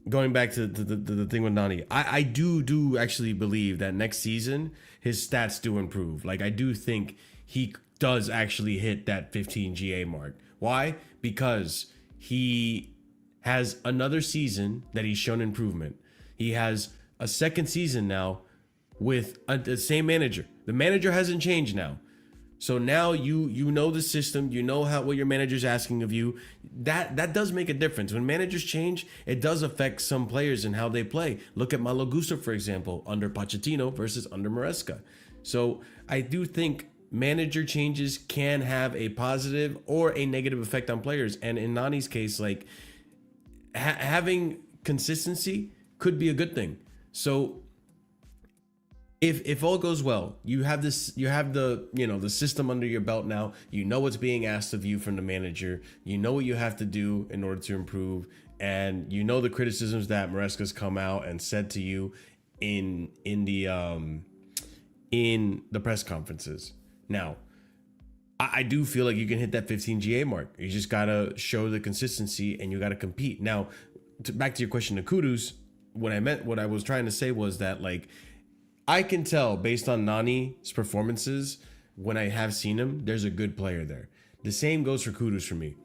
going back to the thing with Nani, I do actually believe that next season his stats do improve. Like I do think he does actually hit that 15 GA mark. Why? Because he has another season that he's shown improvement. He has a second season now with the same manager. The manager hasn't changed now. So now you know the system, you know what your manager's asking of you. That does make a difference. When managers change, it does affect some players and how they play. Look at Malo Gusto, for example, under Pochettino versus under Maresca. So I do think manager changes can have a positive or a negative effect on players. And in Nani's case, like having consistency could be a good thing. So if all goes well, you have the the system under your belt now. You know what's being asked of you from the manager. You know what you have to do in order to improve, and you know the criticisms that Maresca's come out and said to you in the press conferences. Now, I do feel like you can hit that 15 GA mark. You just gotta show the consistency and you gotta compete. Now, back to your question to Kudus, what I was trying to say was that like, I can tell based on Nani's performances when I have seen him, there's a good player there. The same goes for Kudus for me.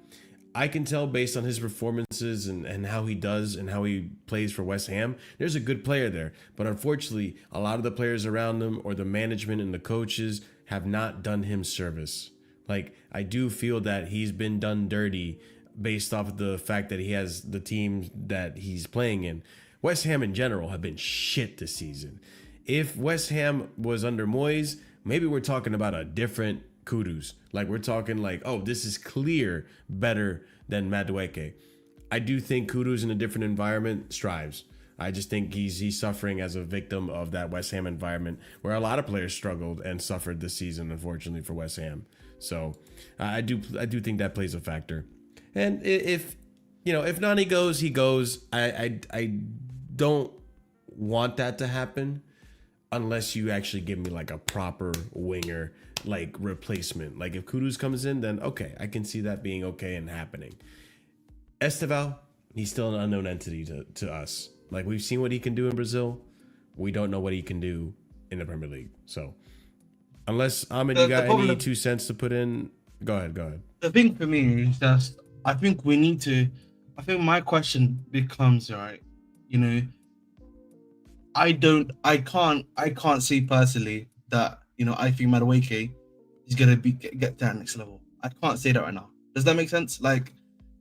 I can tell based on his performances and how he does and how he plays for West Ham, there's a good player there. But unfortunately, a lot of the players around him or the management and the coaches have not done him service. Like, I do feel that he's been done dirty based off of the fact that he has the team that he's playing in. West Ham in general have been shit this season. If West Ham was under Moyes, maybe we're talking about a different Kudus. Like we're talking like, oh, this is clear better than Madueke. I do think Kudus in a different environment strives. I just think he's suffering as a victim of that West Ham environment where a lot of players struggled and suffered this season, unfortunately, for West Ham. So I do think that plays a factor. And if Nani goes, he goes. I don't want that to happen unless you actually give me like a proper winger like replacement. Like if Kudus comes in, then okay, I can see that being okay and happening. Esteval, he's still an unknown entity to us. Like we've seen what he can do in Brazil. We don't know what he can do in the Premier League. So unless Ahmed, you got any 2 cents to put in, go ahead. The thing for me is just, I think my question becomes, right, I can't say personally that, I think Madueke is going to get to that next level. I can't say that right now. Does that make sense? Like,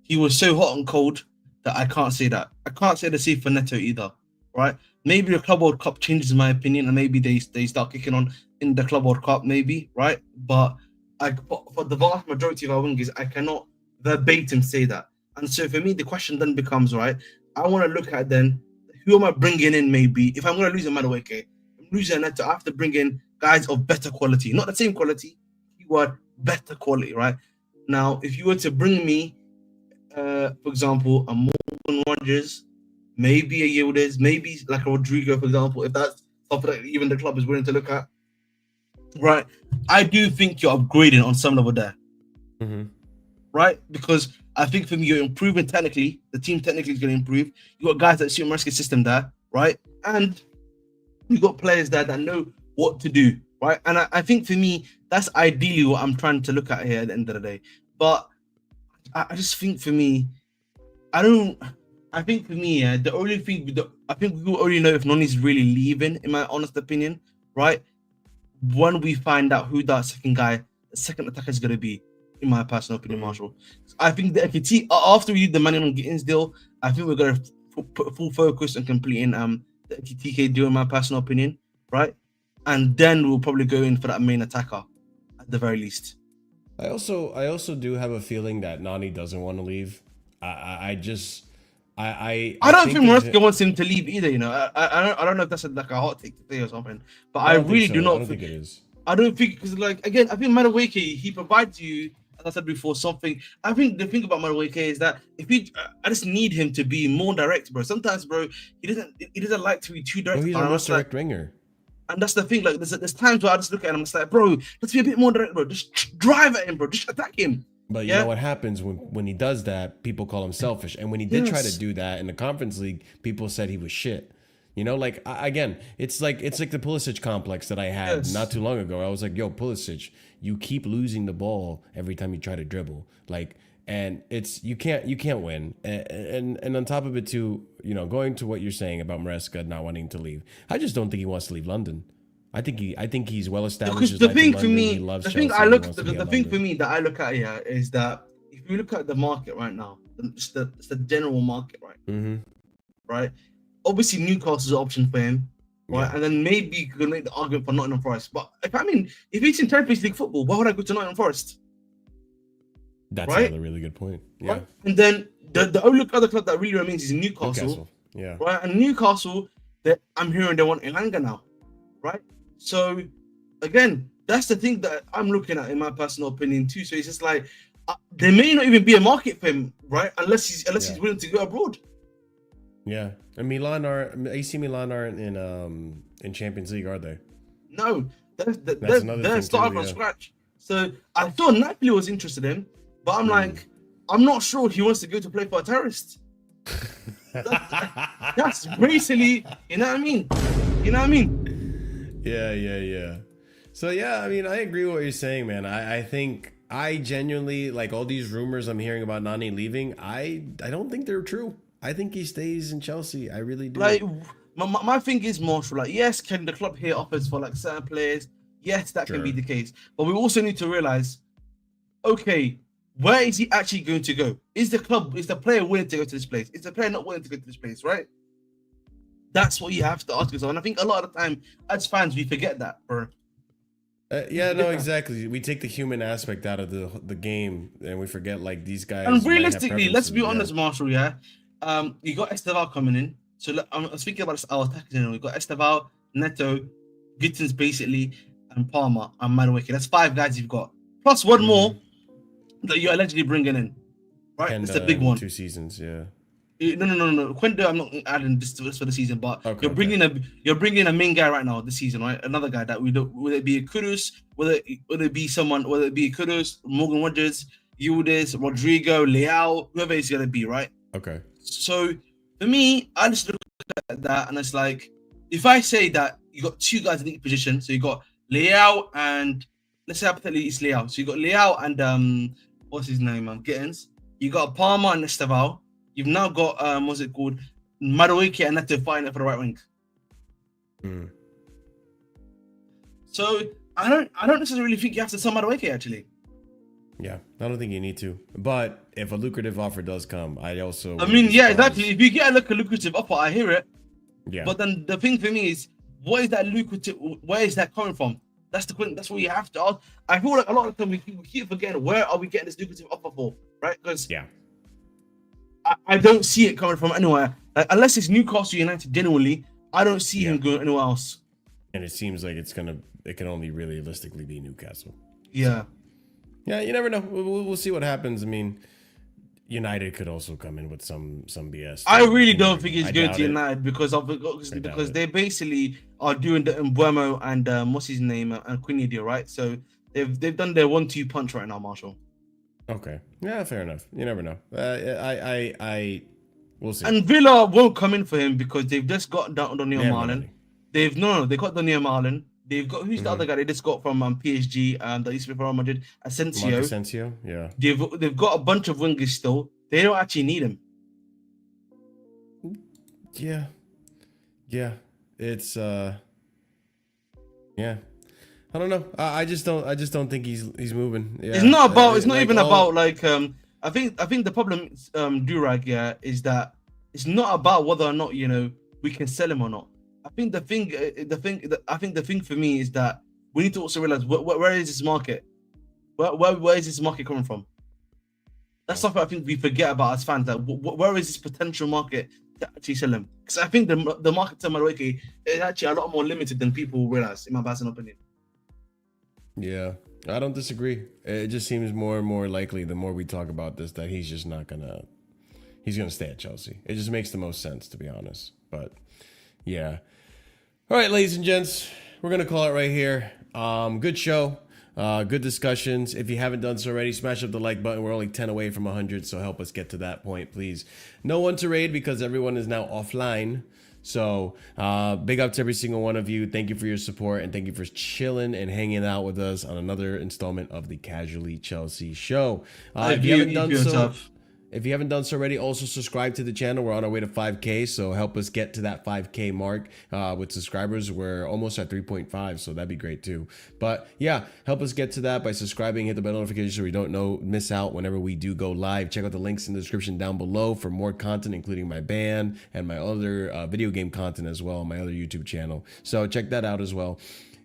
he was so hot and cold that I can't say that. I can't say the same for Neto either, right? Maybe the Club World Cup changes my opinion and maybe they start kicking on in the Club World Cup, maybe, right? But for the vast majority of our wingers, I cannot verbatim say that. And so for me, the question then becomes, right, I want to look at then, who am I bringing in maybe? If I'm going to lose a Madueke, I'm losing a Neto, I have to bring in guys of better quality. Not the same quality, keyword better quality, right? Now, if you were to bring me, for example, a Morgan Rogers, maybe a Yildiz, maybe like a Rodrigo, for example, if that's something that even the club is willing to look at, right? I do think you're upgrading on some level there, right? Because I think for me, you're improving technically. The team technically is going to improve. You got guys that suit Maresca's system there, right? And you got players there that know what to do, right? And I think for me, that's ideally what I'm trying to look at here at the end of the day. But I just think for me, the only thing, I think we will only know if Noni's really leaving, in my honest opinion, right? When we find out who that second attacker is going to be, in my personal opinion, Marshall. I think the Ekitike, after we do the Maignan and Gittens deal, I think we're going to put full focus on completing the Ekitike deal, in my personal opinion, right? And then we'll probably go in for that main attacker at the very least. I also do have a feeling that Nani doesn't want to leave. I don't think Maresca wants him to leave either. I don't know if that's like a hot take to say or something, but I really do not think it is. I don't think, because like again, I think Madueke, he provides you, as I said before, something. I think the thing about Madueke is that I just need him to be more direct, bro. Sometimes, bro, he doesn't like to be too direct. Well, he's the most direct winger. And that's the thing. Like, there's times where I just look at him and I'm just like, bro, let's be a bit more direct, bro. Just drive at him, bro. Just attack him. But you know what happens when he does that? People call him selfish. And when he did try to do that in the Conference League, people said he was shit. You know, like, again, it's like the Pulisic complex that I had not too long ago. I was like, yo, Pulisic, you keep losing the ball every time you try to dribble. Like, and it's you can't win. And on top of it too, you know, going to what you're saying about Maresca not wanting to leave, I just don't think he wants to leave London. I think he's well established. Because the thing for me, the thing for me that I look at here is that if you look at the market right now, it's the general market, right? Right. Obviously, Newcastle's an option for him, right? And then maybe you could make the argument for Nottingham Forest. But if he's in Champions League football, why would I go to Nottingham Forest? That's another really good point. Yeah. Right? And then the only other club that really remains is Newcastle. Yeah. Right. And Newcastle, I'm hearing they want Emegha now, right? So again, that's the thing that I'm looking at in my personal opinion too. So it's just like there may not even be a market for him, right? Unless he's willing to go abroad. Yeah. And AC Milan aren't in Champions League, are they? No, they're starting from scratch. So I thought Napoli was interested in, but I'm like, I'm not sure he wants to go to play for a terrorist. That's basically, you know what I mean? You know what I mean? Yeah. So yeah, I mean, I agree with what you're saying, man. I think I genuinely, like, all these rumors I'm hearing about Nani leaving, I don't think they're true. I think he stays in Chelsea. I really do. Like, my thing is, Marshall, like, yes, can the club here offers for like certain players? Yes, that can be the case. But we also need to realize, okay, where is he actually going to go? Is the player willing to go to this place? Is the player not willing to go to this place, right? That's what you have to ask yourself. And I think a lot of the time, as fans, we forget that, bro. Exactly. We take the human aspect out of the game, and we forget, like, these guys. And realistically, let's be honest, Marshall, yeah? You got Esteval coming in. So I'm speaking about our attackers. We got Esteval, Neto, Gittens, basically, and Palmer and Madueke. That's 5 guys you've got. Plus one more that you're allegedly bringing in. Right? And, it's a big one. 2 seasons, yeah. No. Quendo, I'm not adding this for the season, but you're bringing a main guy right now this season, right? Another guy that whether it be a Kudus, whether it be Kudus, Morgan Rogers, Yildiz, Rodrigo, Leao, whoever it's gonna be, right? Okay. So for me, I just look at that and it's like, if I say that you got 2 guys in each position, so you got Leao and let's say hypothetically it's Leao. So you got Leao and what's his name? Gittens. You got Palmer and Esteval. You've now got what's it called? Madueke and Neto fighting for the right wing. So I don't necessarily think you have to sell Madueke actually. Yeah, I don't think you need to. But if a lucrative offer does come, exactly. If you get a lucrative offer, I hear it. Yeah. But then the thing for me is, what is that lucrative? Where is that coming from? That's the point. That's what you have to ask. I feel like a lot of the time we keep forgetting, where are we getting this lucrative offer for, right? Because I don't see it coming from anywhere. Like, unless it's Newcastle United generally, I don't see him going anywhere else. And it seems like it can only realistically be Newcastle. Yeah. Yeah, you never know. We'll see what happens. I mean, United could also come in with some BS. I really don't think he's going to United because they basically are doing the Mbuemo and what's his name and Quinny deal, right? So they've done their 1-2 punch right now, Marshall. Okay. Yeah, fair enough. You never know. We'll see. And Villa won't come in for him because they've just got Daniel Marlon. They got Daniel Marlon. They've got the other guy they just got from PSG that used to be from Real Madrid, Asensio. Yeah. They've got a bunch of wingers still. They don't actually need him. Yeah. It's yeah. I don't know. I just don't think he's moving. Yeah. It's not about. It's not even about like. I think the problem, Durag, is that it's not about whether or not we can sell him or not. I think the thing for me is that we need to also realize where is this market? Where is this market coming from? That's something I think we forget about as fans. That where is this potential market to actually sell him? Because I think the market to Madueke is actually a lot more limited than people realize, in my personal opinion. Yeah, I don't disagree. It just seems more and more likely the more we talk about this that he's just not gonna. He's gonna stay at Chelsea. It just makes the most sense, to be honest. But yeah. All right, ladies and gents, we're gonna call it right here. Good show. Good discussions. If you haven't done so already, smash up the like button. We're only 10 away from 100, so help us get to that point, please. No one to raid because everyone is now offline. So big up to every single one of you. Thank you for your support, and thank you for chilling and hanging out with us on another installment of the Casually Chelsea show. If you haven't done so already, also subscribe to the channel. We're on our way to 5K, so help us get to that 5K mark with subscribers. We're almost at 3.5, so that'd be great too. But yeah, help us get to that by subscribing, hit the bell notification so we don't miss out whenever we do go live. Check out the links in the description down below for more content, including my band and my other video game content as well on my other YouTube channel. So check that out as well.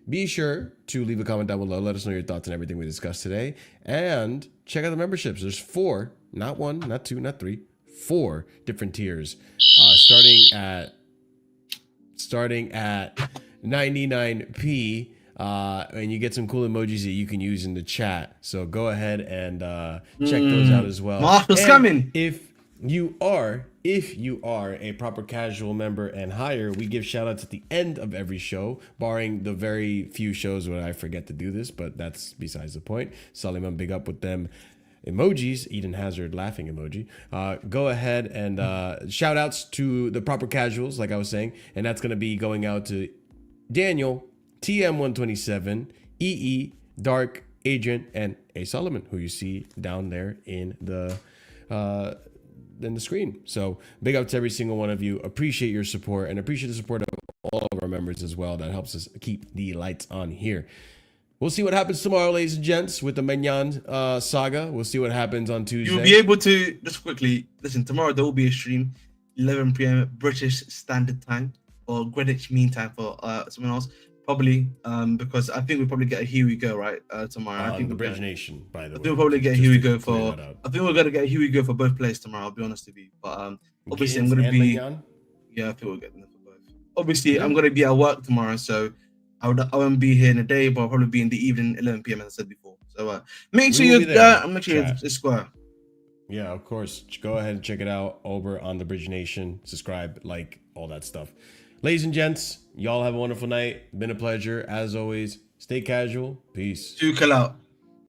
Be sure to leave a comment down below. Let us know your thoughts on everything we discussed today. And check out the memberships. There's 4, not 1, not 2, not 3, 4 different tiers. Starting at 99p. And you get some cool emojis that you can use in the chat. So go ahead and check those out as well. Marshall's coming. If you are a proper casual member and higher, we give shout outs at the end of every show, barring the very few shows where I forget to do this, but that's besides the point. Suleiman, big up with them emojis. Eden Hazard laughing emoji. Go ahead and shout outs to the proper casuals, like I was saying, and that's going to be going out to Daniel, TM127, EE, Dark, Adrian, and A Solomon, who you see down there in the screen. So big up to every single one of you. Appreciate your support and appreciate the support of all of our members as well. That helps us keep the lights on here. We'll see what happens tomorrow, ladies and gents, with the Maignan saga. We'll see what happens on Tuesday. You'll be able to, just quickly, listen, tomorrow there will be a stream, 11 p.m. British Standard Time, or Greenwich Mean Time for someone else. Probably, because I think we'll probably get a Here We Go, right, tomorrow. I think the Bridge Nation, by the way. I think we'll probably get a Here We Go for, I think we're going to get a Here We Go for both players tomorrow, I'll be honest with you. But obviously I'm going to be, yeah, I think we'll get them for both. Obviously, I'm going to be at work tomorrow, so I won't be here in the day, but I'll probably be in the evening, 11 p.m. as I said before. So make sure you're there and make sure you're square. Yeah, of course. Go ahead and check it out over on the Bridge Nation. Subscribe, like, all that stuff. Ladies and gents, y'all have a wonderful night. Been a pleasure. As always, stay casual. Peace. Tuchel out.